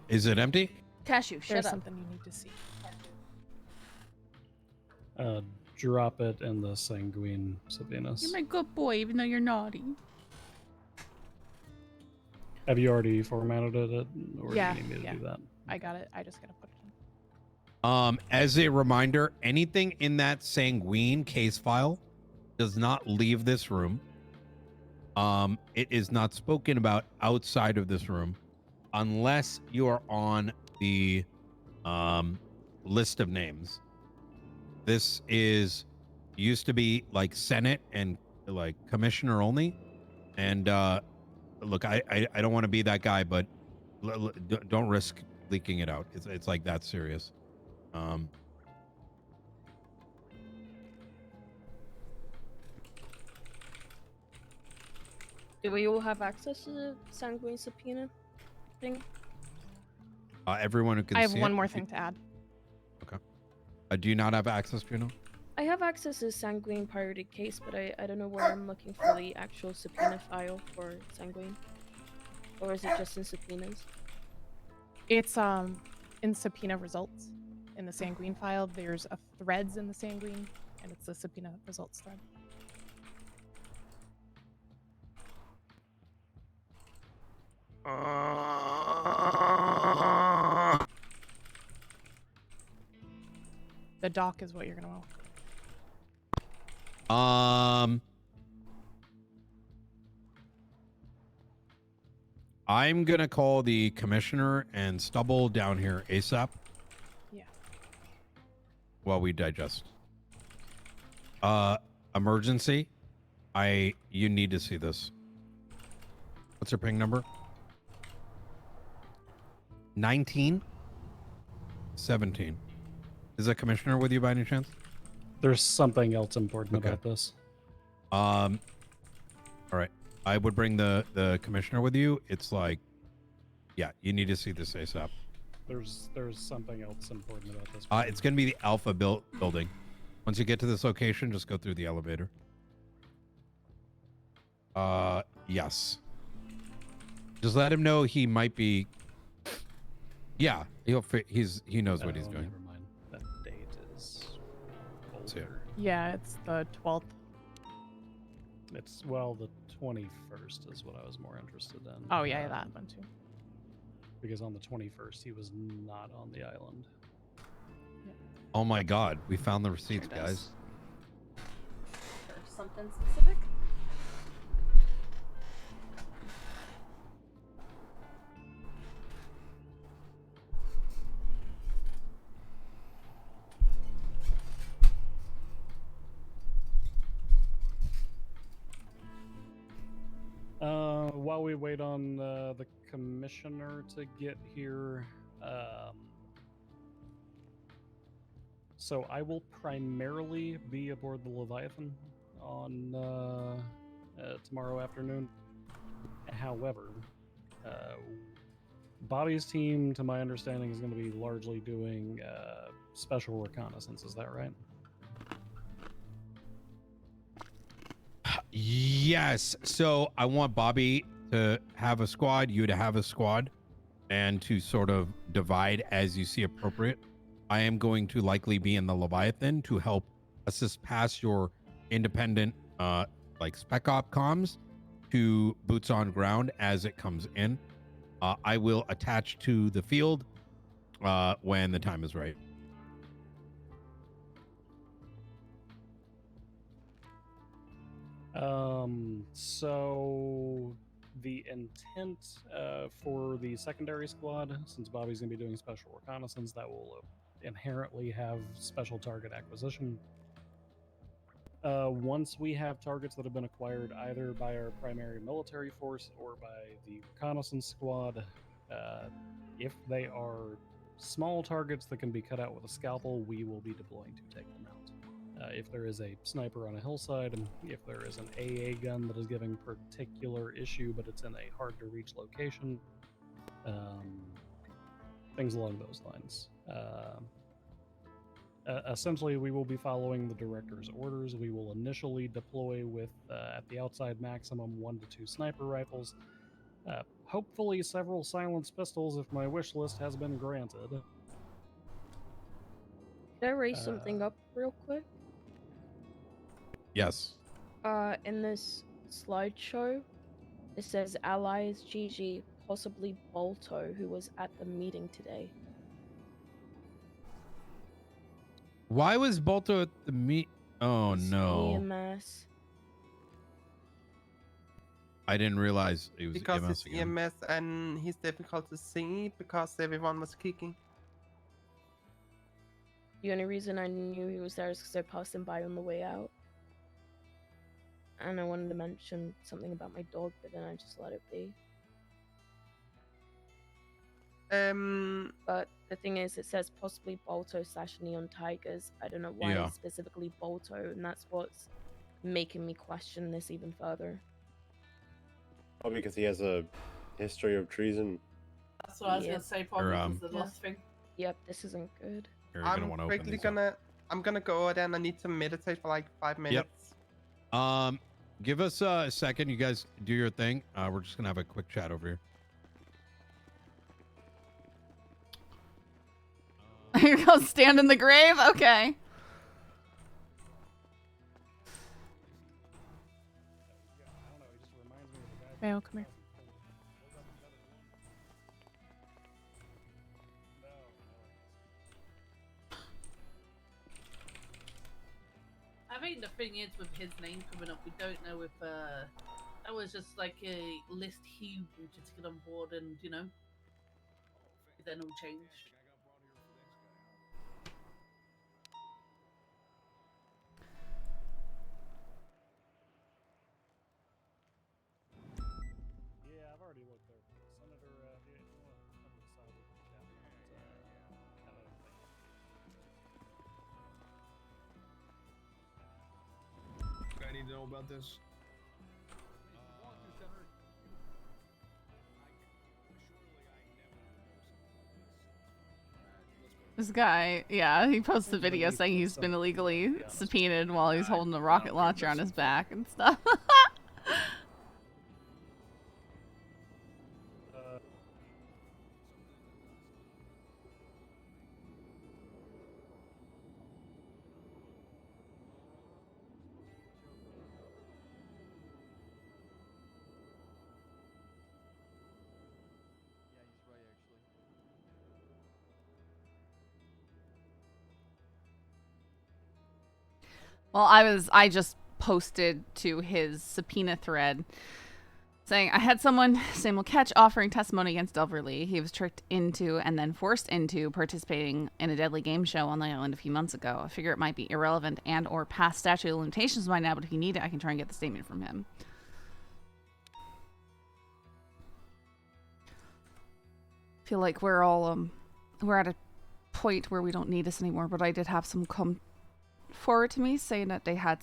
Is it empty? Cashew, shut There's up. something you need to see. Drop it in the sanguine subpoenas. You're my good boy, even though you're naughty. Have you already formatted it, or Yeah, do you need me to yeah. do that? I got it. I just gotta put it in. As a reminder, anything in that sanguine case file does not leave this room. It is not spoken about outside of this room unless you are on the list of names. This used to be like Senate and like commissioner only. And look, I don't want to be that guy, but don't risk leaking it out. It's like that serious. Do we all have access to the sanguine subpoena thing? Everyone who can I have see one it. more thing to add. Okay. Do you not have access, Juno? I have access to the sanguine pirated case, but I don't know where I'm looking for the actual subpoena file for sanguine. Or is it just in subpoenas? It's in subpoena results. In the sanguine file, there's a threads in the sanguine, and it's the subpoena results thread. The doc is what you're gonna want. I'm gonna call the commissioner and Stubble down here ASAP. Yeah. While we digest. Emergency. You need to see this. What's her ping number? 19? 17. Is that commissioner with you by any chance? There's something else important Okay. about this. All right. I would bring the commissioner with you. It's like, yeah, you need to see this ASAP. There's something else important about this. It's going to be the Alpha building. Once you get to this location, just go through the elevator. Yes. Just let him know he might be. Yeah, he knows what he's doing. Never mind. That date is older. Yeah, it's the 12th. It's, well, the 21st is what I was more interested in. Oh, yeah, that one too. Because on the 21st, he was not on the island. Oh my God, we found the receipts, Sure does. guys. There's something specific? While we wait on the commissioner to get here, so I will primarily be aboard the Leviathan on tomorrow afternoon. However, Bobby's team, to my understanding, is going to be largely doing special reconnaissance. Is that right? Yes. So I want Bobby to have a squad, you to have a squad, and to sort of divide as you see appropriate. I am going to likely be in the Leviathan to help assist past your independent, like spec op comms to boots on ground as it comes in. I will attach to the field when the time is right. So the intent for the secondary squad, since Bobby's going to be doing special reconnaissance, that will inherently have special target acquisition. Once we have targets that have been acquired either by our primary military force or by the reconnaissance squad, if they are small targets that can be cut out with a scalpel, we will be deploying to take them out. If there is a sniper on a hillside, and if there is an AA gun that is giving particular issue, but it's in a hard-to-reach location, things along those lines. Essentially, we will be following the director's orders. We will initially deploy with, at the outside maximum, 1 to 2 sniper rifles. Hopefully several silenced pistols if my wish list has been granted. Did I raise something up real quick? Yes. In this slideshow, it says allies GG, possibly Bolto, who was at the meeting today. Why was Bolto at the meet? Oh no. EMS. I didn't realize it was Because EMS it's again. EMS and he's difficult to see because everyone was kicking. The only reason I knew he was there is because I passed him by on the way out. And I wanted to mention something about my dog, but then I just let it be. But the thing is, it says possibly Bolto / Neon Tigers. I don't know why Yeah. specifically Bolto, and that's what's making me question this even further. Oh, because he has a history of treason. That's what I was gonna say. Probably was the last thing. Yep, this isn't good. I'm gonna go then. I need to meditate for like 5 minutes. Give us a second. You guys do your thing. We're just gonna have a quick chat over here. You're gonna stand in the grave? Okay. Mayo, come here. I think the thing is with his name coming up, we don't know if that was just like a list he wanted to get on board, and you know, then all changed. Yeah, I've already looked there. Senator, if you want to come to the side, we can chat about Do I need to know about this? This guy, yeah, he posts a video saying he's been illegally subpoenaed while he's holding a rocket launcher on his back and stuff. Well, I just posted to his subpoena thread saying, I had someone, Samuel Ketch, offering testimony against Delver Lee. He was tricked into and then forced into participating in a deadly game show on the island a few months ago. I figure it might be irrelevant and or past statute of limitations by now, but if you need it, I can try and get the statement from him. I feel like we're all, we're at a point where we don't need this anymore, but I did have some come forward to me saying that they had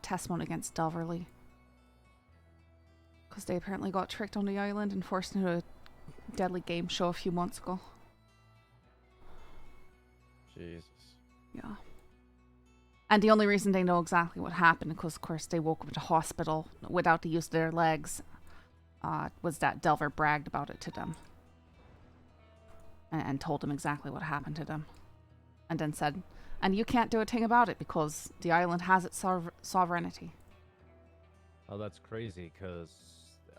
testimony against Delver Lee. Because they apparently got tricked on the island and forced into a deadly game show a few months ago. Jesus. Yeah. And the only reason they know exactly what happened, because of course they woke up at the hospital without the use of their legs, was that Delver bragged about it to them. And told them exactly what happened to them. And then said, and you can't do a thing about it because the island has its sovereignty. Oh, that's crazy, because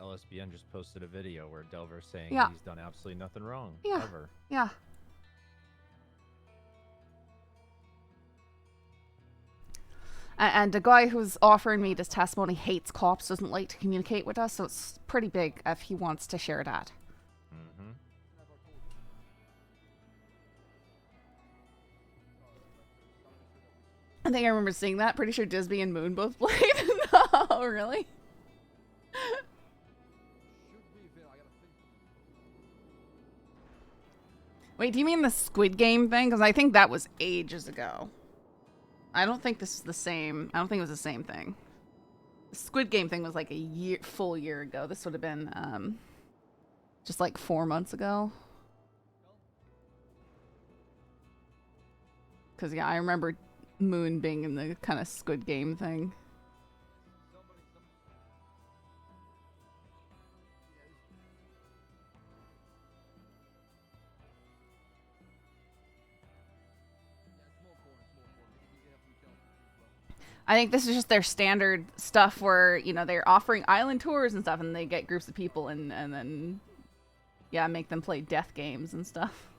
LSBN just posted a video where Delver's saying Yeah. he's done absolutely nothing wrong, Yeah. ever. Yeah. And the guy who's offering me this testimony hates cops, doesn't like to communicate with us, so it's pretty big if he wants to share that. Mm-hmm. I think I remember seeing that. Pretty sure Disney and Moon both played. No, really? Wait, do you mean the Squid Game thing? Because I think that was ages ago. I don't think this is the same. I don't think it was the same thing. The Squid Game thing was like a full year ago. This would have been just like 4 months ago. Because, yeah, I remember Moon being in the kind of Squid Game thing. I think this is just their standard stuff where, you know, they're offering island tours and stuff and they get groups of people and then, yeah, make them play death games and stuff.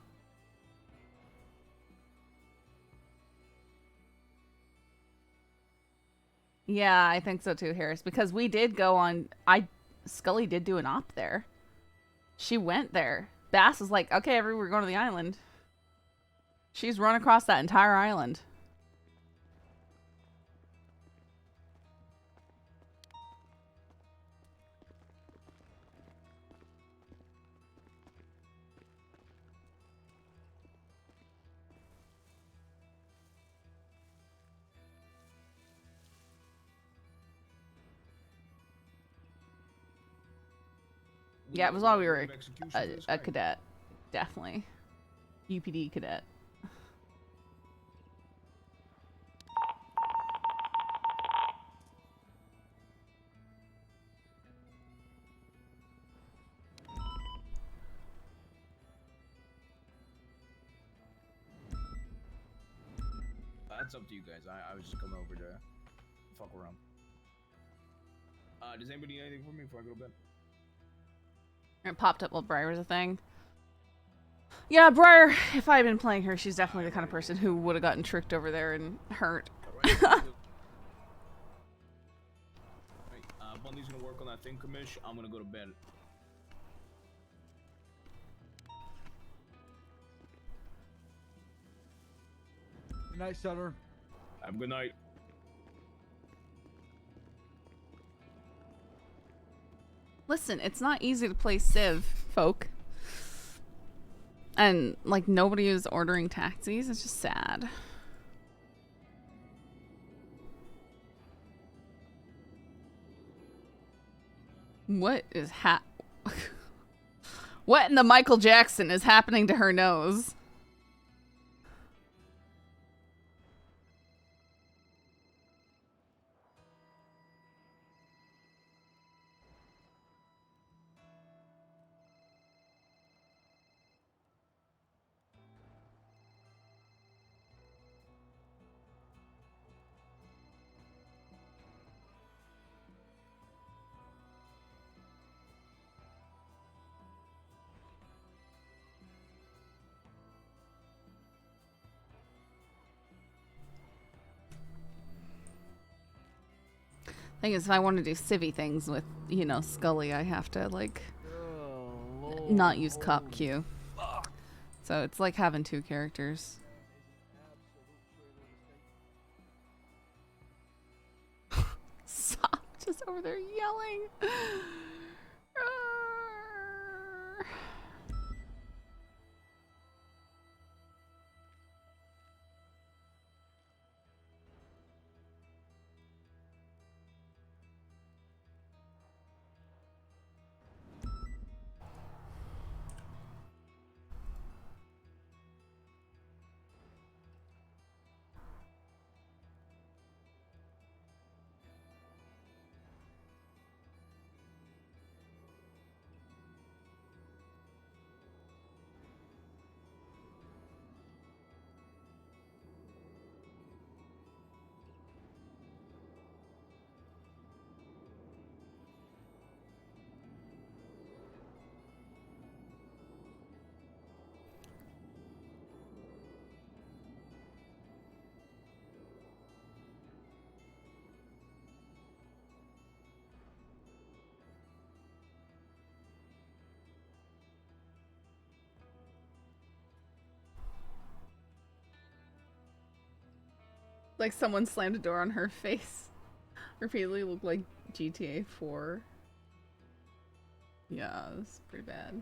Yeah, I think so too, Harris, because we did go on, Scully did do an op there. She went there. Bass was like, okay, we're going to the island. She's run across that entire island. Yeah, it was while we were a cadet. Definitely. UPD cadet. That's up to you guys. I was just coming over to fuck around. Does anybody need anything from me before I go to bed? It popped up while Briar was a thing. Yeah, Briar, if I had been playing her, she's definitely the kind of person who would have gotten tricked over there and hurt. Bundy's gonna work on that thing, commish. I'm gonna go to bed. Good night, Sutter. Have a good night. Listen, it's not easy to play Civ, folk. And, like, nobody is ordering taxis. It's just sad. What is What in the Michael Jackson is happening to her nose? Thing is, if I want to do civvy things with, you know, Scully, I have to, like, not use cop Q. So it's like having two characters. Stop, just over there yelling. Like someone slammed a door on her face. Repeatedly looked like GTA 4. Yeah, it's pretty bad.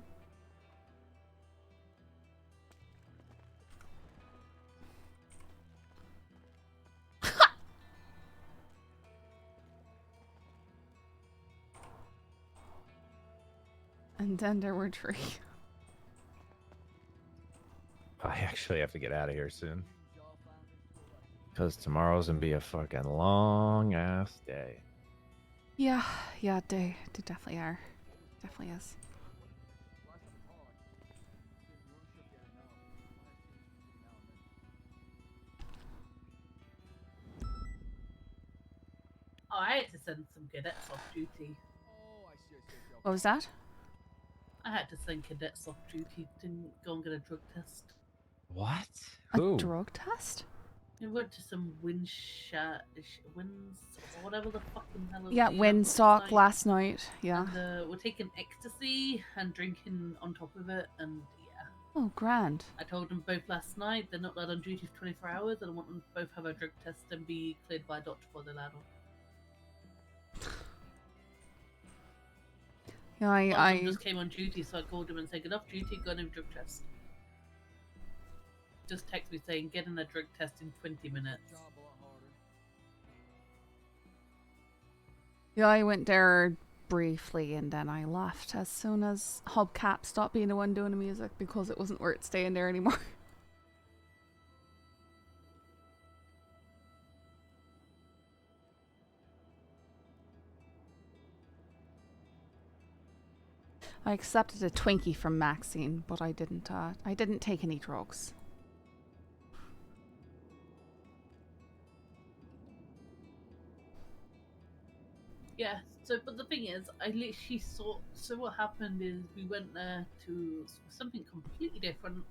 And then there were tree. I actually have to get out of here soon. Because tomorrow's gonna be a fucking long ass day. Yeah, they definitely are. Definitely is. Oh, I had to send some cadets off duty. What was that? I had to send cadets off duty to go and get a drug test. What? A drug test? We went to some winds or whatever the fucking hell. Yeah, Windsock last night. Yeah. And, we're taking ecstasy and drinking on top of it, and yeah. Oh, grand. I told them both last night they're not allowed on duty for 24 hours, and I want them to both have a drug test and be cleared by a doctor before they're allowed on. Yeah, One of I them just came on duty, so I called him and said, "Get off duty, go and have a drug test." Just text me saying, "Get in a drug test in 20 minutes." Yeah, I went there briefly and then I left as soon as Hubcap stopped being the one doing the music because it wasn't worth staying there anymore. I accepted a Twinkie from Maxine, but I didn't take any drugs. Yeah, but the thing is, I literally saw, so what happened is we went there to something completely different.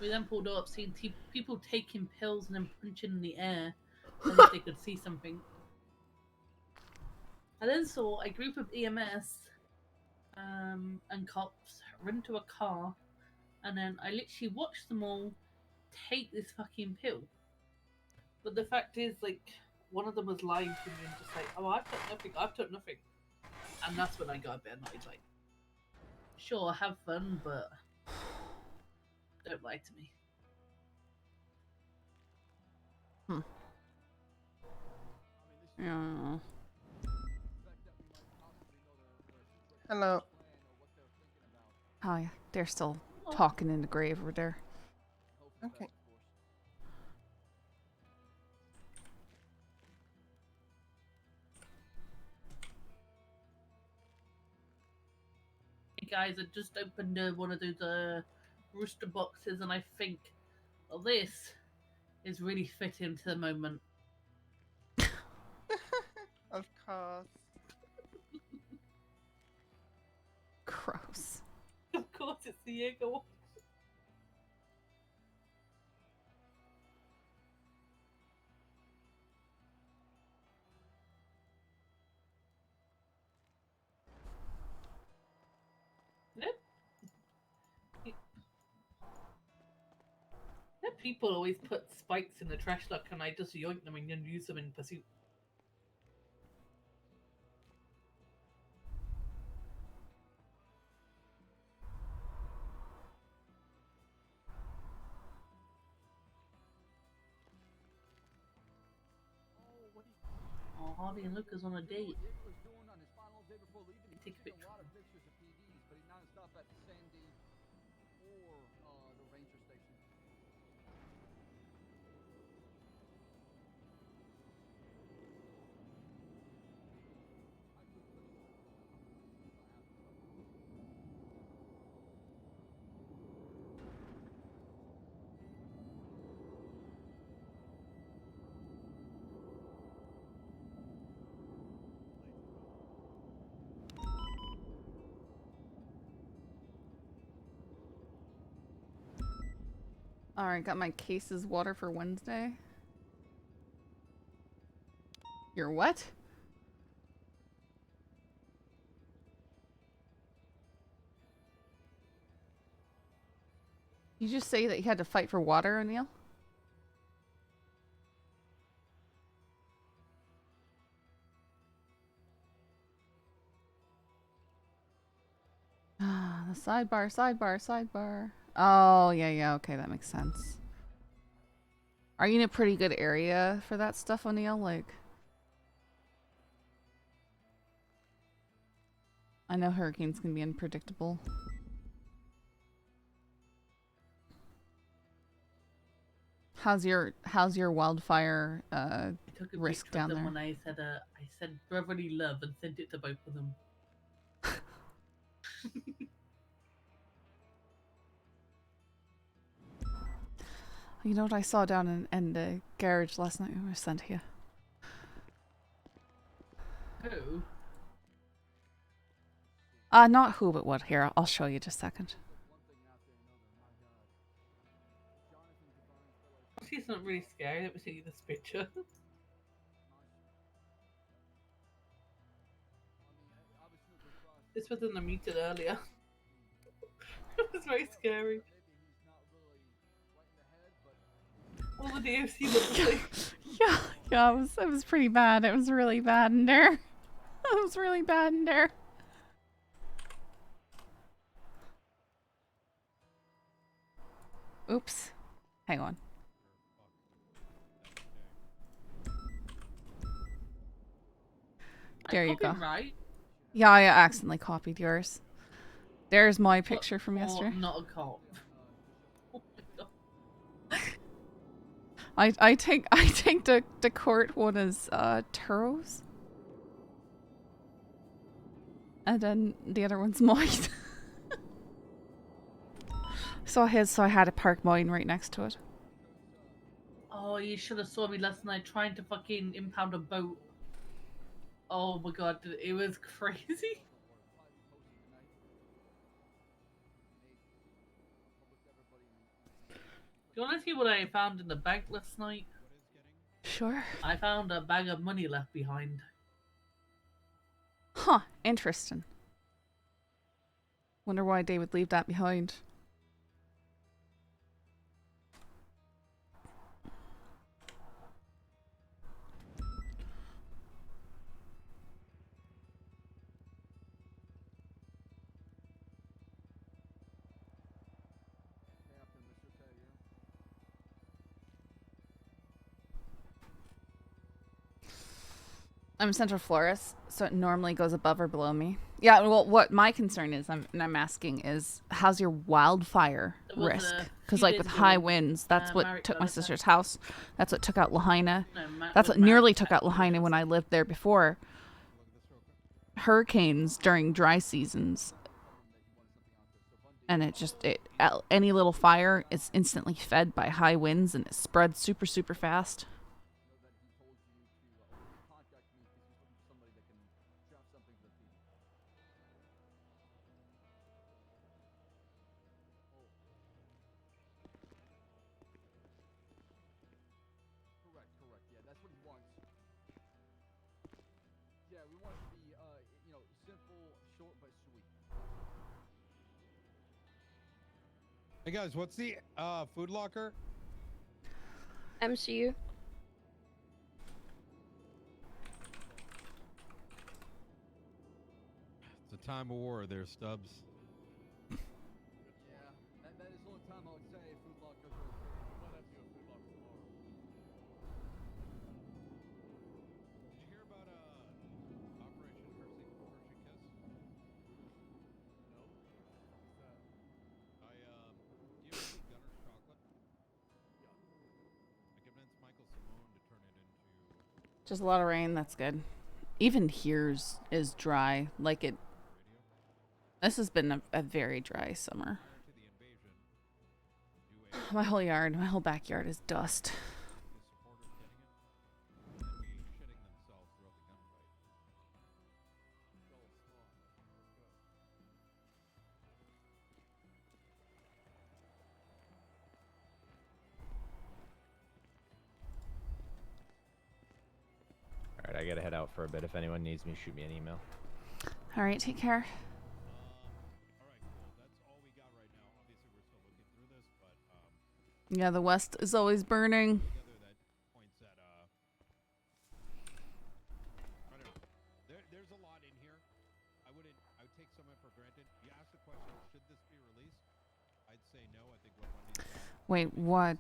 We then pulled up, seeing people taking pills and then punching in the air as if they could see something. I then saw a group of EMS and cops run to a car, and then I literally watched them all take this fucking pill. But the fact is, like, one of them was lying to me and just like, "Oh, I've took nothing. And that's when I got a bit annoyed, like, sure, have fun, but don't lie to me. Yeah. Hello. Oh yeah, they're still talking in the grave over there. Okay. Hey guys, I just opened one of those rooster boxes, and I think, well, this is really fitting to the moment. Of course. Gross. Of course, it's the Jaeger one. people always put spikes in the trash lock, and I just yoink them and then use them in pursuit. Oh, Harvey and Lucas on a date. Take a picture. Alright, got my cases water for Wednesday. Your what? You just say that you had to fight for water, O'Neill? Ah, the sidebar. Oh, yeah, okay, that makes sense. Are you in a pretty good area for that stuff, O'Neill? Like, I know hurricanes can be unpredictable. How's your wildfire I took a risk picture of down them there? when I said brotherly love and sent it to both of them. You know what I saw down in the garage last night? I sent you. Who? Not who, but what. Here, I'll show you just a second. She's not really scary. Let me see this picture. This was in the meeting earlier. It was very scary. All the DFC was Yeah, it was pretty bad. It was really bad in there. It was really bad in there. Oops. Hang on. There you go. Right? Yeah, I accidentally copied yours. There's my picture from yesterday. Not a cop. I take the court one as Turos. And then the other one's mine. So I had to park mine right next to it. Oh, you should have saw me last night trying to fucking impound a boat. Oh my god, it was crazy. Do you want to see what I found in the bank last night? Sure. I found a bag of money left behind. Huh, interesting. Wonder why they would leave that behind. I'm Central Florist, so it normally goes above or below me. Yeah, well, what my concern is, I'm asking is, how's your wildfire risk? Because like with high winds, that's what took my sister's house. That's what took out Lahaina. That's what nearly took out Lahaina when I lived there before. Hurricanes during dry seasons. And any little fire is instantly fed by high winds and it spreads super, super fast. Hey guys, what's the food locker? MCU. It's a time of war there, Stubbs. Yeah, that is the only time I would say Food Locker goes okay. We might have to go Food Locker tomorrow. Did you hear about Operation Hershey Kiss? No. What's that? Do you ever see Gunner's chocolate? Yeah. I convinced Michael Simone to turn it into. Just a lot of rain. That's good. Even here's is dry. Like it. This has been a very dry summer. My whole yard, my whole backyard is dust. All right, I gotta head out for a bit. If anyone needs me, shoot me an email. All right, take care. Yeah, the West is always burning. There's a lot in here. I would take some of it for granted. You asked the question, should this be released? I'd say no. I think what Wendy's Wait, what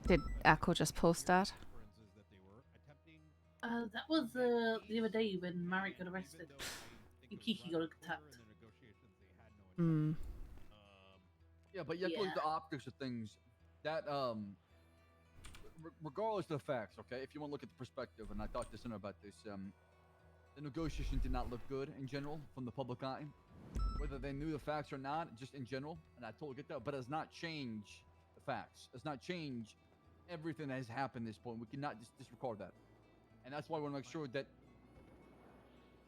did Echo just post at? That was the other day when Marek got arrested and Kiki got attacked. Hmm. Yeah, but you have to look at the optics of things. That regardless of the facts, okay. If you want to look at the perspective, and I thought this in about this, the negotiation did not look good in general from the public eye, whether they knew the facts or not, just in general. And I totally get that, but it does not change the facts. It does not change everything that has happened at this point. We cannot just disregard that, and that's why we want to make sure that.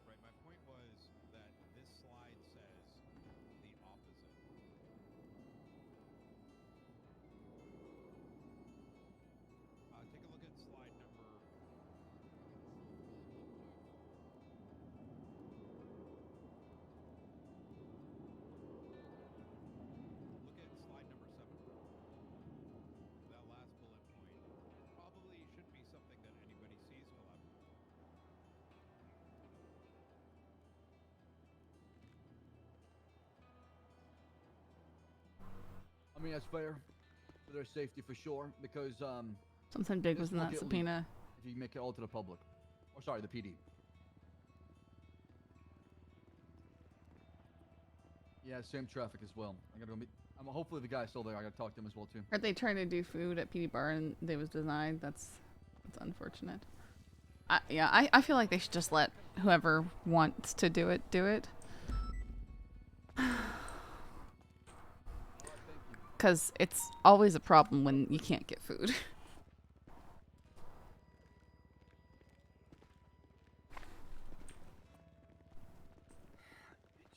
Right. My point was that this slide says the opposite. Take a look at slide number. Look at slide number 7. That last bullet point probably shouldn't be something that anybody sees collaboratively. I mean, that's fair for their safety for sure, because Something big was this in will that get subpoena. leaked if you make it all to the public, or sorry, the PD. Yeah, same traffic as well. I gotta go meet. Hopefully the guy's still there. I gotta talk to him as well too. Aren't they trying to do food at PD Bar and they was denied? That's unfortunate. I feel like they should just let whoever wants to do it do it. Because it's always a problem when you can't get food.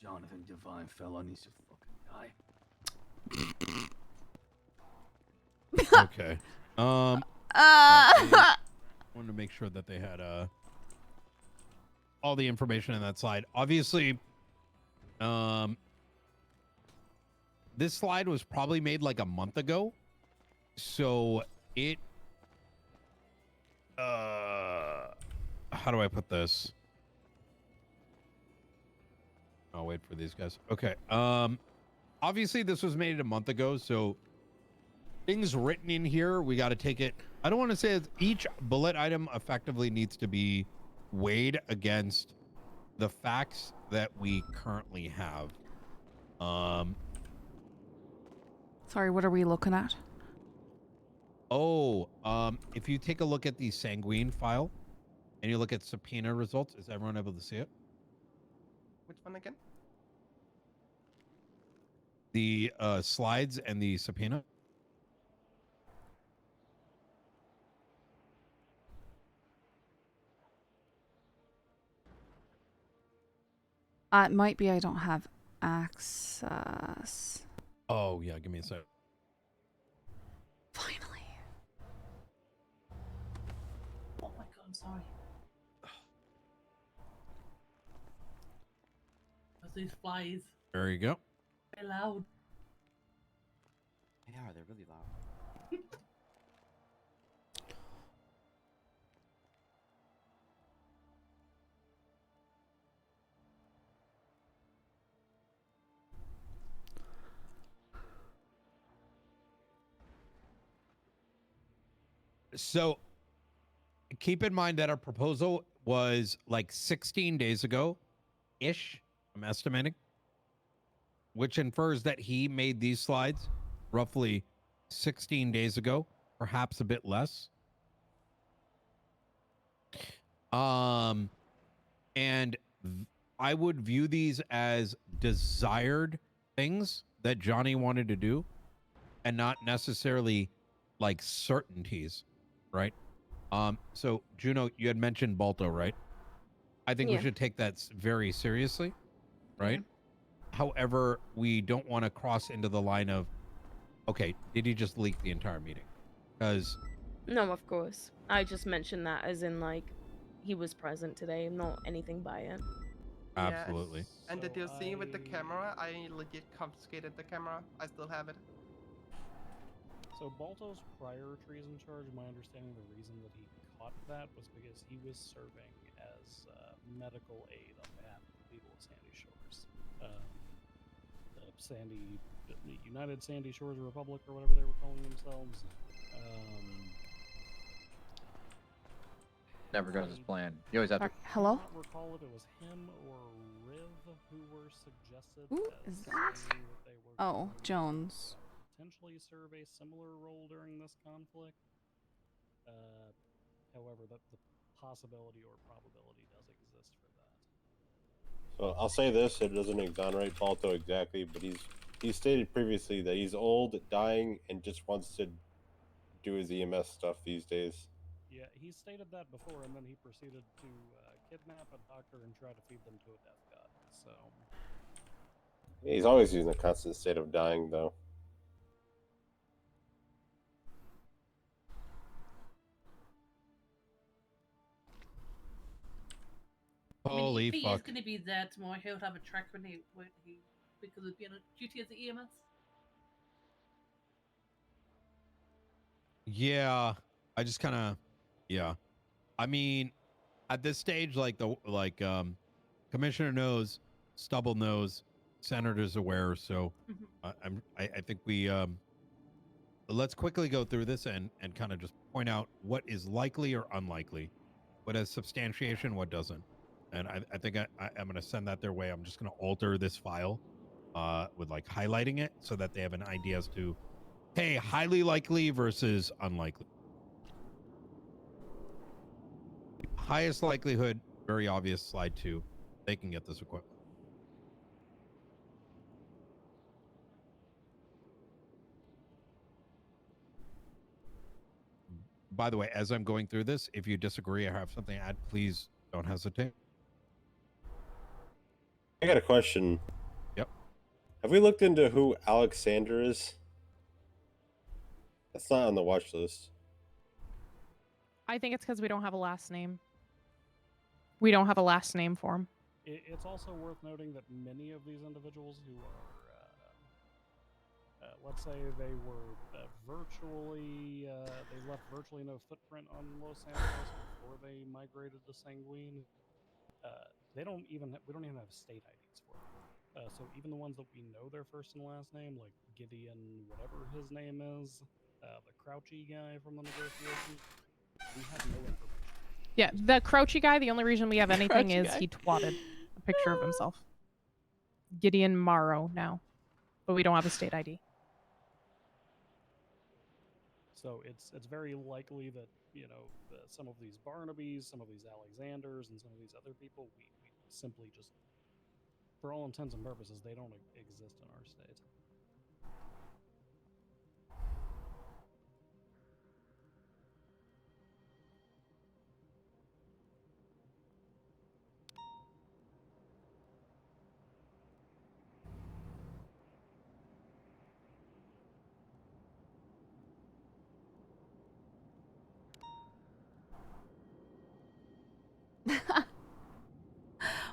Jonathan Divine fella needs to fucking die. Okay. I wanted to make sure that they had all the information in that slide. Obviously, this slide was probably made like a month ago, so it. How do I put this? I'll wait for these guys. Okay. Obviously, this was made a month ago, so things written in here, we got to take it. I don't want to say that each bullet item effectively needs to be weighed against the facts that we currently have. Sorry, what are we looking at? If you take a look at the Sanguine file and you look at subpoena results, is everyone able to see it? Which one again? The slides and the subpoena. It might be I don't have access. Oh, yeah, give me a sec. Finally. Oh my god, I'm sorry. That's these flies. There you go. They're loud. They are. They're really loud. So keep in mind that our proposal was like 16 days ago ish, I'm estimating, which infers that he made these slides roughly 16 days ago, perhaps a bit less. And I would view these as desired things that Johnny wanted to do and not necessarily like certainties, right? So Juno, you had mentioned Balto, right? I think we Yeah. should take that very seriously, right? However, we don't want to cross into the line of, okay, did he just leak the entire meeting? Because No, of course. I just mentioned that as in like he was present today, not anything by it. absolutely. And did you see with the camera? I legit confiscated the camera. I still have it. So Balto's prior treason charge, my understanding the reason that he caught that was because he was serving as medical aid on behalf of the people of Sandy Shores. The United Sandy Shores Republic, or whatever they were calling themselves. Never goes as planned. You always have to. Hello? I don't recall if it was him or Riv who were suggested Who as is that? saying that they were Oh, going to Jones. potentially serve a similar role during this conflict. However, the possibility or probability does exist for that. So I'll say this: it doesn't exonerate Balto exactly, but he's stated previously that he's old, dying, and just wants to do his EMS stuff these days. Yeah, he stated that before, and then he proceeded to kidnap a doctor and try to feed them to a death god. So He's always in a constant state of dying, though. Holy if he is fuck. going to be there tomorrow, he'll have a track record, won't he? Because of being on duty as the EMS. Yeah, I just kind of, yeah. I mean, at this stage, Commissioner knows, Stubble knows, Senator's aware. So I think we let's quickly go through this and kind of just point out what is likely or unlikely, what has substantiation, what doesn't. And I think I'm going to send that their way. I'm just going to alter this file with like highlighting it so that they have an idea as to, hey, highly likely versus unlikely. Highest likelihood, very obvious, slide 2. They can get this equipment. By the way, as I'm going through this, if you disagree or have something to add, please don't hesitate. I got a question. Yep. Have we looked into who Alexander is? That's not on the watch list. I think it's because we don't have a last name. We don't have a last name for him. it's also worth noting that many of these individuals who are, let's say they were virtually, they left virtually no footprint on Los Santos before they migrated to Sanguine. We don't even have state IDs for them. So even the ones that we know their first and last name, like Gideon, whatever his name is, the Crouchy guy from the negotiations, we have no information. Yeah, the Crouchy guy, the only reason we have anything Crouchy is guy. he twatted a picture of himself. Gideon Morrow now. But we don't have a state ID. So it's very likely that, you know, some of these Barnabys, some of these Alexanders, and some of these other people, we simply just, for all intents and purposes, they don't exist in our state.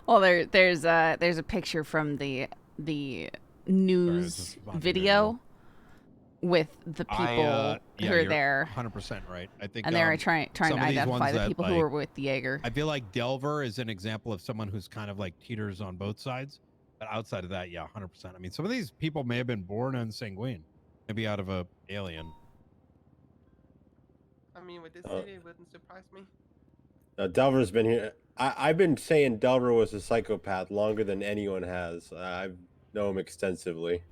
Well, there's a picture from the news video with the people who are there. 100% right. I think, and they're trying to identify the people who were with Jaeger. I feel like Delver is an example of someone who's kind of like teeters on both sides. But outside of that, yeah, 100%. I mean, some of these people may have been born on Sanguine, maybe out of a alien. I mean, with this Uh, city, it wouldn't surprise me. Delver's been here. I've been saying Delver was a psychopath longer than anyone has. I know him extensively.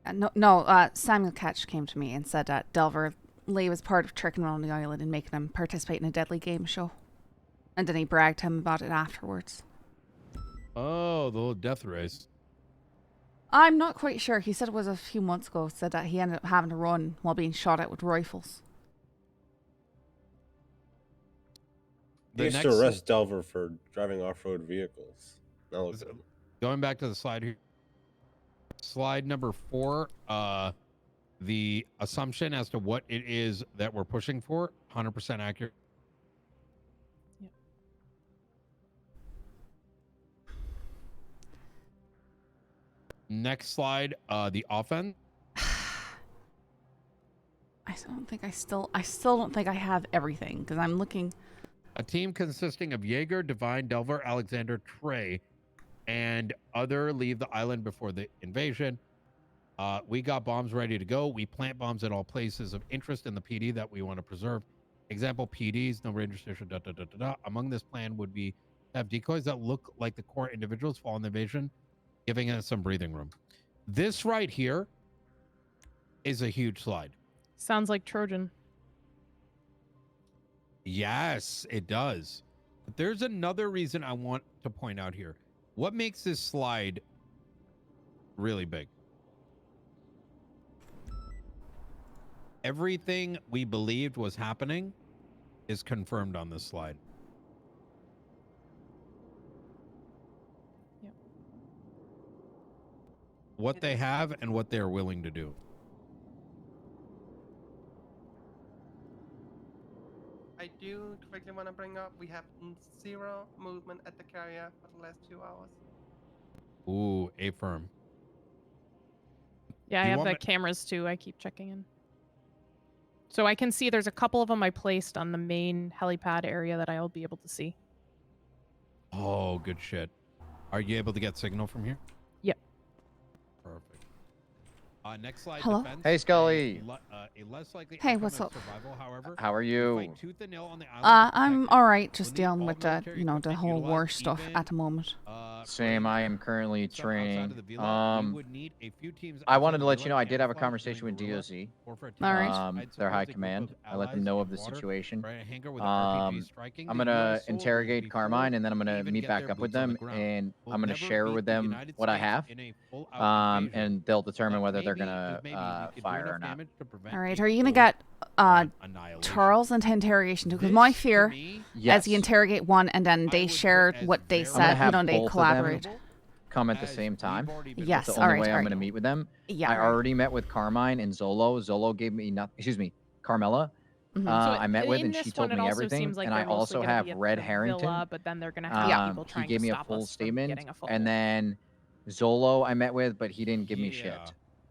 Samuel Ketch came to me and said that Delver Lee was part of tricking around the island and making him participate in a deadly game show. And then he bragged to him about it afterwards. Oh, the little death race. I'm not quite sure. He said it was a few months ago. Said that he ended up having to run while being shot at with rifles. They used to arrest Delver for driving off-road vehicles. Now look at him. Going back to the slide here. Slide number 4. The assumption as to what it is that we're pushing for, 100% accurate. Next slide, the offense. I still don't think I have everything because I'm looking. A team consisting of Jaeger, Divine, Delver, Alexander, Trey, and other leave the island before the invasion. We got bombs ready to go. We plant bombs at all places of interest in the PD that we want to preserve. Example, PDs, number interstitial, Among this plan would be to have decoys that look like the core individuals fall in the invasion, giving us some breathing room. This right here is a huge slide. Sounds like Trojan. Yes, it does. But there's another reason I want to point out here. What makes this slide really big? Everything we believed was happening is confirmed on this slide. Yep. What they have and what they're willing to do. I do quickly want to bring up, we have 0 movement at the carrier for the last 2 hours. Ooh, A-firm. Yeah, I You have want the me- cameras too. I keep checking in. So I can see there's a couple of them I placed on the main helipad area that I'll be able to see. Oh, good shit. Are you able to get signal from here? Yep. Perfect. Next slide. Hello? Defense. Hey, Scully. A less likely Hey, outcome what's of up? Survival, however, How are you? fight tooth and nail on the island to I'm protect all right, just We'll need dealing all with the, military the equipment whole war utilized, stuff even, at the moment. Same. I am currently stuff outside training. of the villa. We would need a few teams I outside wanted the to let you villa know I did have a camouflage conversation doing with guerrilla DOC. or for a team All right. outside Their high supports a group command. of I let them allies know in of the water, situation. right, a hangar with an RPG striking. I'm The gonna US sold interrogate before Carmine, and then I'm they gonna even meet get back their up with boots on the them, ground. and We'll I'm gonna never share beat with the them United what I States have. in a full-out invasion. And they'll determine But whether they're maybe, gonna just maybe, you could do fire or enough not. damage to prevent All right, a are you gonna full get annihilation. Charles into interrogation too? Because This, my to fear, me, as you interrogate one and then they share what they I'm gonna said, have they both collaborate. of them come at the same time. Yes, That's the all only right, way all I'm right. gonna meet with them. Yeah, I right. already met with Carmine and Zolo. Zolo gave me Carmela. Mhm. I met with, in and this she told one, me it also everything. seems like And they're I mostly also gonna have be at Red the Harrington. villa, but then they're gonna have people He trying gave to me a stop full us from statement, getting a and then Zolo I met with, but he didn't give me shit.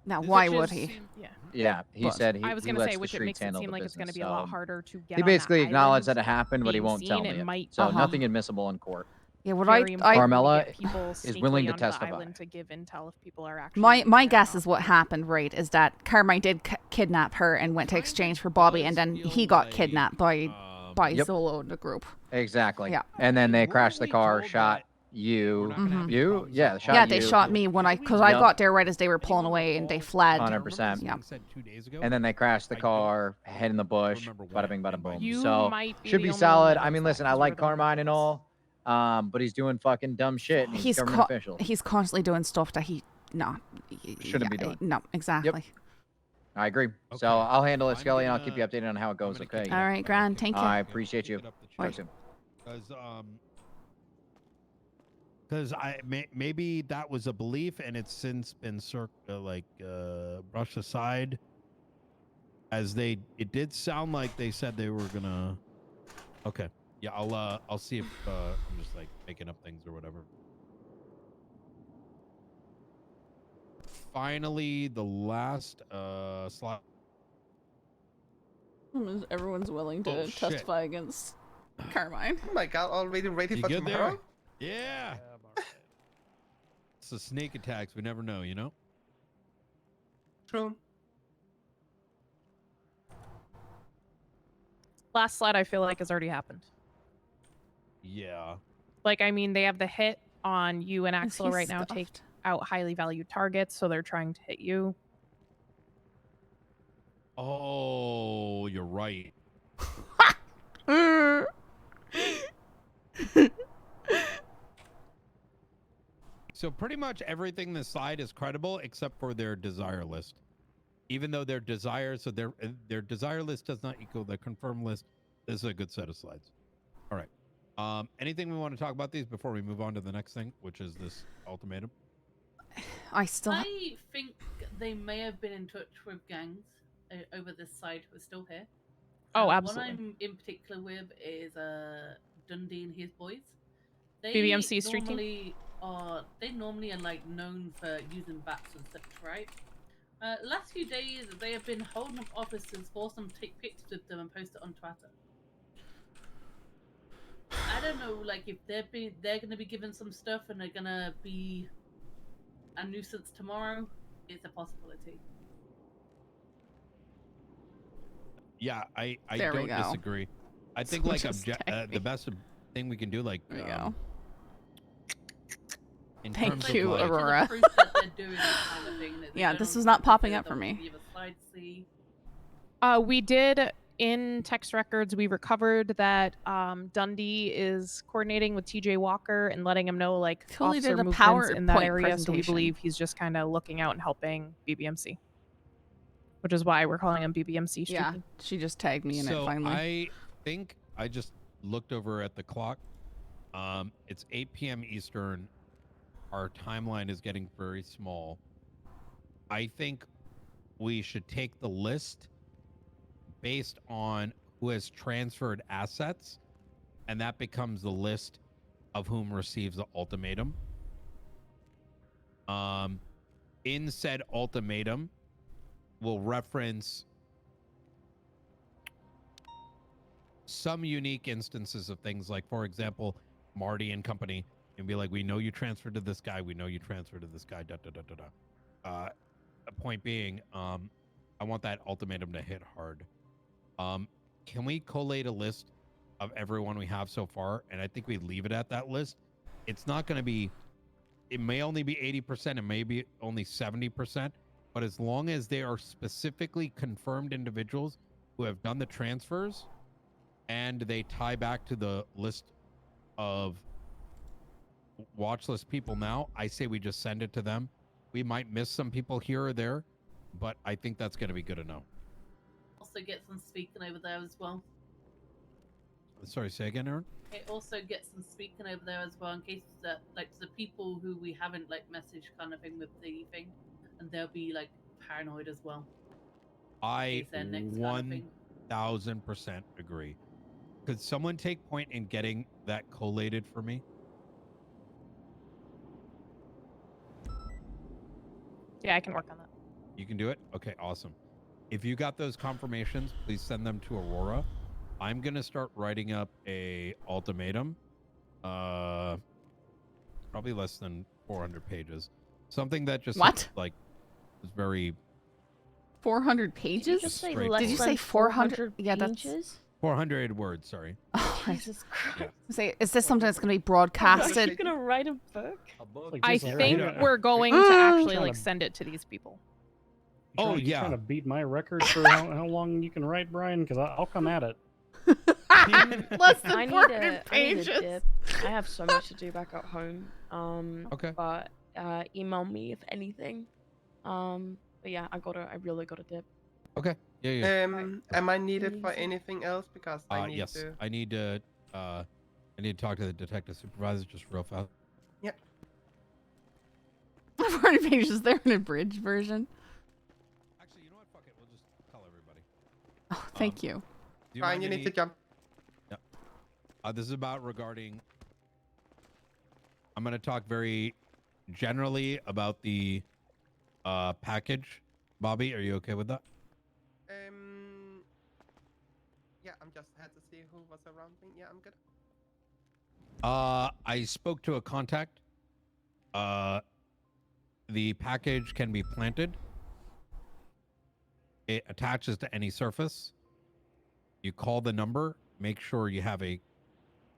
Now, why Which would is- he? Yeah. Yeah, he But- said I was he gonna lets say, the which it streets makes it handle seem the like it's gonna business, be a lot so harder to get He on that basically acknowledged that island it happened, but he being won't tell seen. me It it. might So be nothing admissible in court. Yeah, what very important Carmela to get people is willing sneakily to onto the testify. island to give intel if people are actually My guess is what happened, right, is that Carmine did kidnap her and went to exchange for Bobby, and then he got kidnapped by Yep. Zolo and the group. Exactly. Yeah. And then they crashed the car, shot you. You? Yeah, shot Yeah, you. they shot me when I Yep. got there right as they were pulling away, and they fled. 100%. Yeah. And then they crashed the car, head in the bush, bada bing, bada boom. You So might be should the be only solid. one I mean, listen, I like Carmine and all, but he's doing fucking dumb shit. And he's government official. He's constantly doing stuff that Shouldn't be doing. No, exactly. I agree. So I'll handle it, Scully, and I'll keep you updated on how it goes. Okay. All right, grand. Thank you. I appreciate you. Bye. Talk soon. Because maybe that was a belief and it's since been brushed aside, as it did sound like they said they were gonna. Okay, yeah, I'll see if I'm just like making up things or whatever. Finally, the last slot. Everyone's willing to Oh, shit. testify against Carmine. Oh my god, already ready You for good tomorrow? there? Yeah. It's the snake attacks. We never know, you know? True. Last slide, I feel like, has already happened. Yeah. Like, I mean, they have the hit on you and Is Axel he right now. Take scuffed? out highly valued targets, so they're trying to hit you. Oh, you're right. So pretty much everything this side is credible except for their desire list. Even though their desire, so their desire list does not equal the confirm list. This is a good set of slides. All right. Anything we want to talk about these before we move on to the next thing, which is this ultimatum? I still. I think they may have been in touch with gangs over this side who are still here. Oh, One absolutely. I'm in particular with is Dundee and his boys. They BBMC street team? normally are like known for using bats and such, right? Last few days they have been holding up officers, force them to take pictures with them and post it on Twitter. I don't know, like if they're gonna be given some stuff and they're gonna be a nuisance tomorrow. It's a possibility. Yeah, I There we don't go. disagree. I think Someone like just tagged the best thing we can do, like There we go. in Thank terms you, of like, Aurora. Proof that they're doing this kind of thing, that they Yeah, don't this was know not popping whether up for they'll me. give a slide C. We did in text records. We recovered that Dundee is coordinating with TJ Walker and letting him know like Totally officer did a movements in that PowerPoint area. So we presentation. believe he's just kind of looking out and helping BBMC, which is why we're calling him BBMC Street Yeah, Team. she just tagged me in so it finally. I think I just looked over at the clock. It's 8 p.m. Eastern. Our timeline is getting very small. I think we should take the list based on who has transferred assets, and that becomes the list of whom receives the ultimatum. In said ultimatum, we'll reference some unique instances of things like, for example, Marty and company, and be like, we know you transferred to this guy, we know you transferred to this guy, da da da da da. Point being, I want that ultimatum to hit hard. Can we collate a list of everyone we have so far? And I think we leave it at that list. It's not going to be, it may only be 80%, it may be only 70%, but as long as they are specifically confirmed individuals who have done the transfers and they tie back to the list of watch list people now, I say we just send it to them. We might miss some people here or there, but I think that's going to be good enough. Also get some speaking over there as well. Sorry, say again, Aaron? It also gets some speaking over there as well in case that like the people who we haven't like messaged kind of thing with the thing, and they'll be like paranoid as well. I their next kind of thing. 1000% agree. Could someone take point in getting that collated for me? Yeah, I can work on that. You can do it? Okay, awesome. If you got those confirmations, please send them to Aurora. I'm going to start writing up a ultimatum. Probably less than 400 pages. Something that just What? like is very 400 pages? Did you just say less Did you than say 400? Yeah, that's. pages? 400 words, sorry. Oh, right. Jesus Christ. Say, is this something that's going to be You're broadcasted? gonna write a book? I just think like- we're going to Ah! actually Trying like to- send it to these people. Oh, You yeah. trying to beat my record for how long you can write, Brian? Because I'll come at it. Less than I need 400 I need a pages. dip. I have so much to do back at home. Okay. But email me if anything. But yeah, I really gotta dip. Okay. Yeah. Am I needed for anything else? Because I need Yes. to. I need to talk to the detective supervisor just real fast. 400 pages. They're in a bridge version. Actually, you know what? Fuck it. We'll just call everybody. Oh, thank you. Do Brian, mind you if need to jump. Yeah. This is about regarding. I'm going to talk very generally about the package. Bobby, are you okay with that? Yeah, I'm just had to see who was around me. Yeah, I'm good. I spoke to a contact. The package can be planted. It attaches to any surface. You call the number. Make sure you have a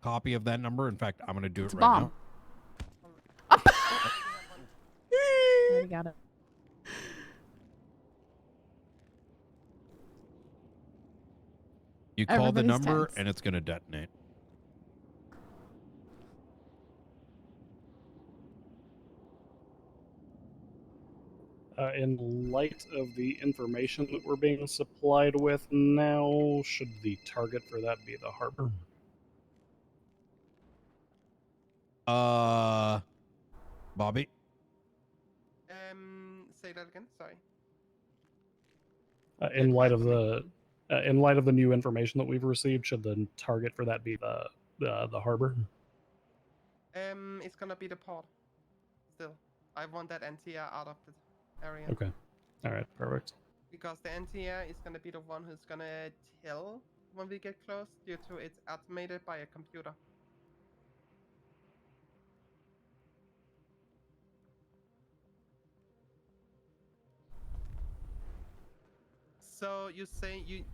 copy of that number. In fact, I'm going to do It's it a right bomb. now. Already got it. You call the Everybody's number tense. and it's going to detonate. In light of the information that we're being supplied with now, should the target for that be the harbor? Bobby? Say that again. Sorry. In light of the new information that we've received, should the target for that be the harbor? It's gonna be the pod. Still, I want that NTR out of the area. Okay. All right. Perfect. Because the NTR is gonna be the one who's gonna tell when we get close, due to it's automated by a computer. So you say you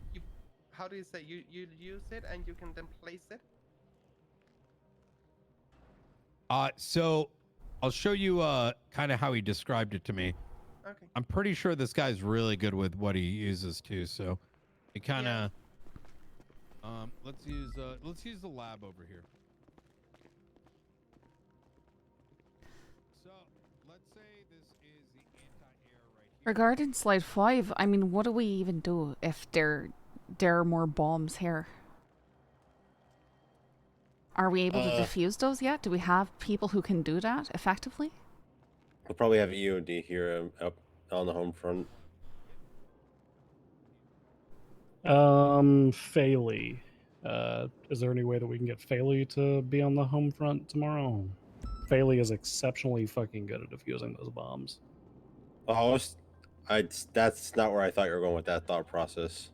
how do you say you use it and you can then place it? So I'll show you kind of how he described it to me. Okay. I'm pretty sure this guy's really good with what he uses too. So it kind of let's use the lab over here. So let's say this is the anti-air right here. Regarding slide 5, I mean, what do we even do if there are more bombs here? Are we able to defuse those yet? Do we have people who can do that effectively? We'll probably have EOD here up on the home front. Faley. Is there any way that we can get Faley to be on the home front tomorrow? Faley is exceptionally fucking good at defusing those bombs. Oh, that's not where I thought you were going with that thought process.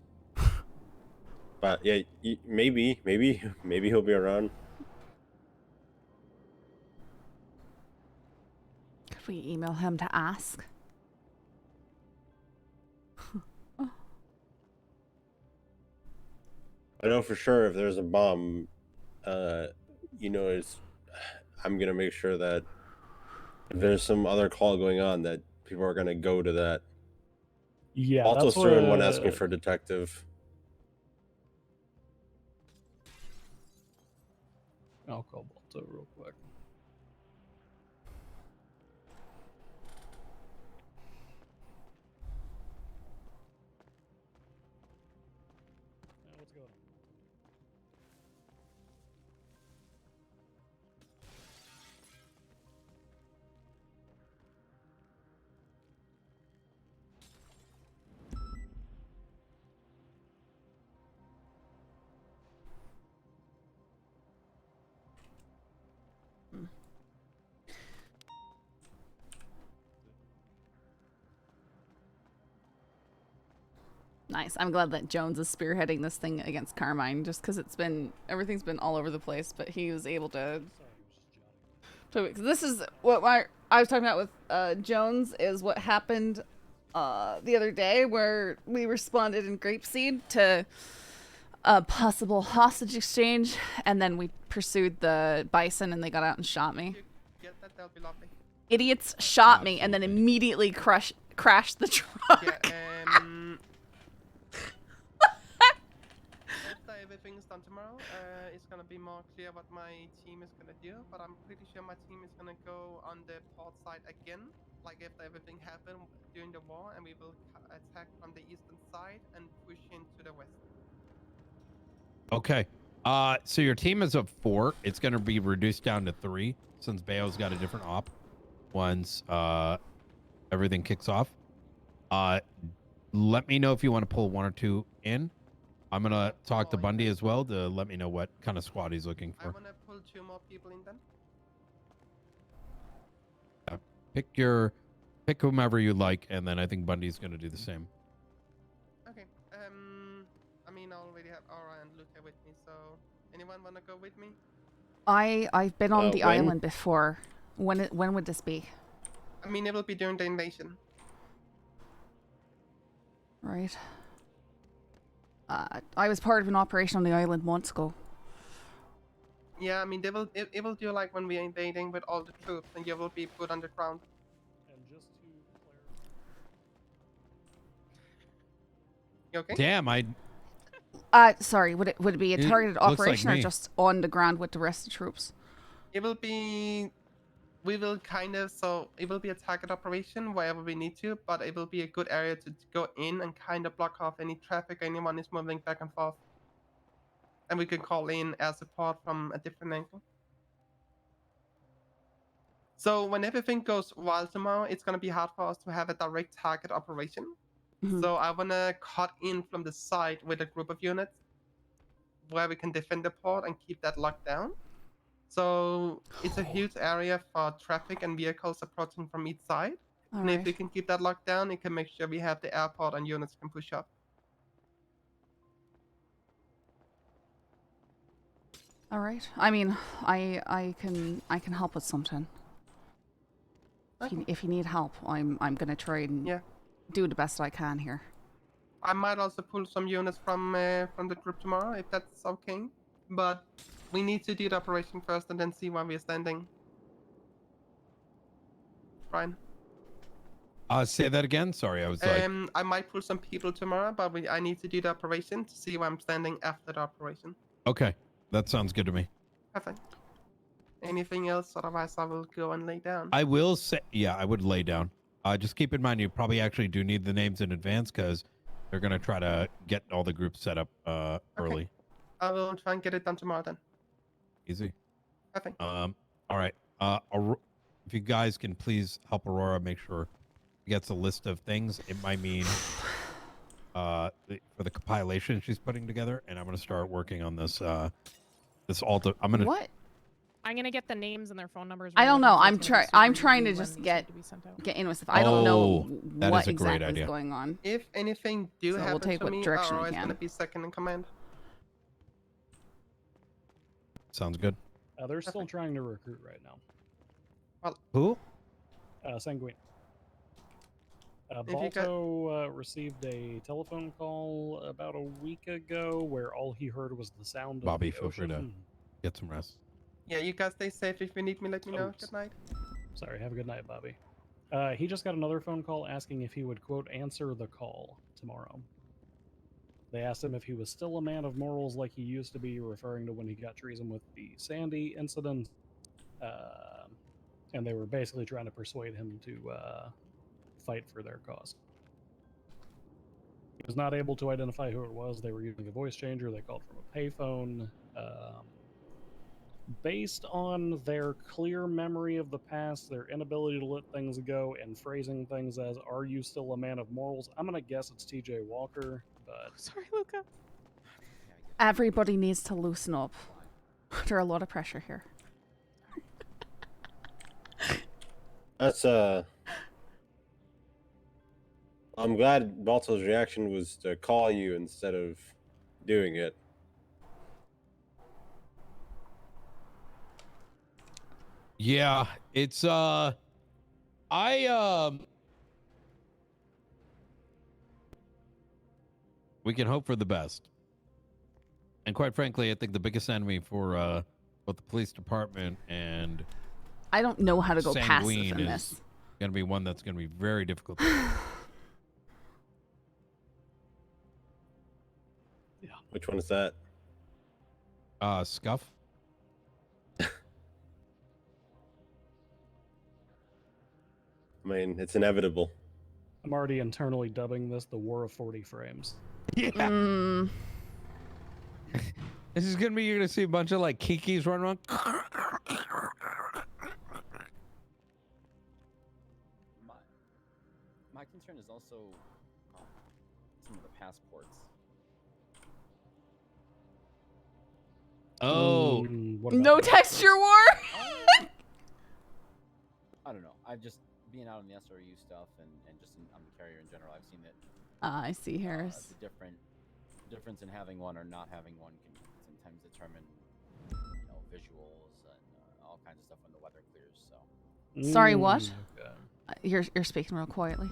But yeah, maybe he'll be around. Could we email him to ask? I know for sure if there's a bomb, you know, I'm gonna make sure that if there's some other call going on, that people are gonna go to that. Yeah. Also, that's certain one asking for detective. I'll call Balto real quick. What's going on? Nice. I'm glad that Jones is spearheading this thing against Carmine, just because everything's been all over the place, but he was able to. This is what I was talking about with Jones, is what happened the other day, where we responded in Grapeseed to a possible hostage exchange, and then we pursued the bison, and they got out and shot me. Get that? That'll be lovely. Idiots shot me and then immediately crashed the truck. Yeah, after everything's done tomorrow, it's gonna be more clear what my team is gonna do, but I'm pretty sure my team is gonna go on the port side again, like if everything happened during the war, and we will attack from the eastern side and push into the west. Okay. So your team is of 4. It's going to be reduced down to 3 since Bayo's got a different op once everything kicks off. Let me know if you want to pull 1 or 2 in. I'm going to talk to Bundy as well to let me know what kind of squad he's looking for. I want to pull 2 more people in then. Pick whomever you like, and then I think Bundy's going to do the same. Okay. I mean, I already have Aura and Luca with me, so anyone want to go with me? I've been on the when? island before. When would this be? I mean, it will be during the invasion. Right. I was part of an operation on the island months ago. Yeah, I mean, they will. It will do like when we're invading with all the troops, and you will be put underground. And just to You okay? Damn, I. Sorry, would it be a It targeted looks like operation or me. just on the ground with the rest of the troops? It will be. We will kind of it will be a target operation wherever we need to, but it will be a good area to go in and kind of block off any traffic anyone is moving back and forth. And we can call in air support from a different angle. So when everything goes wild tomorrow, it's gonna be hard for us to have a direct target operation. So I wanna cut in from the side with a group of units where we can defend the port and keep that locked down. So it's a huge area for traffic and vehicles approaching from each side. And if we can keep that locked down, it can make sure we have the airport and units can push up. All right. I mean, I can help with something. If you need help, I'm gonna try and do the best I can here. I might also pull some units from the group tomorrow if that's okay. But we need to do the operation first and then see where we're standing. Brian. Say that again. Sorry, I was like. I might pull some people tomorrow, but I need to do the operation to see where I'm standing after the operation. Okay, that sounds good to me. Perfect. Anything else? Otherwise, I will go and lay down. I will say, yeah, I would lay down. Just keep in mind, you probably actually do need the names in advance because they're gonna try to get all the groups set up early. I will try and get it done tomorrow then. Easy. Perfect. All right. If you guys can please help Aurora make sure she gets a list of things, it might mean for the compilation she's putting together, and I'm gonna start working on this. This alter. I'm gonna. What? I'm gonna get the names and their phone numbers. I don't know. I'm trying. trying to just get in with stuff. I don't know that what is a great exactly idea. is going on. If anything do So happen we'll take to what me, direction we Aurora is can. going to be second in command. Sounds good. they're still trying to recruit right now. Well, who? Sanguine. If you got- Balto received a telephone call about a week ago where all he heard was the sound Bobby, of the feel free to ocean. get some rest. Yeah, you guys stay safe. If you need me, let me know. Good night. Sorry, have a good night, Bobby. He just got another phone call asking if he would, quote, answer the call tomorrow. They asked him if he was still a man of morals like he used to be, referring to when he got treason with the Sandy incident. And they were basically trying to persuade him to fight for their cause. He was not able to identify who it was. They were using a voice changer. They called from a payphone. Based on their clear memory of the past, their inability to let things go, and phrasing things as, are you still a man of morals? I'm going to guess it's TJ Walker, but... Sorry, Luca. Everybody needs to loosen up. There's a lot of pressure here. That's I'm glad Balto's reaction was to call you instead of doing it. Yeah, it's we can hope for the best. And quite frankly, I think the biggest enemy for both the police department and I don't know how to go passive Sanguine in is this. going to be one that's going to be very difficult. Which one is that? Scuff. I mean, it's inevitable. I'm already internally dubbing this the War of 40 Frames. Yeah. This is gonna be, you're gonna see a bunch of like kikis run around. My concern is also some of the passports. Oh, no texture war. I don't know. I've just being out on the SRU stuff and just on the carrier in general. I've seen that. I see, Harris. The difference in having one or not having one can sometimes determine, visuals and all kinds of stuff when the weather clears. So. Sorry, what? You're speaking real quietly.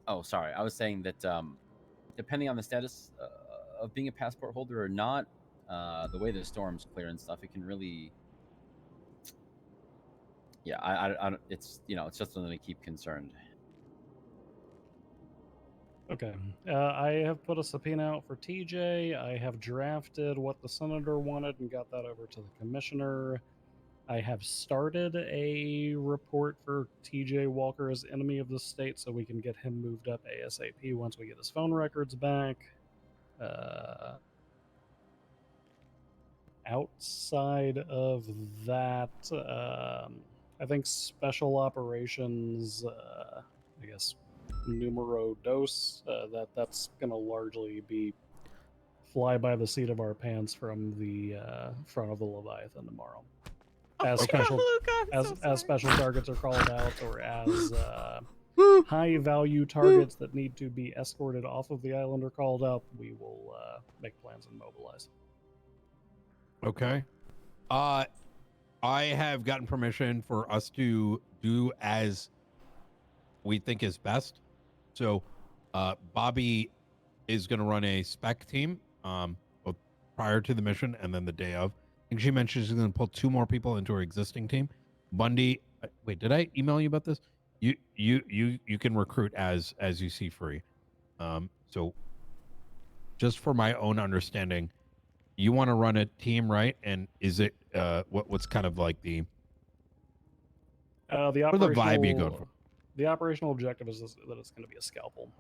Oh, sorry. I was saying that depending on the status of being a passport holder or not, the way the storm's clear and stuff, it can really. Yeah, I don't. It's it's just something to keep concerned. Okay. I have put a subpoena out for TJ. I have drafted what the senator wanted and got that over to the commissioner. I have started a report for TJ Walker as enemy of the state so we can get him moved up ASAP once we get his phone records back. Outside of that, I think special operations, I guess, numero dos, that's going to largely be fly by the seat of our pants from the front of the Leviathan tomorrow. As special as special targets are called out, or as high value targets that need to be escorted off of the island are called out, we will make plans and mobilize. Okay. I have gotten permission for us to do as we think is best. So, Bobby is going to run a spec team, both prior to the mission and then the day of. I think she mentioned she's going to pull 2 more people into her existing team. Bundy, wait, did I email you about this? You can recruit as you see free. So, just for my own understanding, you want to run a team, right? And is it what's kind of like the vibe you going for? The operational objective is that it's going to be a scalpel.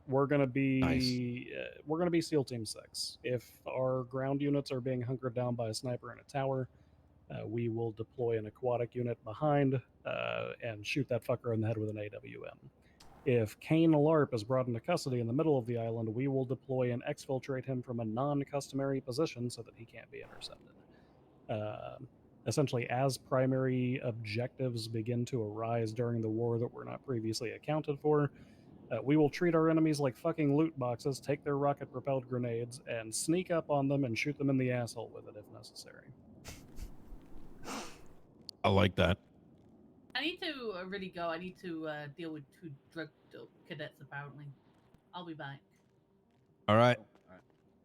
We're going to be we're going to be SEAL Team 6. If our ground units are being hunkered down by a sniper in a tower, we will deploy an aquatic unit behind and shoot that fucker in the head with an AWM. If Kane LARP is brought into custody in the middle of the island, we will deploy and exfiltrate him from a non-customary position so that he can't be intercepted. Essentially, as primary objectives begin to arise during the war that were not previously accounted for, we will treat our enemies like fucking loot boxes, take their rocket-propelled grenades, and sneak up on them and shoot them in the asshole with it if necessary. I like that. I need to really go. I need to deal with 2 drug cadets, apparently. I'll be back. All right.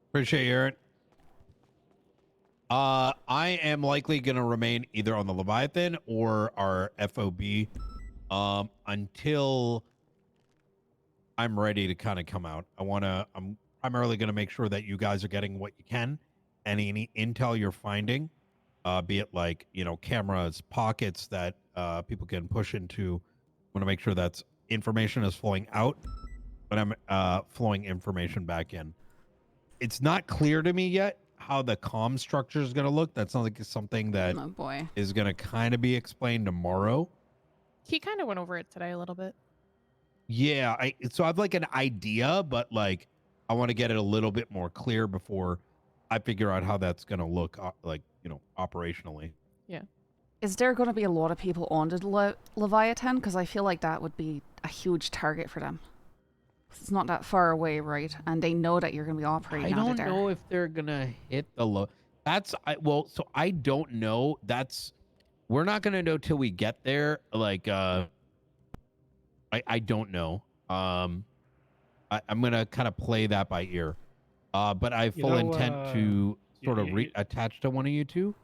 Appreciate you, Aaron. I am likely going to remain either on the Leviathan or our FOB until I'm ready to kind of come out. I'm primarily going to make sure that you guys are getting what you can. Any intel you're finding, be it like, cameras, pockets that people can push into. I want to make sure that's information is flowing out, but I'm flowing information back in. It's not clear to me yet how the comm structure is going to look. That sounds like it's something that is going to kind of be explained tomorrow. He kind of went over it today a little bit. Yeah, so I have like an idea, but like I want to get it a little bit more clear before I figure out how that's going to look operationally. Yeah. Is there going to be a lot of people on the Leviathan? Because I feel like that would be a huge target for them. It's not that far away, right? And they know that you're going to be operating out of there. I don't know if they're going to hit the low. So I don't know. We're not going to know till we get there. Like, I don't know. I'm going to kind of play that by ear. But I have full intent to sort of attach to one of you two.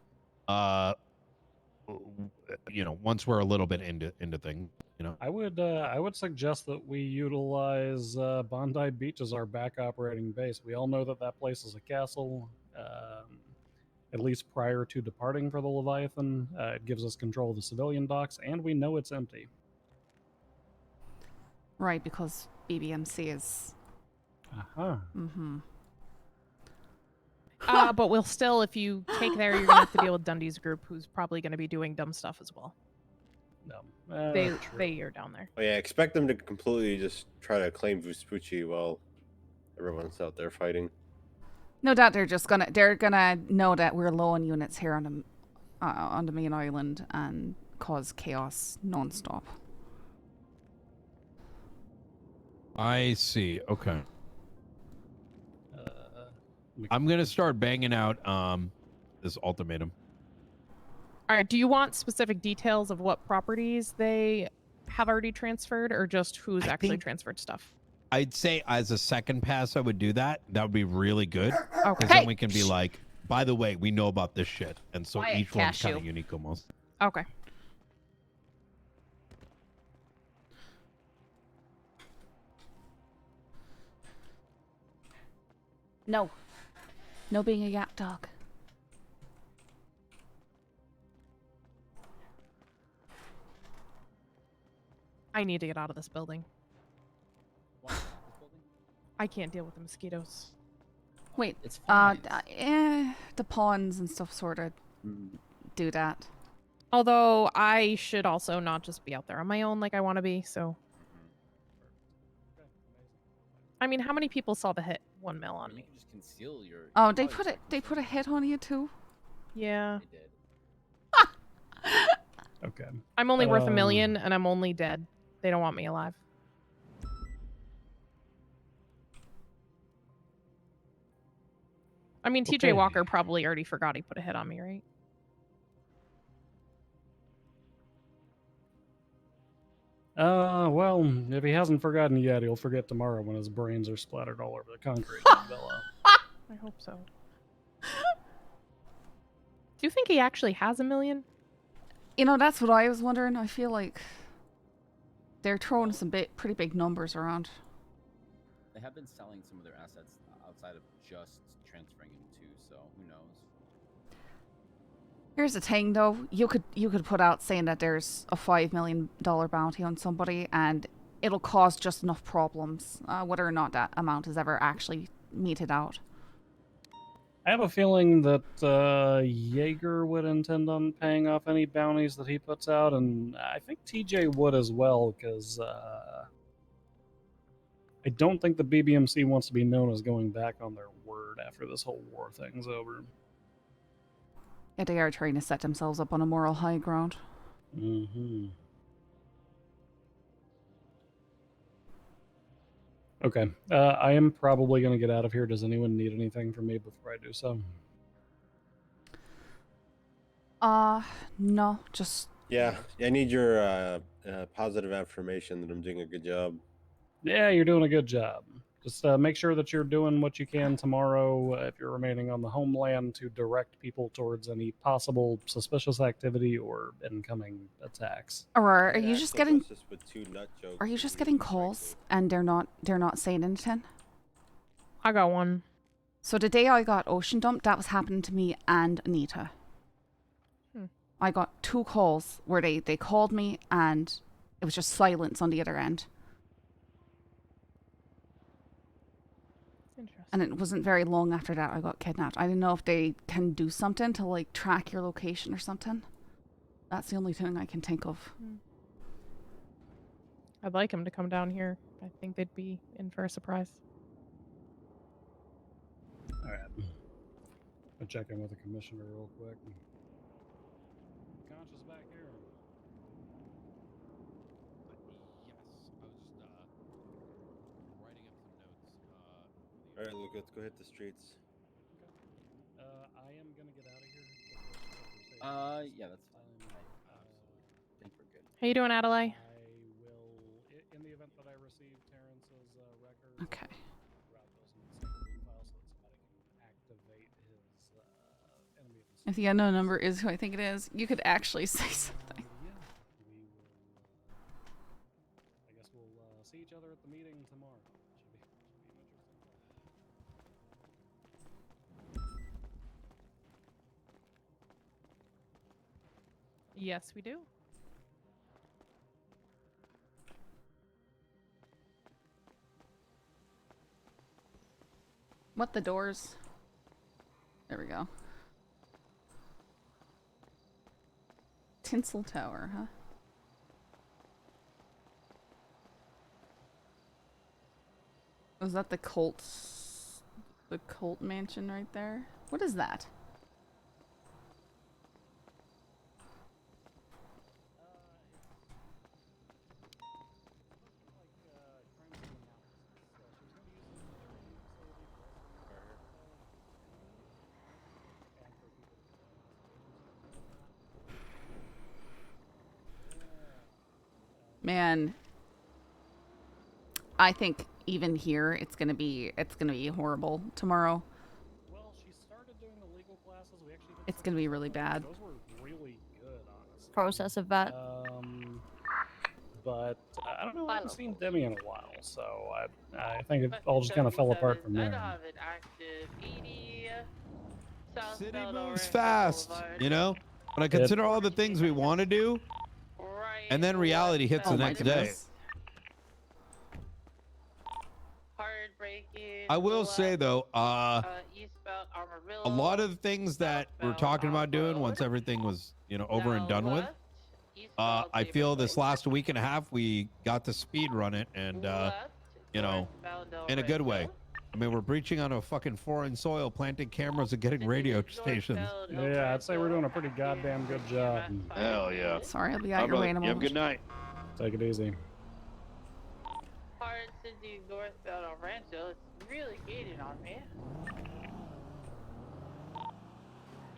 Once we're a little bit into things, I would suggest that we utilize Bondi Beach as our back operating base. We all know that place is a castle. At least prior to departing for the Leviathan, it gives us control of the civilian docks, and we know it's empty. Right, because BBMC is. Mm-hmm. But we'll still, if you take there, you're gonna have to deal with Dundee's group, who's probably gonna be doing dumb stuff as well. No, they are down there. Oh yeah, expect them to completely just try to claim Vespucci while everyone's out there fighting. No doubt they're gonna know that we're low on units here on the main island and cause chaos nonstop. I see. Okay. I'm gonna start banging out this ultimatum. All right. Do you want specific details of what properties they have already transferred, or just who's actually transferred stuff? I'd say as a second pass, I would do that. That would be really good. Okay. Because then we can be like, by the way, we know about this shit. And so Quiet, each one's kind Cashew. of unique almost. Okay. No. No being a yak dog. I need to get out of this building. I can't deal with the mosquitoes. Wait, It's the pawns and stuff sort of do that. Although I should also not just be out there on my own like I want to be, so. I mean, how many people saw the hit 1 mil on me? Just conceal your. Oh, they put a hit on you too? Yeah. Okay. I'm only worth 1 million and I'm only dead. They don't want me alive. I mean, TJ Okay. Walker probably already forgot he put a hit on me, right? Well, if he hasn't forgotten yet, he'll forget tomorrow when his brains are splattered all over the concrete in the villa. I hope so. Do you think he actually has 1 million? You know, that's what I was wondering. I feel like they're throwing some pretty big numbers around. They have been selling some of their assets outside of just transferring them too, so who knows? Here's the thing, though. You could put out saying that there's a $5 million bounty on somebody, and it'll cause just enough problems, whether or not that amount is ever actually meted out. I have a feeling that Jaeger would intend on paying off any bounties that he puts out, and I think TJ would as well, because I don't think the BBMC wants to be known as going back on their word after this whole war thing's over. Yeah, they are trying to set themselves up on a moral high ground. Mm-hmm. Okay, I am probably going to get out of here. Does anyone need anything from me before I do so? No, just... Yeah, I need your positive affirmation that I'm doing a good job. Yeah, you're doing a good job. Just make sure that you're doing what you can tomorrow, if you're remaining on the homeland, to direct people towards any possible suspicious activity or incoming attacks. Or are you just getting... Just with 2 nut jokes. Are you just getting calls and they're not saying anything? I got one. So the day I got ocean dumped, that was happening to me and Anita. I got 2 calls where they called me and it was just silence on the other end. And it wasn't very long after that I got kidnapped. I didn't know if they can do something to like track your location or something. That's the only thing I can think of. I'd like him to come down here. I think they'd be in for a surprise. Alright. I'll check in with the commissioner real quick. Conscious back here? All right, Lucas, go hit the streets. I am gonna get out of here. Yeah, that's fine. I think we're good. How you doing, Adelaide? In the event that I receive Terrence's records, okay. Route those in the second file so that somebody can activate his enemy of the If the unknown number is who I think it is, you could actually say something. I guess we'll see each other at the meeting tomorrow. Yes, we do. What, the doors? There we go. Tinsel Tower, huh? Was that the cult mansion right there? What is that? Man, I think even here, it's gonna be horrible tomorrow. Well, she started doing the legal classes. We actually did It's gonna be really bad. Those were really good, honestly. Process of that. But I don't know. I haven't seen Demi in a while, so I think it all just kind of fell apart from I there. don't have an active 80. City Southbound moves Orange fast, Boulevard. you know? When I consider all the things we want to do, and then reality hits the next day. I will say, though, Eastbound Amarillo. a lot of the things that we're talking about doing once everything was, you know, over and done with, I feel this last week and a half we got to speed run it, and you know, in a good way. I mean, we're breaching on a fucking foreign soil, planting cameras and getting radio stations. Yeah, I'd say we're doing a pretty goddamn good job. Hell yeah. Sorry, I'll be out your way in a moment. Good night. Take it easy. Hard City northbound on Rancho. It's really gated on me.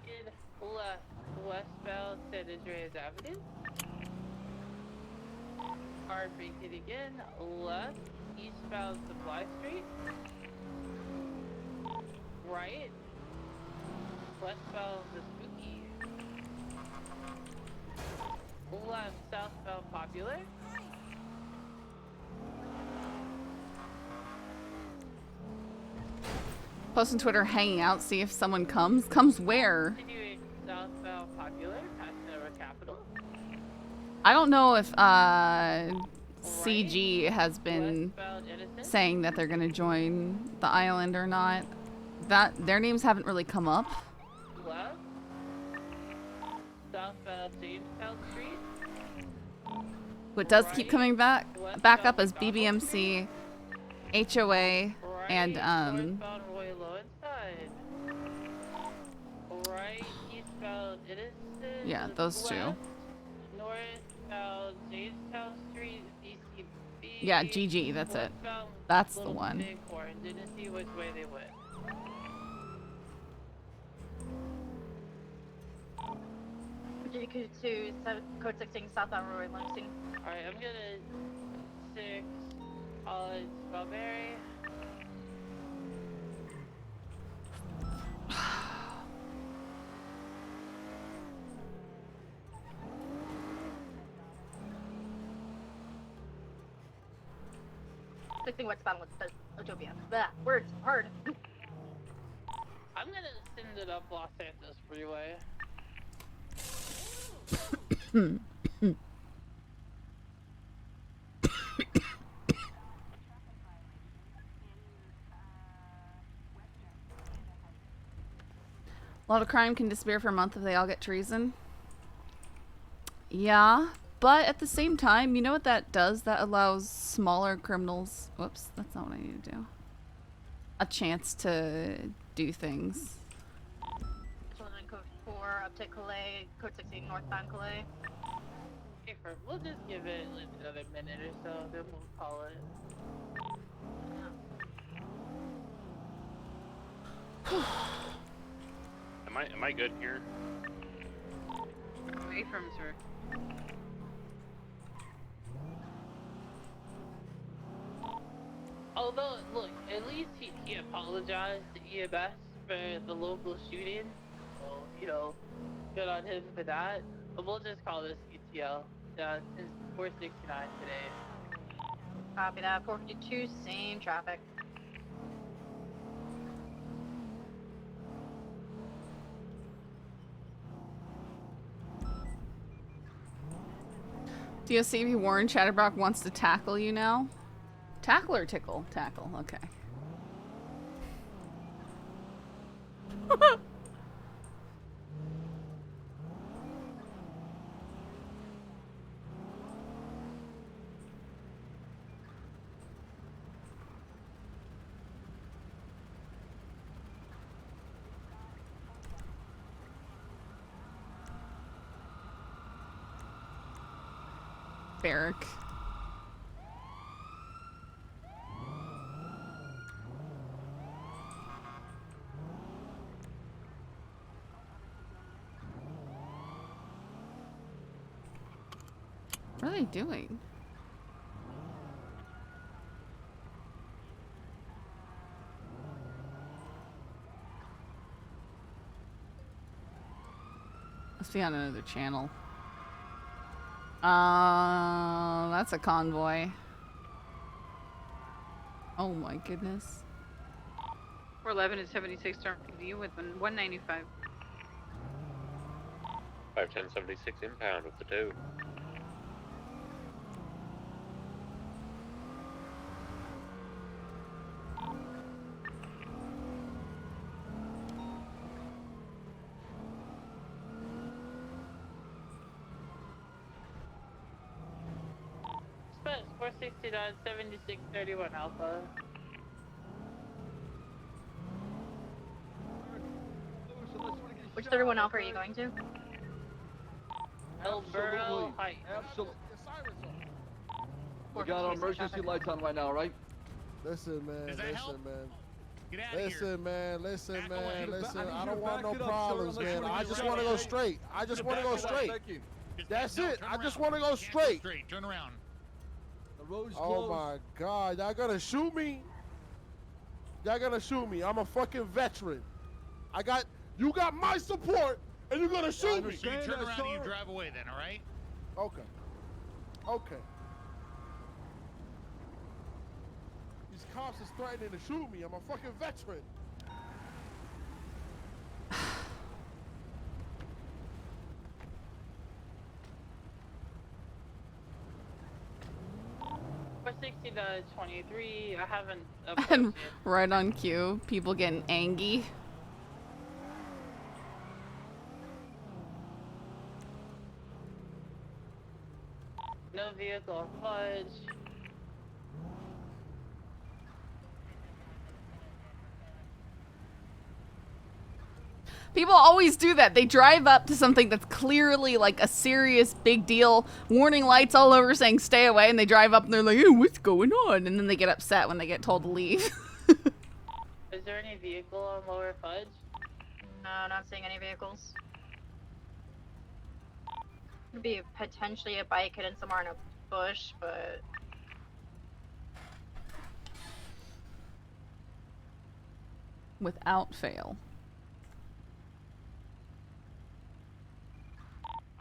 In left westbound San Andreas Avenue. Hard braking again. Left eastbound Supply Street. Right. Westbound the Spooky. Left southbound Popular. Post on Twitter, hanging out, see if someone comes. Comes where? Continuing southbound Popular, past the Capitol. I don't know if CG has been saying that they're gonna join the island or not. That their names haven't really come up. Left. Southbound Jamestown Street. What does keep coming back up as BBMC, HOA, and Northbound Roy Lowenstein. Right, eastbound Innocent. yeah, those two. Left, northbound Jamestown Street, DCB. Yeah, GG, that's it. Westbound That's the Little one. Bighorn. Didn't see which way they went. to code 16 southbound Roy Lowenstein. Alright, I'm gonna 6 College Strawberry. Fixing westbound with Utopia. Blah, words, hard. I'm gonna send it up Los Santos Freeway. A lot of crime can disappear for a month if they all get treason. Yeah, but at the same time, you know what that does? That allows smaller criminals... Whoops, that's not what I need to do. A chance to do things. Children code 4 up to Calais, code 16 northbound Calais. Okay, we'll just give it like another minute or so, then we'll call it. Am I good here? Away from sir. Although, look, at least he apologized to EMS for the local shooting. So, you know, good on him for that. But we'll just call this ETL. Since 469 today. Copy that. 452, same traffic. DOCV Warren Chatterbrock wants to tackle you now. Tackle or tickle? Tackle, okay. Barrack. What are they doing? Must be on another channel. That's a convoy. Oh my goodness. 411 and 76 turn PDU with 195. 51076 impound with the 2. Express 469 7631 Alpha. Which 31 Alpha are you going to? El Burro Heights. Absolutely. We got our emergency lights on right now, right? Listen, man. Does that Listen, help? man. Get out of here. Listen, man. Listen, man. Listen. I need I you don't to want no back it up, sir, problems, unless you man. wanna I get just right want to go away. straight. I just want to go Back it up, straight. thank you. That's No, it. turn I just around. want to go Can't go straight. straight. Turn around. The road's Oh closed. my God. Y'all gonna shoot me? Y'all gonna shoot me. I'm a fucking veteran. You got my support, and you're gonna shoot me. So you turn around and you drive away then, all right? Okay. Okay. These cops is threatening to shoot me. I'm a fucking veteran. For 6923, I haven't And approached right on cue, people getting angry. no vehicle fudge. People always do that. They drive up to something that's clearly like a serious big deal, warning lights all over saying stay away, and they drive up and they're like, "Hey, what's going on?" And then they get upset when they get told to leave. Is there any vehicle on Lower Fudge? No, not seeing any vehicles. Could be potentially a bike hidden somewhere in a bush, but Without fail.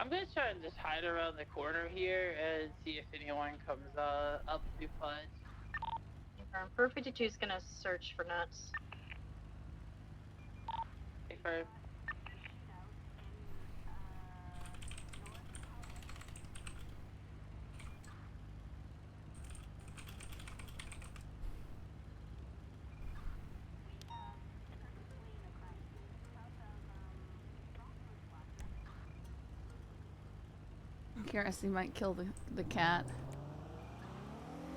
I'm gonna try and just hide around the corner here and see if anyone comes up to Fudge. Fur 52 is gonna search for nuts. Confirm. Curiosity might kill the cat.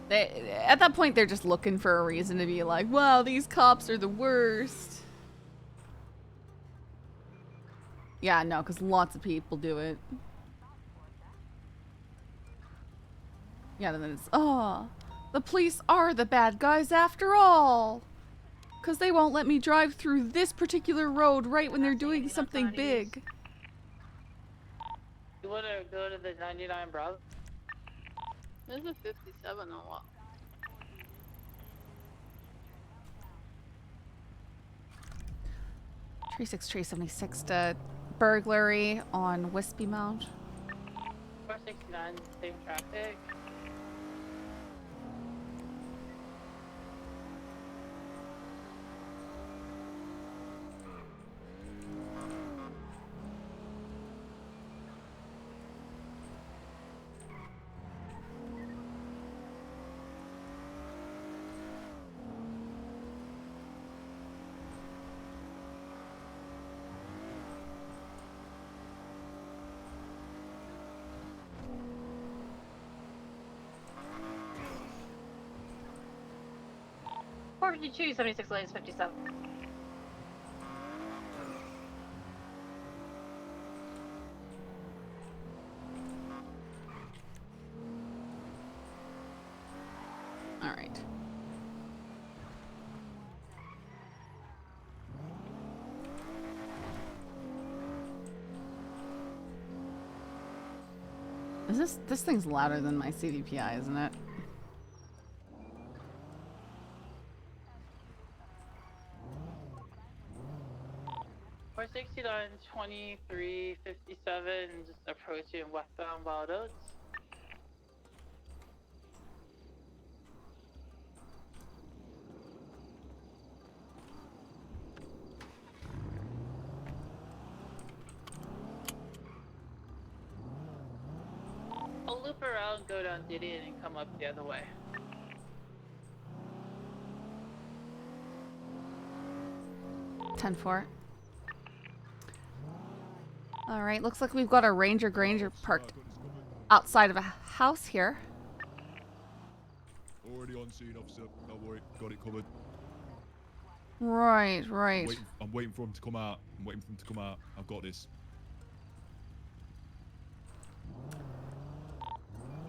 At that point, they're just looking for a reason to be like, wow, these cops are the worst. Yeah, no, because lots of people do it. Yeah, and then it's, oh, the police are the bad guys after all. Because they won't let me drive through this particular road right when they're doing something big. You wanna go to the 99 Bravo? There's a 57 or what? Tree 6 to burglary on Wispy Mount. 469, same traffic. Four 52, 76 lanes, 57. All right. This thing's louder than my CDPI, isn't it? Or 69, 2357, just approaching westbound Wild Oats. I'll loop around, go down Gideon, and come up the other way. 10-4. All right, looks like we've got a Ranger Granger parked outside of a house here. Already on scene, officer. Don't worry, got it covered. Right, right. I'm waiting for him to come out. I've got this.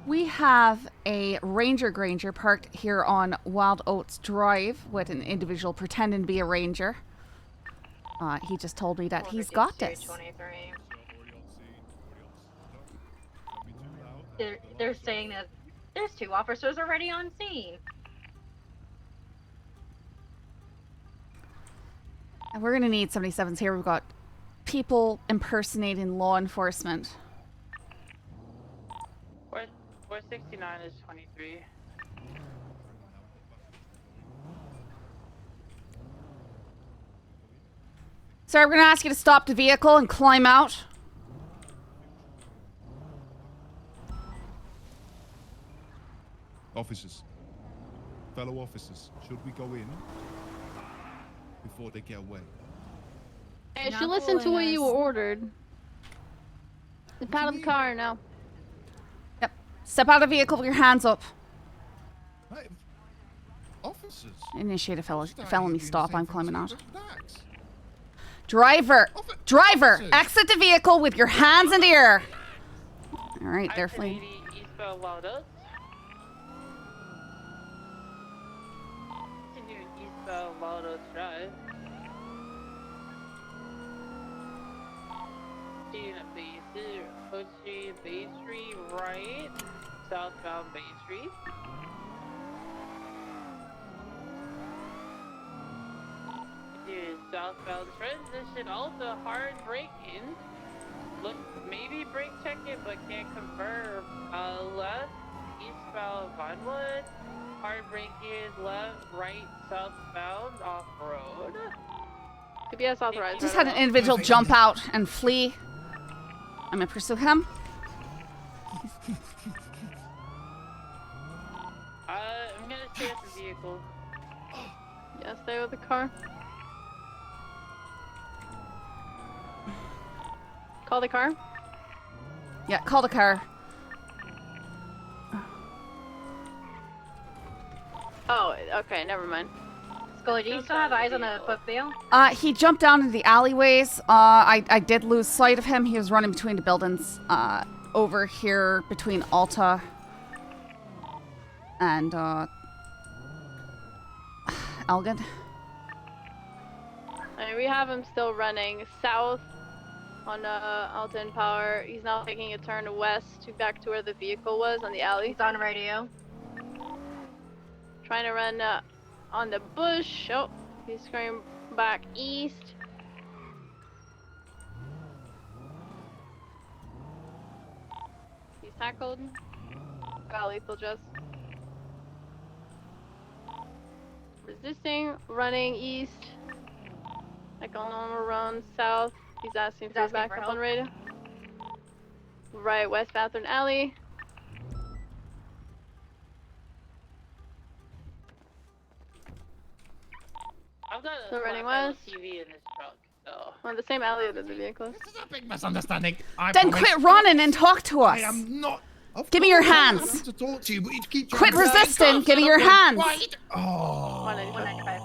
We have a Ranger Granger parked here on Wild Oats Drive with an individual pretending to be a ranger. He just told me that he's got this. 23. They're saying that there's 2 officers already on scene. And we're gonna need 77s here. We've got people impersonating law enforcement. 469 is 23. Sir, we're gonna ask you to stop the vehicle and climb out. Officers. Fellow officers, should we go in before they get away? Hey, you listen to what you were ordered. Step out of the car now. Yep. Step out of the vehicle with your hands up. Hey, officers. Initiate a felony stop. I'm climbing out. Driver! Driver! Exit the vehicle with your hands in the air. All right, they're fleeing. Eastbound Wild Oats. Continuing eastbound Wild Oats Drive. Bay Street, right. Southbound Bay Street. Southbound transition, also hard braking. Look, maybe brake check it, but can't confirm. Left, eastbound Vinewood. Hard braking, left, right, southbound, off road. PBS authorized. Just had an individual jump out and flee. I'm gonna pursue him. I'm gonna stay at the vehicle. Yeah, stay with the car. Call the car? Yeah, call the car. Oh, okay, never mind. Scully, do you still have eyes on the footfield? He jumped down into the alleyways. I did lose sight of him. He was running between the buildings. Over here between Alta and Elgin. We have him still running south on Alta and Power. He's now taking a turn west to back to where the vehicle was on the alley. He's on radio. Trying to run on the bush. Oh, he's going back east. He's tackled. Got lethal just. Resisting, running east. Like on around south. He's asking for backup on radio. Right, West Bathurn Alley. I've got Still running flat west. TV in this truck, so. On the same alley that the vehicle is. This is a big misunderstanding. I Then promise. quit running and talk to us. I am not. Give me your I'm hands. happy to talk to you, but you keep Quit trying to say, resisting. Give me your hands. Wait. Oh. 195.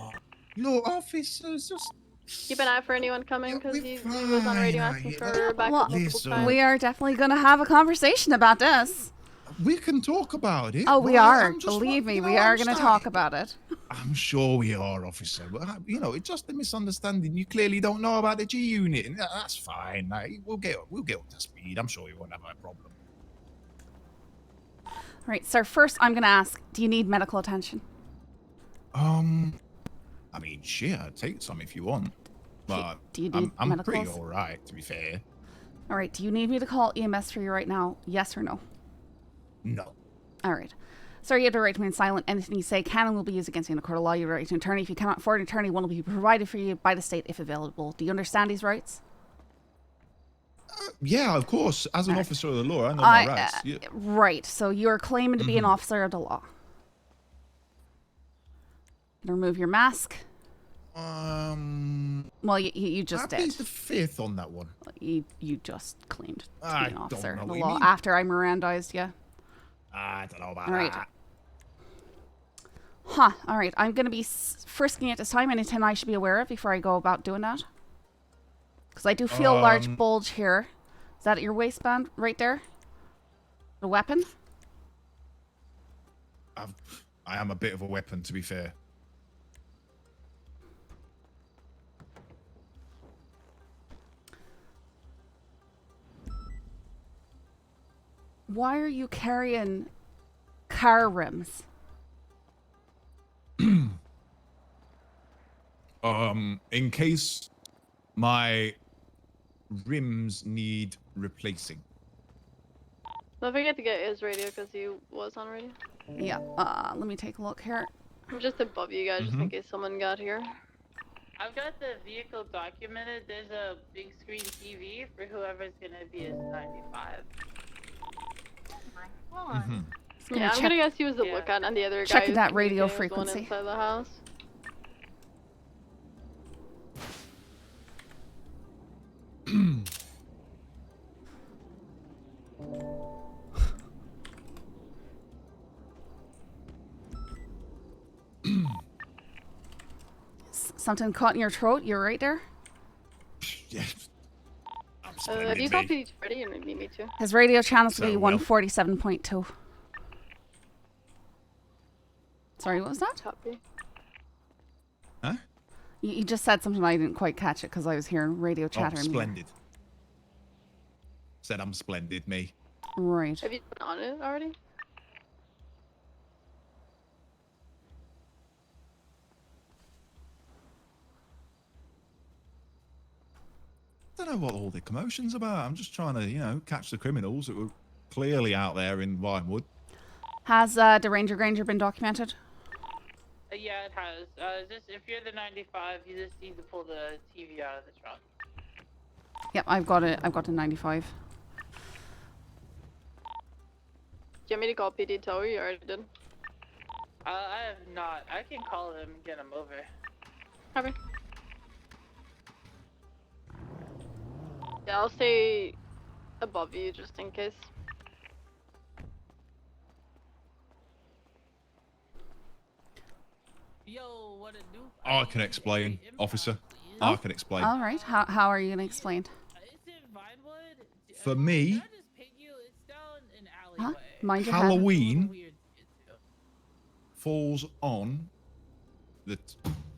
Look, officers, just. Keep an eye for anyone coming because he was on radio asking for backup multiple Listen. times. We are definitely going to have a conversation about this. We can talk about it. Oh, we but are. I'm just Believe me, you know, we are I'm going to sorry. talk about it. I'm sure we are, officer. But it's just a misunderstanding. You clearly don't know about the G unit, and that's fine. Like, we'll get up to speed. I'm sure we won't have a problem. All right, sir, first I'm going to ask, do you need medical attention? I mean, shit, I'd take some if you want. But do you need I'm pretty medicals? all right, to be fair. All right. Do you need me to call EMS for you right now? Yes or no? No. All right. Sir, you have the right to remain silent. Anything you say can and will be used against you in a court of law. You have the right to an attorney. If you cannot afford an attorney, one will be provided for you by the state if available. Do you understand these rights? Yeah, of course. As an officer of the law, I know my rights. Yeah. Right. So you're claiming to be an officer of the law. Remove your mask. Well, you just did. Please the fifth on that one. You just claimed to I be an don't officer know of what the you law mean. after I Mirandized you. I don't know about All right. that. Huh. All right. I'm going to be frisking at this time. Anything I should be aware of before I go about doing that? Because I do feel a large bulge here. Is that at your waistband right there? The weapon? I am a bit of a weapon, to be fair. Why are you carrying car rims? In case my rims need replacing. Don't forget to get his radio because he was on radio. Yeah. Let me take a look here. I'm just above you guys just in case someone got here. I've got the vehicle documented. There's a big screen TV for whoever's gonna be his 95. Yeah, I'm gonna guess he was the lookout and the other guy. Checking who's that radio communicating was the one frequency. inside the house. Something caught in your throat? You're right there? Yes. Have you called PD ready and meet me too? His radio channels will be So, well- 147.2. Sorry, what was that? Copy. Huh? You just said something I didn't quite catch it because I was hearing radio chatter. Oh, in here. splendid. Said I'm splendid, me. Right. Have you been on it already? I don't know what all the commotion's about. I'm just trying to, catch the criminals that were clearly out there in Vinewood. Has the Ranger Granger been documented? Yeah, it has. Just if you're the 95, you just need to pull the TV out of the trunk. Yep, I've got it. I've got the 95. Do you want me to call PD Tower? You already did. I have not. I can call them and get them over. Copy. Yeah, I'll stay above you just in case. Yo, what it do? I can explain, officer. I can explain. All right. How are you going to explain? For me, Huh? Mind your head. Halloween falls on the...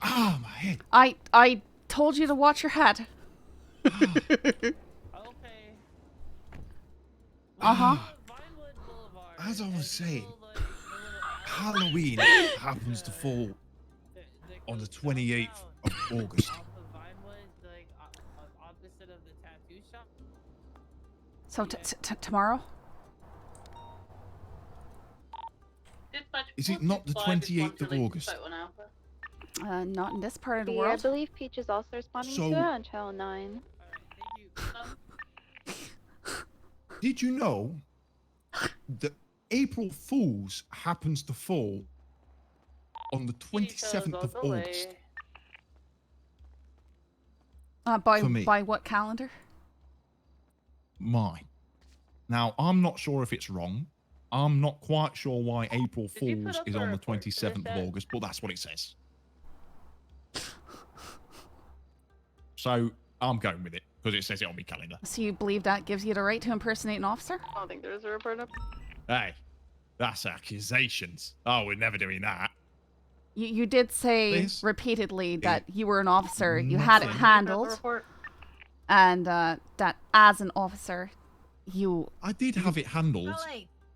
my head. I told you to watch your head. Uh-huh. As I was saying, Halloween happens to fall on the 28th of August. So tomorrow? Is it not the 28th of August? Not in this part of the I world. believe Peach is also responding So- to it on channel 9. Did you know that April Fool's happens to fall on the 27th of August? For me. By what calendar? Mine. Now, I'm not sure if it's wrong. I'm not quite sure why April Did you put Fool's up is a on the report for this 27th of yet? August, but that's what it says. So, I'm going with it, because it says it on my calendar. So you believe that gives you the right to impersonate an officer? I don't think there's a report up. Hey, that's accusations. Oh, we're never doing that. You did say This repeatedly that you were an officer, you had it nothing. handled, and that as an officer, you... I did have it handled,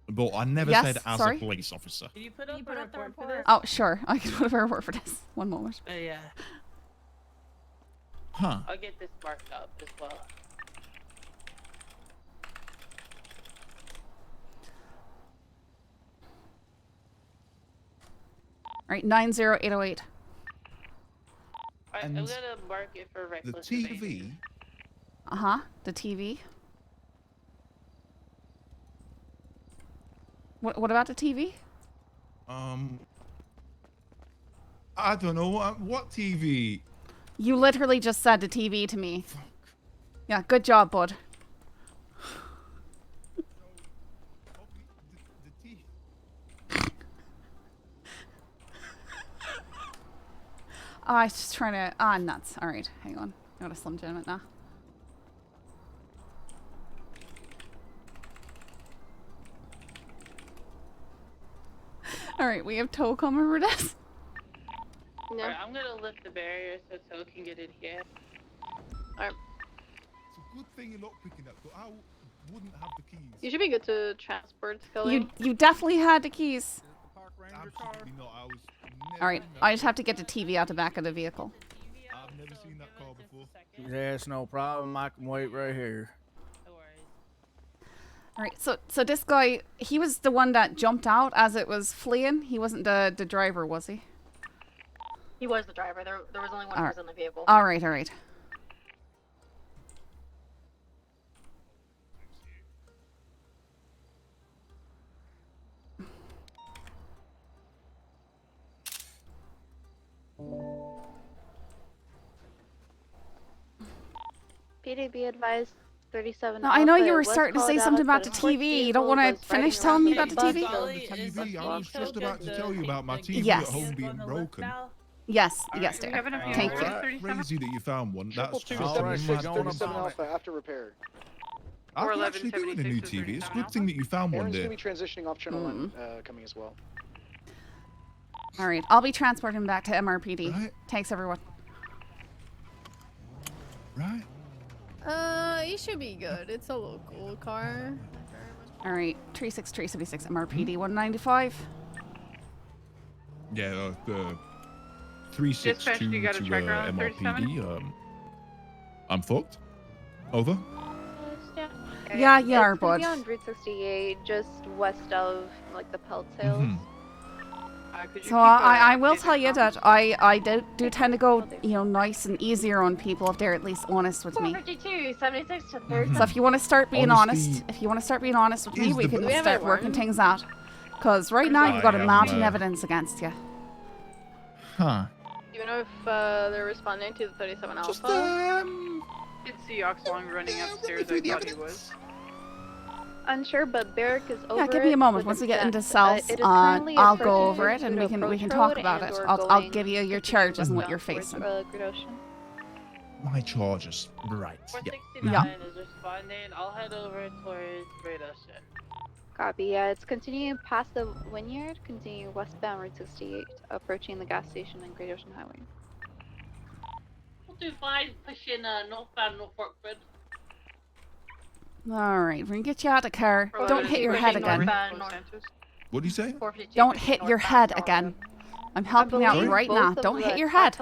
but I never Yes, said as sorry? a police officer. Can you put up a report for this? Oh, sure. I can put a report for this. One moment. Yeah. Huh. I'll get this marked up as well. All right, 90808. Alright, I'm And gonna mark it for The reckless TV. abandon. The TV. What about the TV? I don't know what TV. You literally just said the TV to me. Yeah, good job, bud. Oh, I was just trying to... Ah, nuts. All right, hang on. I got a Slim Jim it now. All right, we have Toe coming for this. No. Alright, I'm gonna lift the barrier so Toe can get in here. Alright. It's a good thing you're not picking up, but I wouldn't have the keys. You should be good to transport, Scully. You definitely had the keys. Absolutely not. I was All right, I just have to get the TV out the back of the vehicle. I've never seen that car before. That's no problem. I can wait right here. All right, so this guy, he was the one that jumped out as it was fleeing. He wasn't the driver, was he? He was the driver. There was only one person in the vehicle. All right, all right. PD, be advised, 37 No, I know you Alpha were was starting to called say out, something about but the a police TV. You don't vehicle want was to finish riding telling me around about the the TV? TV. I was just about to tell you about my TV Yes. at home being broken. Yes, yes, Do we dear. have enough Thank units you. for 37? Crazy that you found one. That's just All right, mad. 37 Alpha after repair. I'm 411, actually doing a new 76 TV. It's a to good thing that you found one Aaron's there. gonna be transitioning off channel 1 coming as well. All right, I'll be transporting him back to MRPD. Right. Thanks, everyone. Right. It should be good. It's a local car. All right, 36376 MRPD 195. Yeah, Dispatch, 362 you got a to tracker on MRPD. I'm fucked. Over. Yeah, you are, It's gonna bud. be on Route 68, just west of like the Pelt Hills. So I will tell you that I do tend to go, you know, nice and easier on people if they're at least honest with me. 452, 76 to 30. So if you want to start being Honesty honest with me, is we the can best. start working things out. Because right now you've got a I am, mountain evidence against you. Huh. Do you know if they're responding to the 37 Just Alpha? Did see Oxlong running upstairs. I thought he was. Unsure, but Barrick is over Yeah, give me a it moment. with Once we get into exact- cells, it is currently I'll go approaching over it and we Great can Approach talk Road about it. and/or I'll going give you your to charges and what westbound you're towards, facing. Great Ocean. My charges. Right. Yeah. 469 is responding. I'll head over towards Great Ocean. Copy. Yeah, it's continuing past the Wynyard, continue westbound Route 68, approaching the gas station and Great Ocean Highway. We'll do fine pushing northbound Norfolk Road. All right, we're gonna get you out of the car. Don't hit your head again. What do you say? Don't hit your head again. I'm helping you out believe right both now. of Don't hit the your head.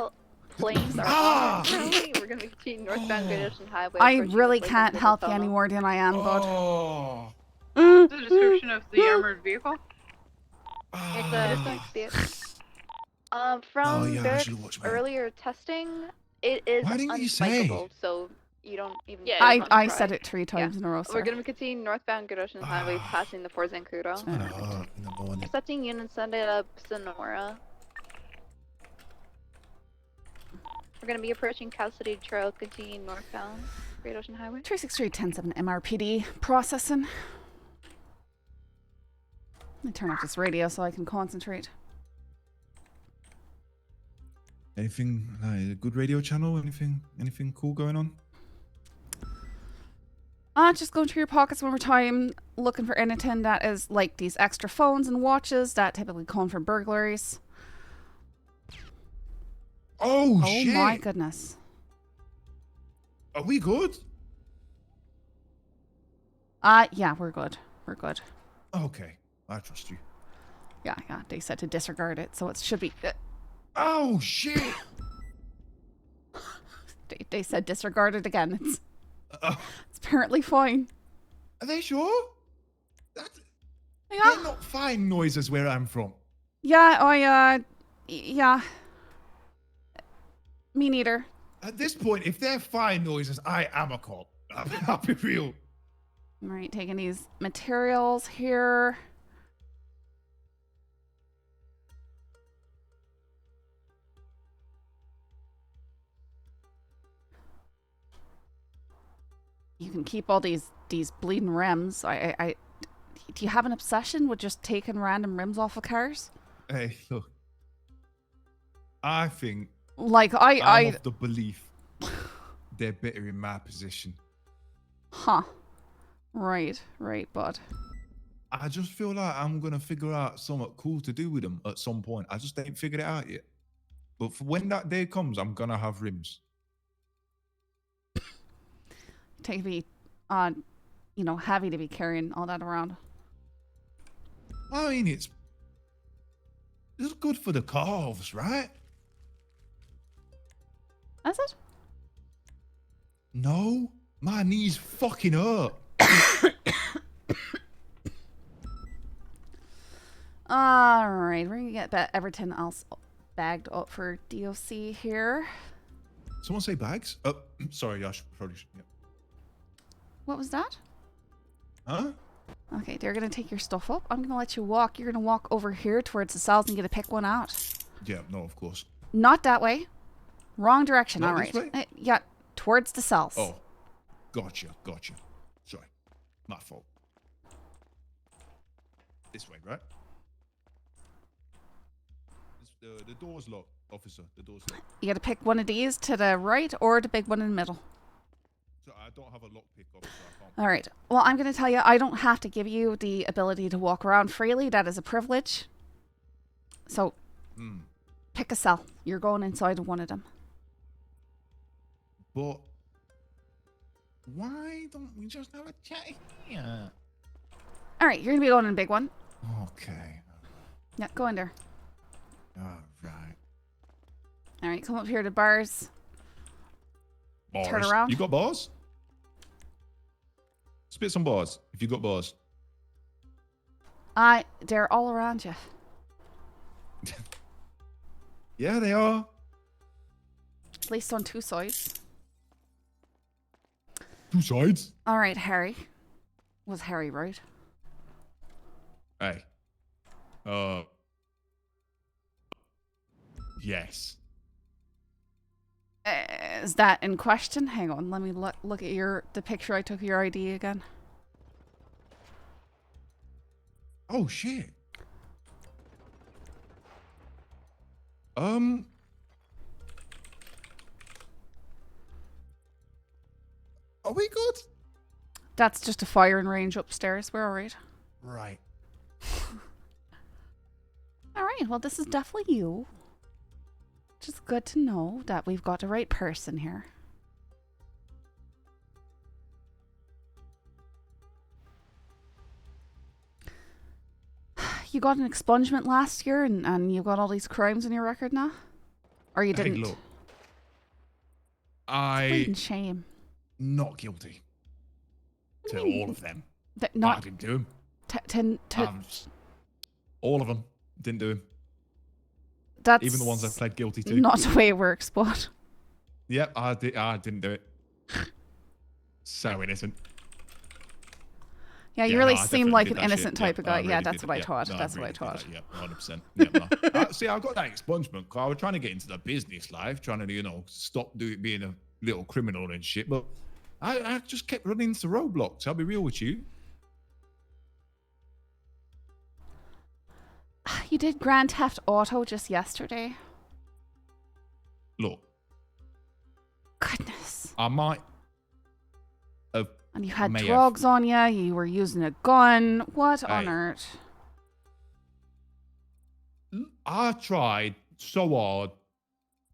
Planes are on it currently. We're gonna be continuing northbound Great Ocean Highway. I approaching really the can't Blazing help you Tunnel. any more than I am, bud. Oh. The description of the armored vehicle. It's a from Oh, yeah, I Barrick's should've watched my- earlier testing, it is Why didn't you say? unspikeable, so you don't even. I said it 3 times in a row, We're sir. gonna be continuing northbound Great Ocean Highway, passing the Fort Zancudo. In the morning. Accepting units ended up Sonora. We're gonna be approaching Cal City Trail, continuing northbound Great Ocean Highway. 363-107 MRPD processing. Let me turn off this radio so I can concentrate. Anything like a good radio channel? Anything cool going on? Just going through your pockets one more time, looking for anything that is like these extra phones and watches that typically come from burglaries. Oh, Oh shit. my goodness. Are we good? Yeah, we're good. We're good. Okay, I trust you. Yeah, they said to disregard it, so it should be... Oh, shit. They said disregard it again. It's apparently fine. Are they sure? Yeah. They're not fine noises where I'm from. Yeah, yeah. Me neither. At this point, if they're fine noises, I am a cop. I'll be real. All right, taking these materials here. You can keep all these bleeding rims. Do you have an obsession with just taking random rims off of cars? Hey, look. I think Like I'm of the belief they're better in my position. Huh. Right, bud. I just feel like I'm gonna figure out something cool to do with them at some point. I just ain't figured it out yet. But for when that day comes, I'm gonna have rims. Take me, heavy to be carrying all that around. I mean, it's good for the calves, right? Is it? No, my knees fucking hurt. All right, we're gonna get everything else bagged up for DOC here. Someone say bags? Sorry, I probably should. Yeah. What was that? Huh? Okay, they're gonna take your stuff up. I'm gonna let you walk. You're gonna walk over here towards the cells and get to pick one out. Yeah, no, of course. Not that way. Wrong direction. Not All this right. way? Yeah, towards the cells. Oh, gotcha. Sorry, my fault. This way, right? The door's locked, officer. The door's locked. You gotta pick one of these to the right or the big one in the middle. So I don't have a lockpick, officer. I can't. All right. Well, I'm gonna tell you, I don't have to give you the ability to walk around freely. That is a privilege. So, pick a cell. You're going inside of one of them. But why don't we just have a chat here? All right, you're gonna be going in a big one. Okay. Yeah, go in there. All right. All right, come up here to bars. Bars. Turn around. You got bars? Spit some bars if you got bars. They're all around you. Yeah, they are. At least on two sides. Two sides? All right, Harry. Was Harry right? Hey. Yes. Is that in question? Hang on, let me look at the picture I took of your ID again. Oh shit. Are we good? That's just a firing range upstairs. We're all right. Right. All right. Well, this is definitely you. Just good to know that we've got the right person here. You got an expungement last year and you got all these crimes in your record now? Or you didn't? Hey, look. Bleeding shame. Not guilty. To all of them. I didn't do them. All of them. Didn't do them. That's even the ones I pled guilty to. Not the way it works, but. Yep, I didn't do it. So innocent. Yeah, you Yeah, really no, I seem definitely like did an that innocent shit. type Yep, of guy. I Yeah, really that's did. what I Yep, thought. no, That's what I really did thought. that. Yep, 100%. Yep, no. See, I got that expungement because I was trying to get into the business life, trying to, stop being a little criminal and shit, but I just kept running into roadblocks. I'll be real with you. You did Grand Theft Auto just yesterday. Look. Goodness. I might have. And you had drugs on you. You were using a gun. What on earth? I tried so hard.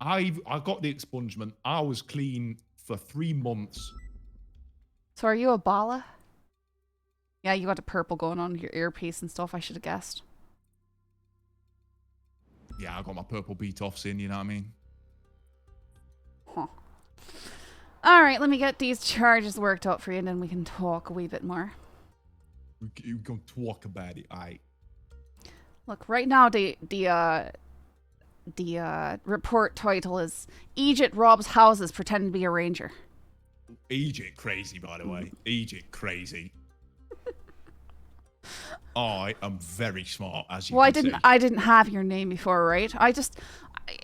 I got the expungement. I was clean for 3 months. So are you a bala? Yeah, you got the purple going on your earpiece and stuff. I should have guessed. Yeah, I got my purple beat offs in, you know what I mean? Huh. All right, let me get these charges worked out for you, and then we can talk a wee bit more. We're going to talk about it, aight? Look, right now the report title is Egypt robs houses pretending to be a ranger. Egypt crazy, by the way. Egypt crazy. I am very smart, as you Well, can see. I didn't have your name before, right?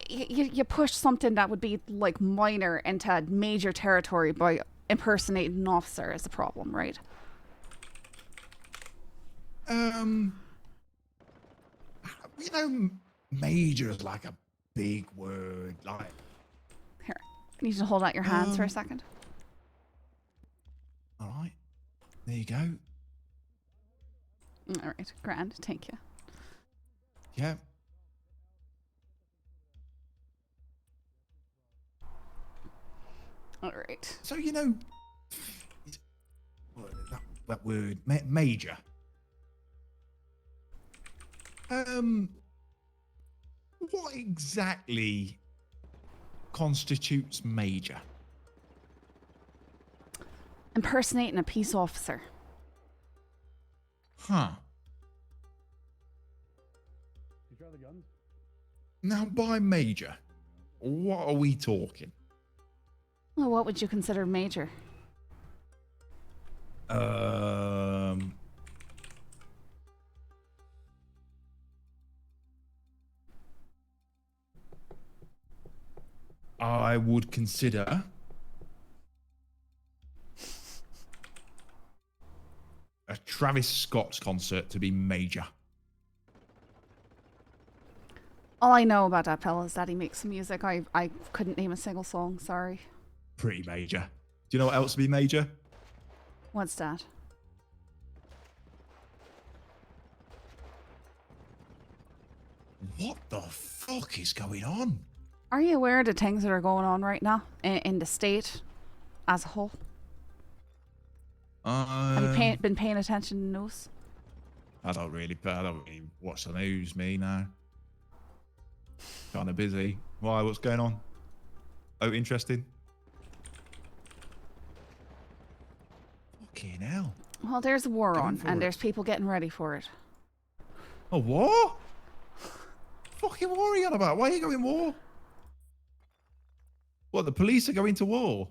You pushed something that would be like minor into major territory by impersonating an officer is the problem, right? You know, major is like a big word. Like, Here, I need you to hold out your hands for a second. all right, there you go. All right, grand, thank you. Yeah. All right. So you know, that word major. What exactly constitutes major? Impersonating a peace officer. Huh. Now, by major, what are we talking? Well, what would you consider major? I would consider a Travis Scott concert to be major. All I know about that fella is that he makes some music. I couldn't name a single song, sorry. Pretty major. Do you know what else would be major? What's that? What the fuck is going on? Are you aware of the things that are going on right now in the state as a whole? Have you been paying attention to the news? I don't really watch the news, me, now. Kind of busy. Why? What's going on? Oh, interesting. Fucking hell. Well, there's a war Going on, for and it. there's people getting ready for it. A war? Fucking war are you on about? Why are you going war? What, the police are going to war?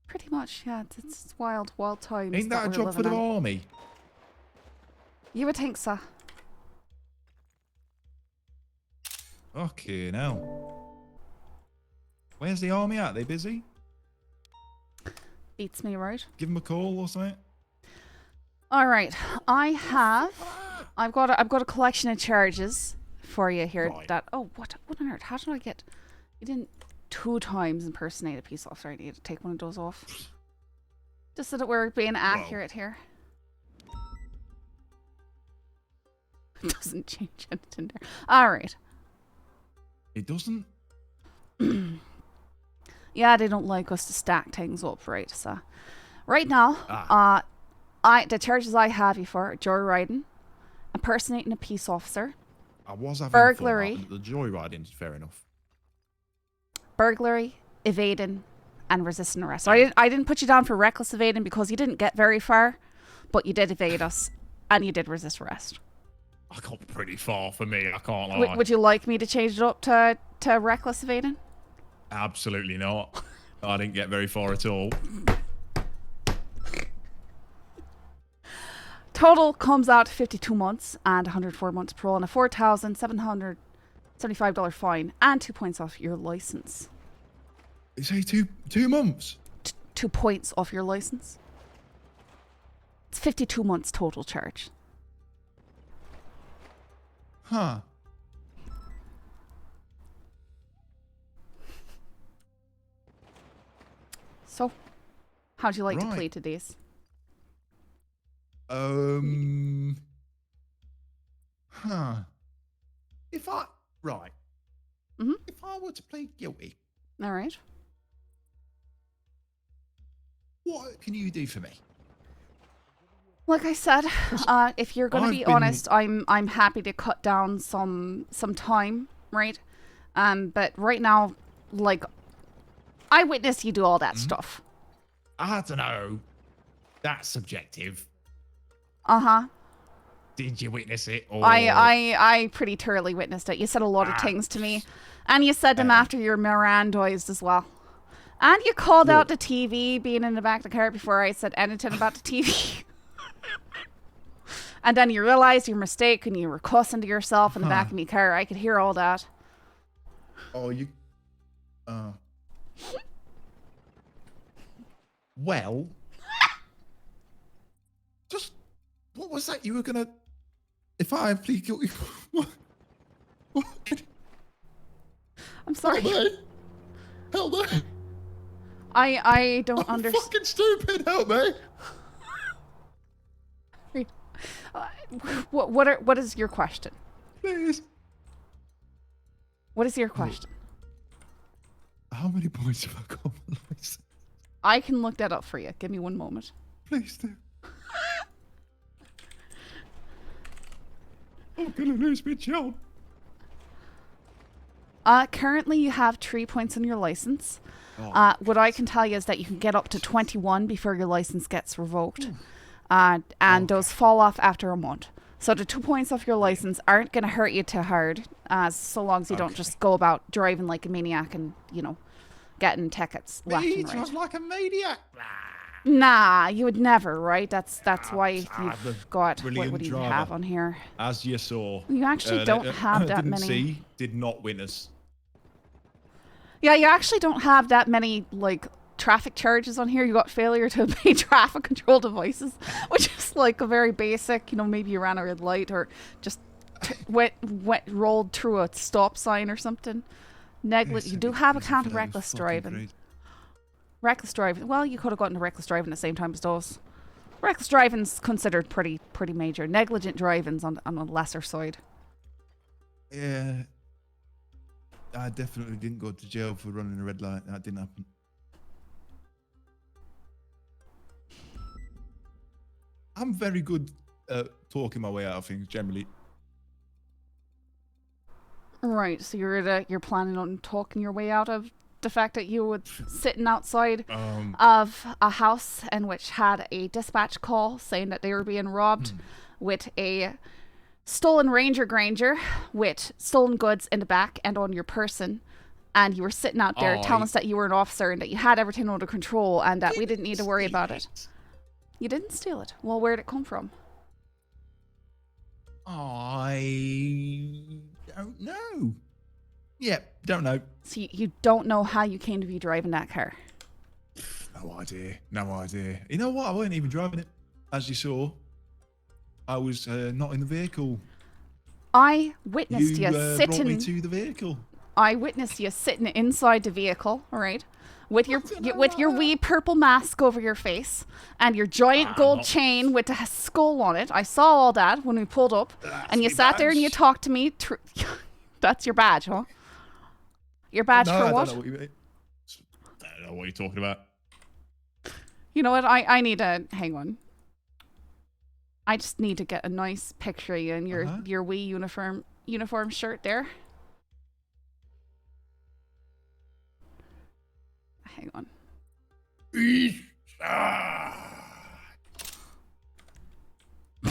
Pretty much, yeah. It's wild, wild times. Ain't that a we're job for living the in. army? You would think so. Fucking hell. Where's the army at? They busy? Beats me, right? Give them a call or something? All right, I've got a collection of charges for you here. Right. That what on earth? How did I get? You didn't 2 times impersonate a peace officer. I need to take one of those off. Just so that we're being accurate here. Doesn't change anything there. All right. It doesn't? Yeah, they don't like us to stack things up, right? So, right now, the charges I have you for are joyriding, impersonating a peace officer, I was having burglary, fun. The joyriding's fair enough. burglary, evading, and resisting arrest. So I didn't put you down for reckless evading because you didn't get very far, but you did evade us, and you did resist arrest. I got pretty far for me, I can't lie. Would you like me to change it up to reckless evading? Absolutely not. I didn't get very far at all. Total comes out to 52 months and 104 months parole and a $4,775 fine and 2 points off your license. You say 2 months? 2 points off your license. It's 52 months total charge. Huh. So, how'd you like to Right. plead to these? Huh. If I were to plead guilty, All right. what can you do for me? Like I said, if you're going to I've be been- honest, I'm happy to cut down some time, right? But right now, like, I witnessed you do all that stuff. I don't know. That's subjective. Uh-huh. Did you witness it? Or... I pretty thoroughly witnessed it. You said a lot of things to me. And you said them after you're Mirandoized as well. And you called out the TV being in the back of the car before I said anything about the TV. And then you realized your mistake and you were cussing to yourself in the back of my car. I could hear all that. Oh, you... Well... Just... What was that you were gonna... If I plead guilty... What? I'm sorry. Help me! I don't understand. Fucking stupid, help me! What is your question? Please. What is your question? How many points have I got on my license? I can look that up for you. Give me one moment. Please do. I'm gonna lose my job. Currently you have 3 points on your license. What I can tell you is that you can get up to 21 before your license gets revoked. And those fall off after a month. So the 2 points off your license aren't going to hurt you too hard, so long as you don't just go about driving like a maniac and, you know, getting tickets left and right. Like a maniac. Nah, you would never, right? That's why you've got... What do you driver, have on here? As you saw. You actually don't have that many... Did not witness. Yeah, you actually don't have that many, like, traffic charges on here. You got failure to obey traffic control devices, which is like a very basic, you know, maybe you ran a red light or just rolled through a stop sign or something. Negligent. You do have a count of reckless driving. Great. Reckless driving. Well, you could have gotten to reckless driving at the same time as those. Reckless driving's considered pretty major. Negligent driving's on the lesser side. Yeah. I definitely didn't go to jail for running a red light. That didn't happen. I'm very good at talking my way out of things, generally. Right, so you're planning on talking your way out of the fact that you were sitting outside of a house in which had a dispatch call saying that they were being robbed with a stolen Ranger Granger with stolen goods in the back and on your person. And you were sitting out there telling us that you were an officer and that you had everything under control and that we didn't need to worry about it. You didn't steal it. Well, where'd it come from? I don't know. Yeah, don't know. So you don't know how you came to be driving that car? No idea. No idea. You know what? I wasn't even driving it. As you saw, I was not in the vehicle. I witnessed you sitting... brought me to the vehicle. I witnessed you sitting inside the vehicle, all right? With your wee purple mask over your face and your giant gold chain with a skull on it. I saw all that when we pulled up. And you sat there and you talked to me. That's your badge, huh? Your badge for what? I don't know what you mean. I don't know what you're talking about. You know what? I need to... Hang on. I just need to get a nice picture of you in your wee uniform shirt there. Hang on.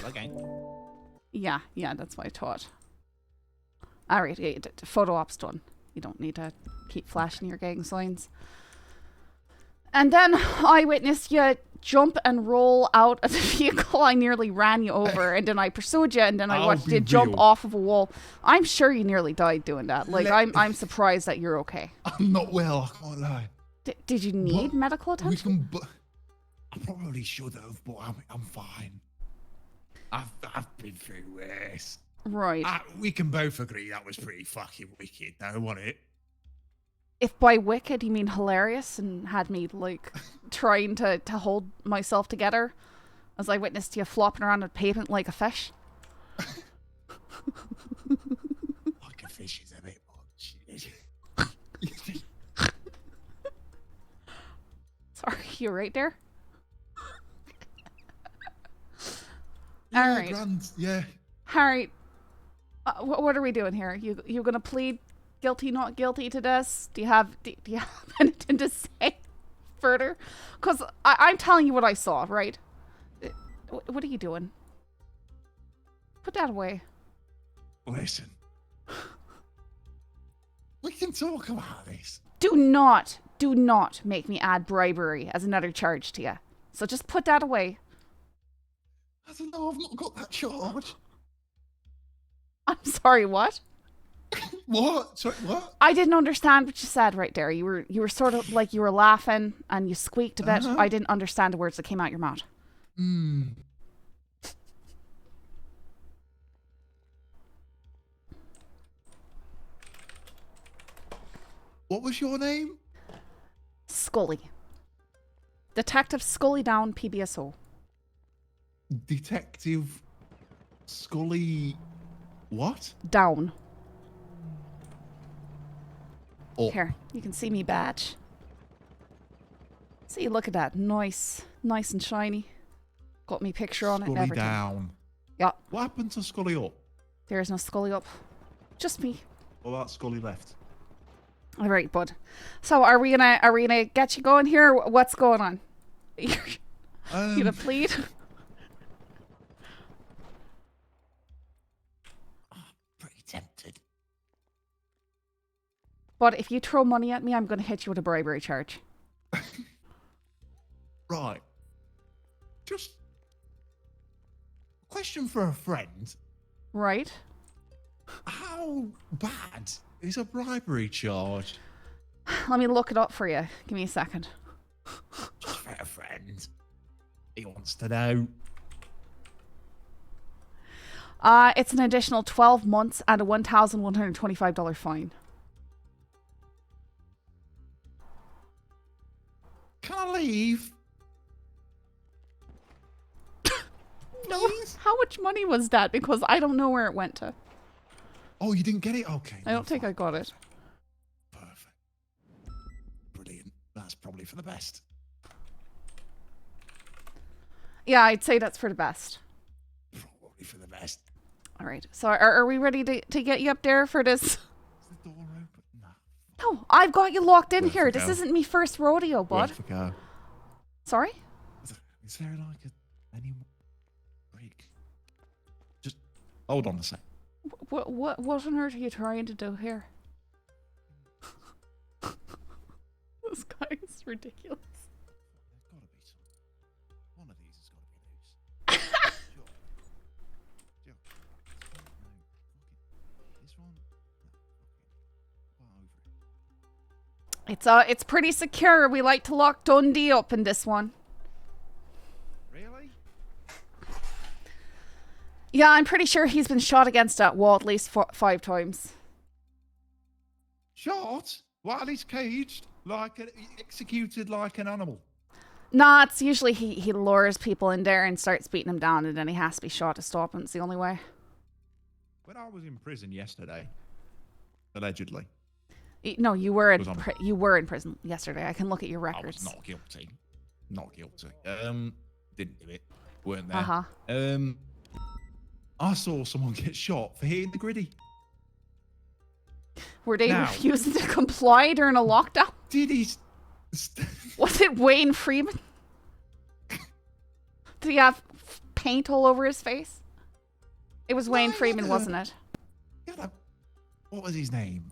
Okay. Yeah, that's what I thought. Alright, yeah, photo op's done. You don't need to keep flashing your gang signs. And then I witnessed you jump and roll out of the vehicle. I nearly ran you over, and then I pursued you, and then I watched you jump off of a wall. I'm sure you nearly died doing that. Like, I'm surprised that you're okay. I'm not well, I can't lie. Did you need medical attention? I probably should have, but I'm fine. I've been through worse. Right. We can both agree that was pretty fucking wicked, now, wasn't it? If by wicked you mean hilarious and had me, like, trying to hold myself together as I witnessed you flopping around the pavement like a fish. Like a fish is a bit much. Sorry, you right there? Alright. Grand, yeah. Alright. What are we doing here? You gonna plead guilty, not guilty to this? Do you have anything to say further? Because I'm telling you what I saw, right? What are you doing? Put that away. Listen. We can talk about this. Do not make me add bribery as another charge to you. So just put that away. I don't know, I've not got that charge. I'm sorry, what? What? Sorry, what? I didn't understand what you said right there. You were sort of like you were laughing and you squeaked a bit. I didn't understand the words that came out your mouth. What was your name? Scully. Detective Scully down, PBSO. Detective Scully. What? Down. Oh. Here, you can see me badge. See, look at that. Nice and shiny. Got me picture on it and Scully everything. down. Yeah. What happened to Scully up? There is no Scully up. Just me. What about Scully left? All right, bud. So are we gonna get you going here? What's going on? You gonna plead? Pretty tempted. But if you throw money at me, I'm gonna hit you with a bribery charge. Right. Just a question for a friend. Right. How bad is a bribery charge? Let me look it up for you. Give me a second. Just for a friend. He wants to know. It's an additional 12 months and a $1,125 fine. Can I leave? No. How much money was that? Because I don't know where it went to. Oh, you didn't get it? Okay. I don't think I got it. Brilliant. That's probably for the best. Yeah, I'd say that's for the best. Probably for the best. All right. So are we ready to get you up there for this? Is the door open? No, I've got you locked in Where's here. the This go? isn't me first rodeo, bud. Where's the go? Sorry? Is there like any more break? Just hold on a sec. What on earth are you trying to do here? This guy is ridiculous. There's gotta be some. One of these has gotta be loose. Sure. This one? It's pretty secure. We like to lock Dundee up in this one. Really? Yeah, I'm pretty sure he's been shot against that wall at least 5 times. Shot? While he's caged? Executed like an animal? Nah, it's usually he lures people in there and starts beating them down, and then he has to be shot to stop him. It's the only way. When I was in prison yesterday, allegedly. No, you were in Was on- you were in prison yesterday. I can look at your I records. was not guilty. Not guilty. Didn't do it. Weren't there. Uh-huh. I saw someone get shot for hitting the griddy. Were they Now- refusing to comply during a lockdown? Did he? Was it Wayne Freeman? Did he have paint all over his face? It was Wayne Freeman, wasn't it? What was his name?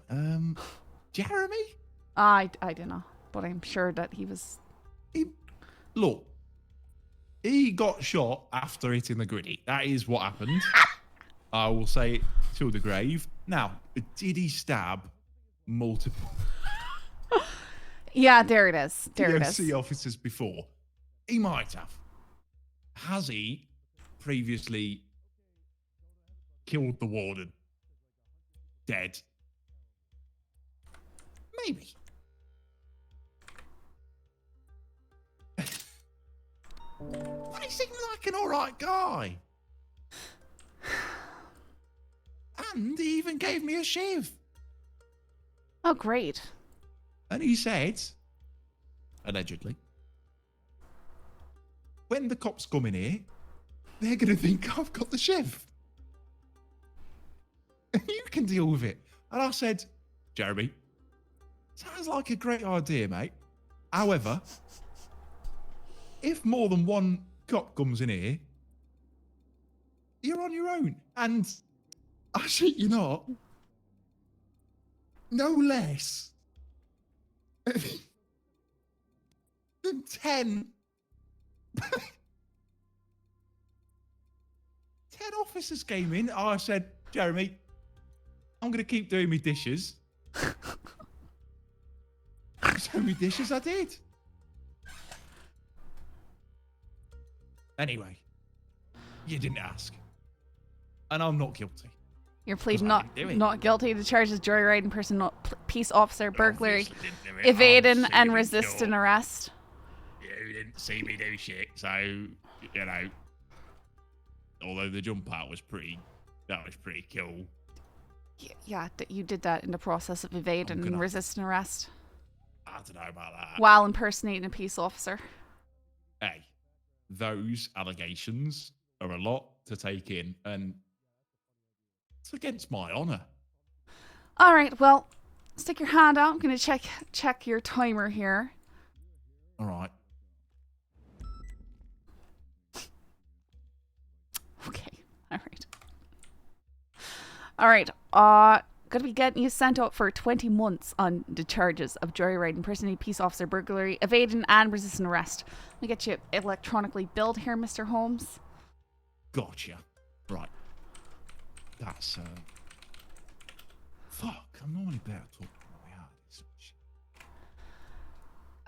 Jeremy? I don't know, but I'm sure that he was. Look, he got shot after hitting the griddy. That is what happened. I will say it to the grave. Now, did he stab multiple Yeah, there it is. There it is. DOC officers before? He might have. Has he previously killed the warden? Dead? Maybe. But he seemed like an alright guy. And he even gave me a shiv. Oh, great. And he said, allegedly, when the cops come in here, they're going to think I've got the shiv. And you can deal with it. And I said, Jeremy. Sounds like a great idea, mate. However, if more than one cop comes in here, you're on your own. And I shit you not, no less than 10 officers came in. I said, Jeremy, I'm going to keep doing my dishes. So my dishes I did. Anyway, you didn't ask. And I'm not guilty. You're pleading 'Cause I not didn't do it. not guilty to charges joyriding, peace officer, burglary, Obviously didn't do it. evading, Obviously and didn't resisting do it. arrest. You didn't see me do shit, so, you know. Although the jump out was pretty cool. Yeah, you did that in the process of evading and resisting arrest I don't know about that. while impersonating a peace officer. Hey, those allegations are a lot to take in, and it's against my honour. All right, well, stick your hand out. I'm gonna check your timer here. All right. Okay, all right. All right, gonna be getting you sent out for 20 months on the charges of joyride, impersonating peace officer, burglary, evading, and resisting arrest. Let me get you electronically billed here, Mr. Holmes. Gotcha. Right. That's, fuck, I'm normally better at talking my way out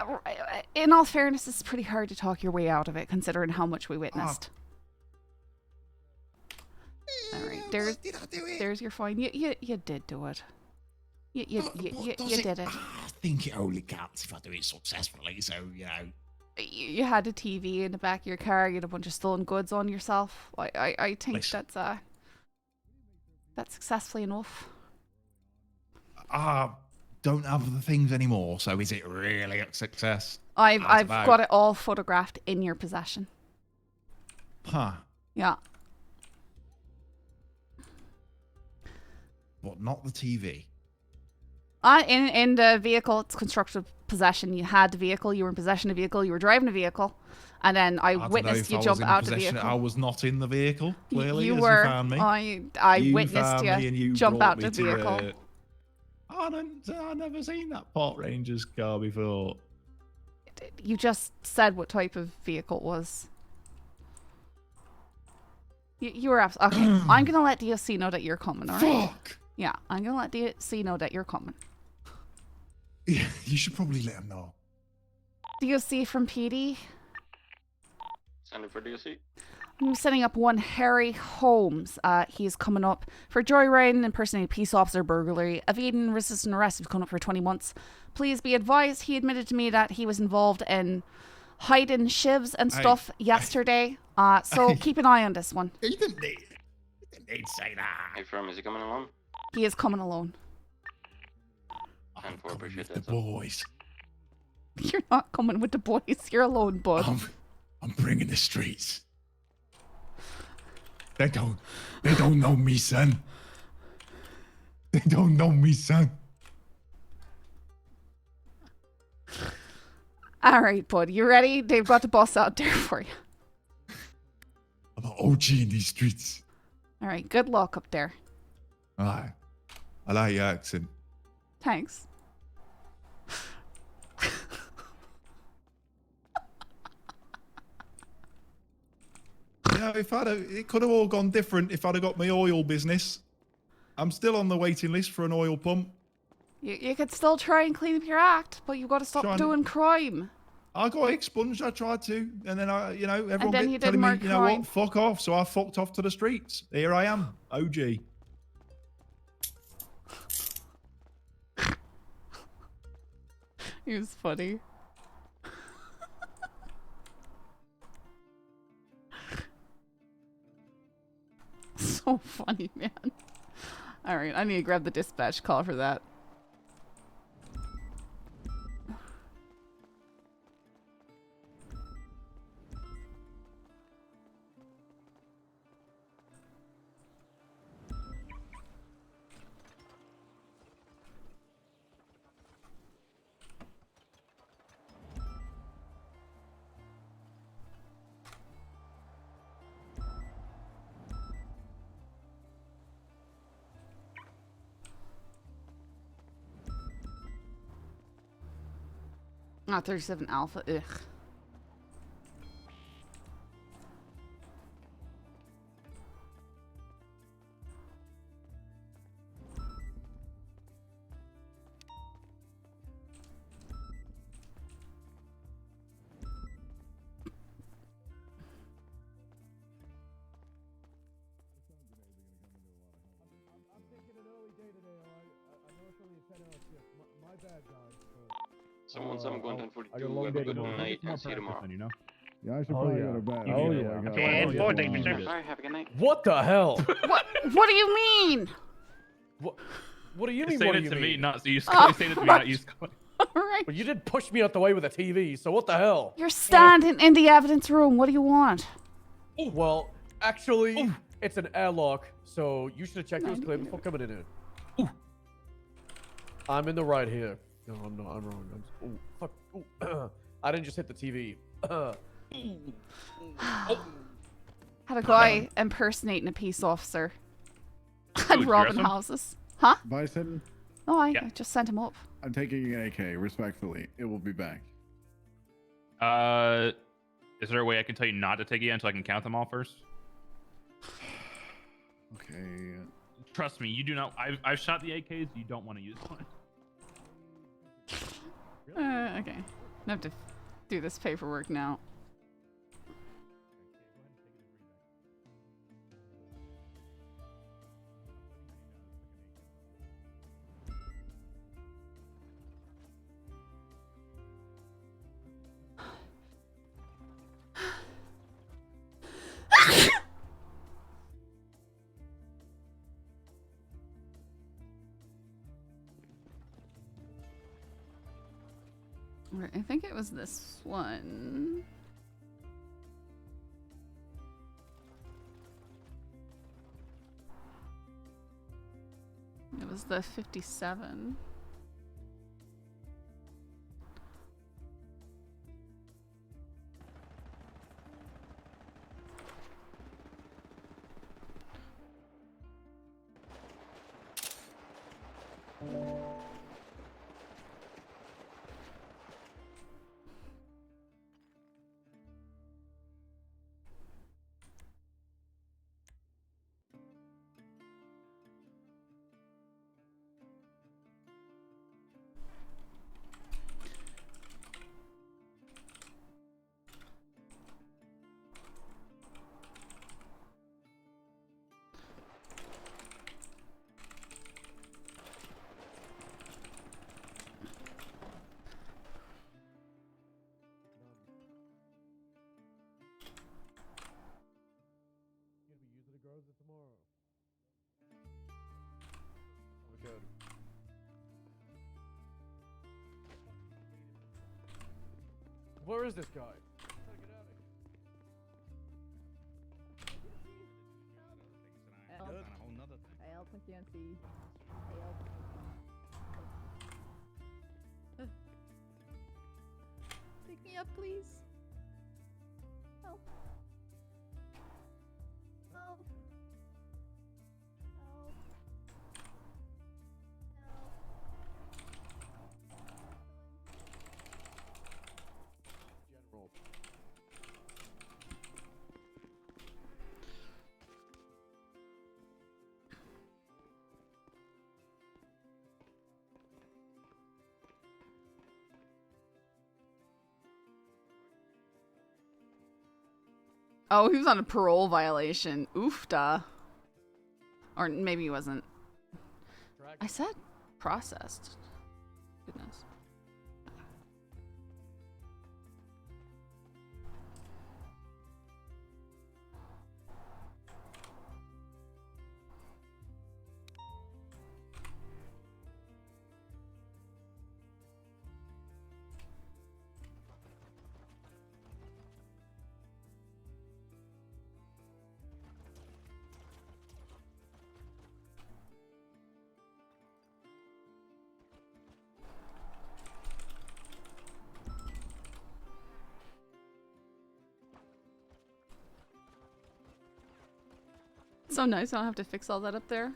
of this. In all fairness, it's pretty hard to talk your way out of it, considering how much we witnessed. All right, there's your fine. You did do it. You did it. I think it only counts if I do it successfully, so, you know. You had a TV in the back of your car. You had a bunch of stolen goods on yourself. I think Listen. that's successfully enough. Don't have the things anymore, so is it really a success? I've got it all photographed in your possession. Huh. Yeah. What, not the TV? In the vehicle, it's constructive possession. You had the vehicle, you were in possession of the vehicle, you were driving the vehicle, and then I don't know witnessed if you I was jump in out of the possession. vehicle. I was not in the vehicle, clearly, You as were. you found me. I You witnessed found me and you jump brought out me the to, vehicle. I've never seen that Park Rangers car before. You just said what type of vehicle it was. You were absolutely okay. I'm gonna let DSC know that you're coming. All right. Fuck. Yeah, I'm gonna let DSC know that you're coming. Yeah, you should probably let him know. DSC from PD. Send it for DSC. I'm setting up one Harry Holmes. He's coming up for joyriding, impersonating peace officer, burglary, evading, resisting arrest. He's coming up for 20 months. Please be advised, he admitted to me that he was involved in hiding shivs and stuff yesterday. So keep an eye on this one. You didn't need to say that. Hey, firm, is he coming along? He is coming alone. 10-4, appreciate The that. boys. You're not coming with the boys. You're alone, bud. I'm bringing the streets. They don't know me, son. They don't know me, son. All right, bud. You ready? They've got the boss out there for you. I'm an OG in these streets. All right. Good luck up there. Aye. I like your accent. Thanks. Yeah, it could have all gone different if I'd have got my oil business. I'm still on the waiting list for an oil pump. You could still try and clean up your act, but you've got to stop doing crime. I got expunged. I tried to, and then everyone then you kept did telling me, more you know crime. what, fuck off. So I fucked off to the streets. Here I am, OG. He was funny. So funny, man. All right, I need to grab the dispatch call for that. Oh, 37 Alpha. Ugh. My bad, guys. Someone's I'm going to I got a 1042. long Have day a good tomorrow. night and see you tomorrow. You know? Yeah, I should Oh, probably yeah. go to bed. Oh, I yeah. gotta wake up. Okay, Tomorrow. 4:30. Sorry, have a good night. What the hell? What do you mean? What do you mean? Saying What do it you to mean? me, not you. Scully saying it to me, not you, Scully. Alright. Well, you did push me out the way with a TV, so what the hell? You're standing in the evidence room. What do you want? Well, actually, it's an airlock, so you should have checked it was clear before coming in here. I'm in the right here. No, I'm not. I'm wrong. Oh, fuck. Ooh. I didn't just hit the TV. Had a guy impersonating a peace officer and Ooh, robbing Gresham? houses. Huh? Bison, No, I just sent him up. I'm taking an AK. Respectfully, it will be back. Is there a way I can tell you not to take it until I can count them all first? Okay. Trust me, you do not. I've shot the AKs. You don't want to use one. Okay. I have to do this paperwork now. Right, I think it was this one. It was the 57. Where is this guy? Help, I can't see. Help. Pick me up, please. Help. Help. Help. General. Oh, he was on a parole violation. Oof, duh. Or maybe he wasn't. I said processed. Goodness. So nice, I don't have to fix all that up there.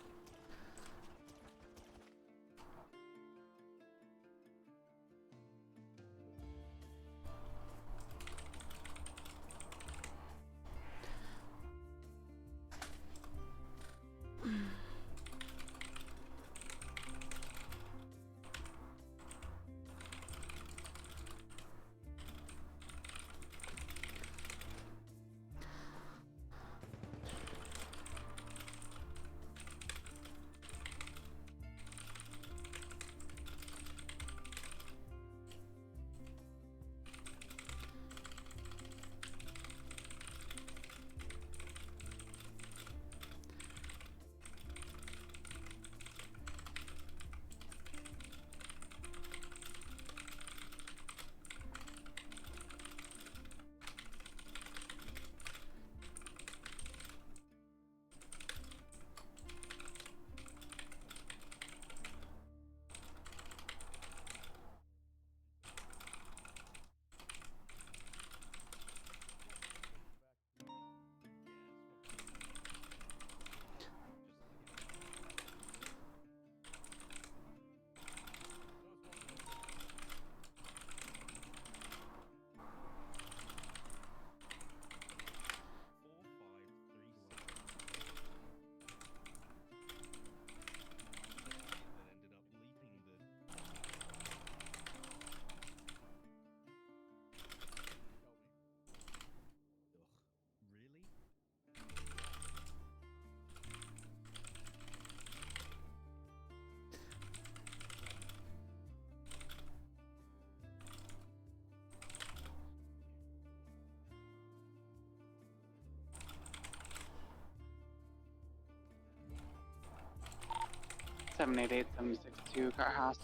788-762 car house.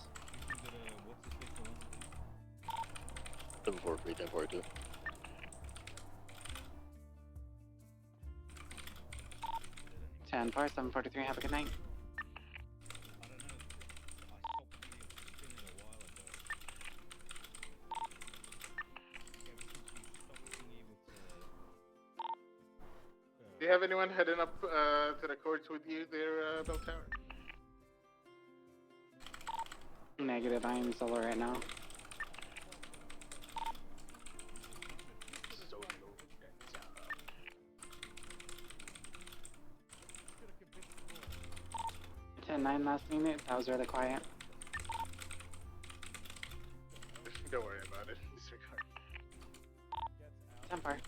743, 1042. 10-4, 743, have a good night. Do you have anyone heading up to the courts with you there, Bell Tower? Negative, I am solo right now. Ten 9 last unit, that was really quiet. Don't worry about it. Disregard. 10-4.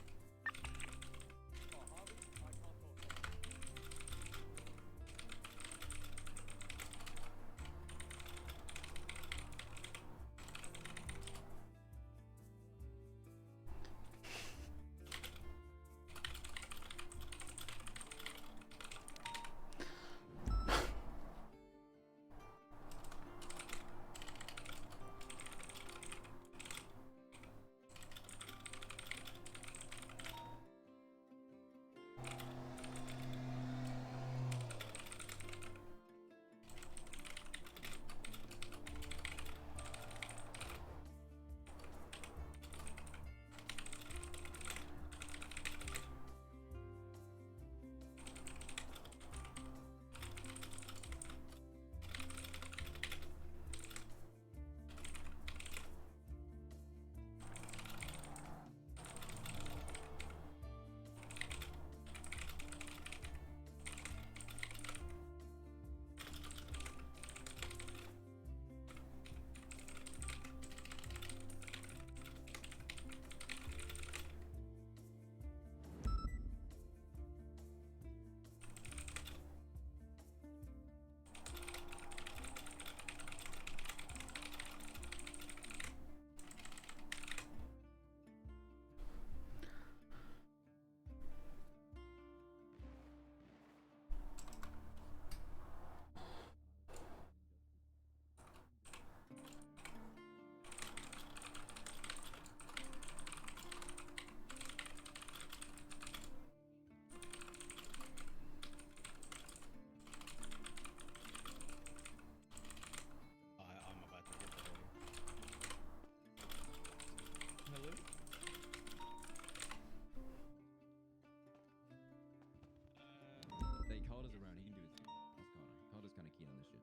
Hey, Calder's around. He can do his thing. That's Calder. Calder's kind of keen on this shit.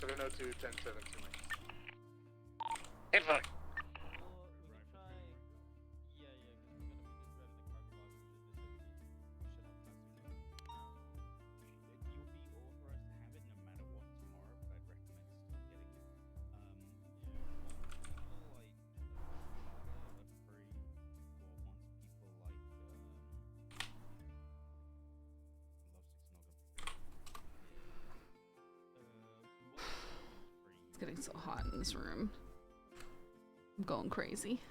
Seven 702 1072. Hit fuck. It's getting so hot in this room. I'm going crazy.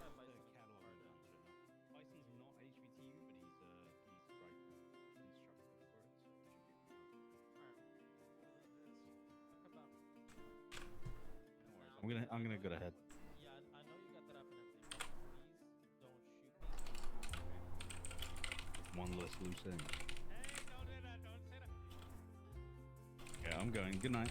I'm gonna go ahead. One less loose end. Yeah, I'm going. Good night.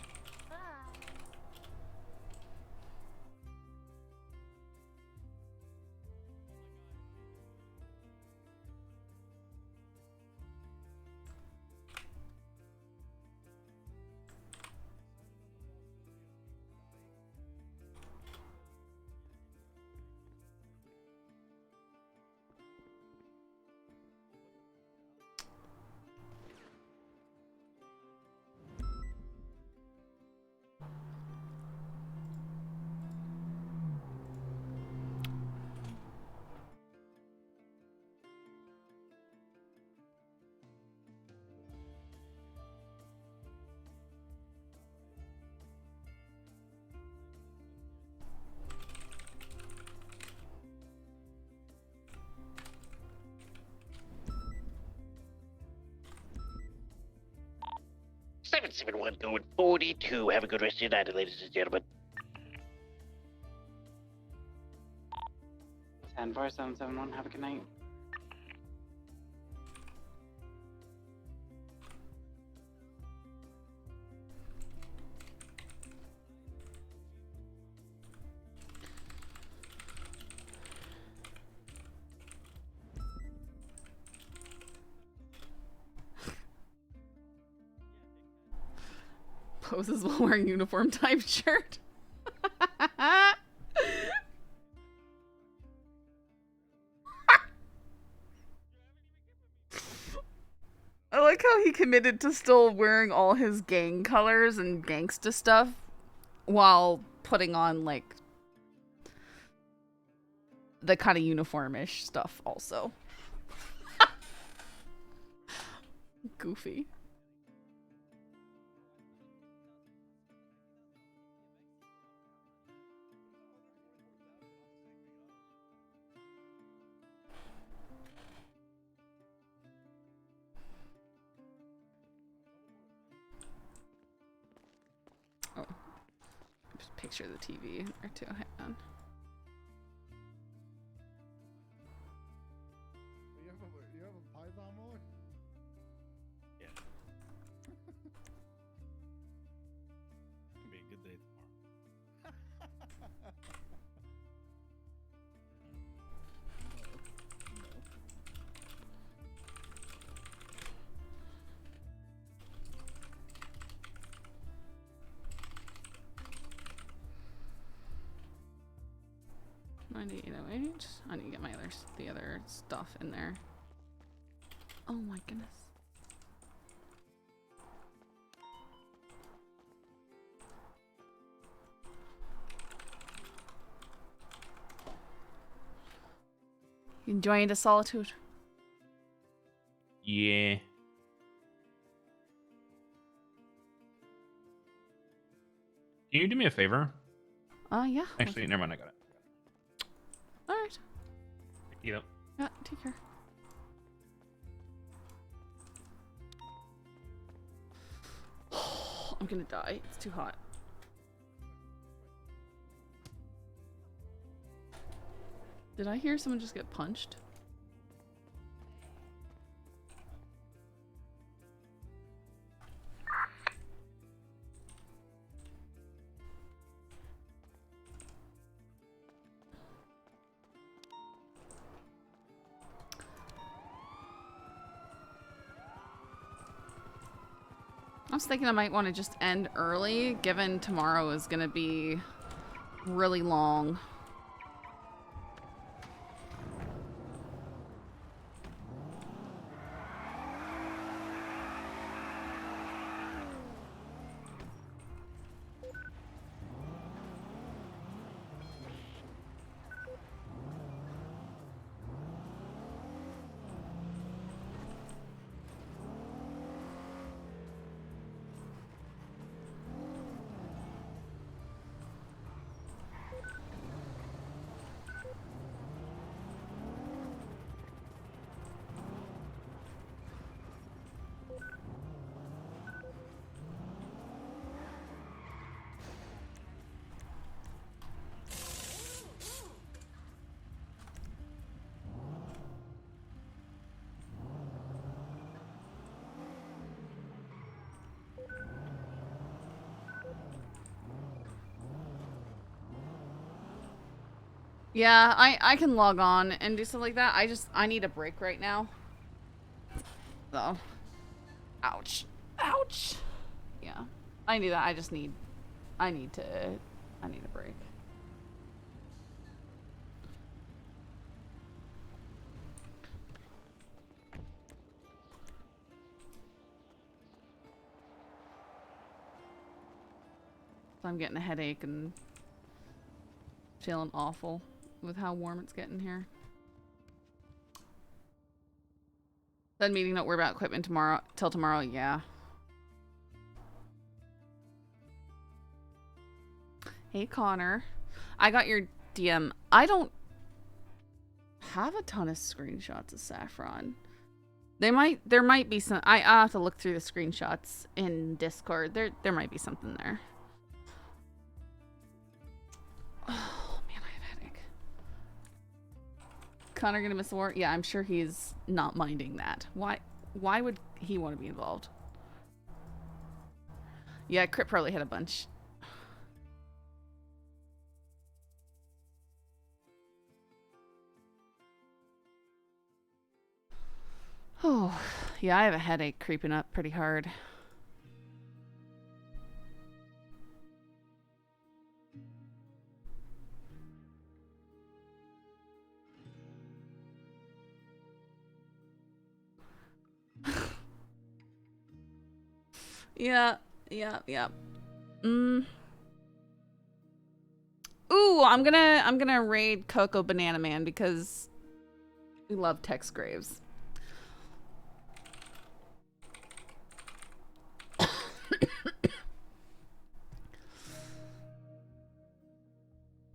771 going 42. Have a good rest of your night, ladies and gentlemen. 104771. Have a good night. Poses while wearing uniform type shirt. I like how he committed to still wearing all his gang colors and gangsta stuff while putting on like the kind of uniformish stuff also. Goofy. Oh, just picture the TV or two. Hang on. You have a Python mode? Yeah. It's gonna be a good day tomorrow. I need to get my the other stuff in there. Oh my goodness. You enjoying the solitude? Yeah. Can you do me a favor? Yeah. Actually, never mind. I got it. All right. You know. Yeah. Take care. I'm gonna die. It's too hot. Did I hear someone just get punched? I was thinking I might want to just end early, given tomorrow is going to be really long. Yeah, I can log on and do stuff like that. I need a break right now. So, ouch. Ouch. Yeah, I knew that. I need a break. I'm getting a headache and feeling awful with how warm it's getting here. That meeting, don't worry about equipment till tomorrow. Yeah. Hey Connor, I got your DM. I don't have a ton of screenshots of Saffron. There might be some. I'll have to look through the screenshots in Discord. There might be something there. Oh man, I have a headache. Connor gonna miss war? Yeah, I'm sure he's not minding that. Why would he want to be involved? Yeah, Crit probably had a bunch. Oh, yeah, I have a headache creeping up pretty hard. Yeah. Ooh, I'm gonna raid Coco Banana Man because we love Tex Graves.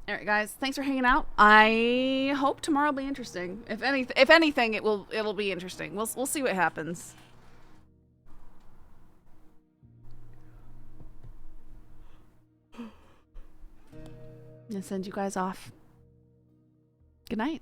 Alright guys, thanks for hanging out. I hope tomorrow will be interesting. If anything, it'll be interesting. We'll see what happens. I'm gonna send you guys off. Good night.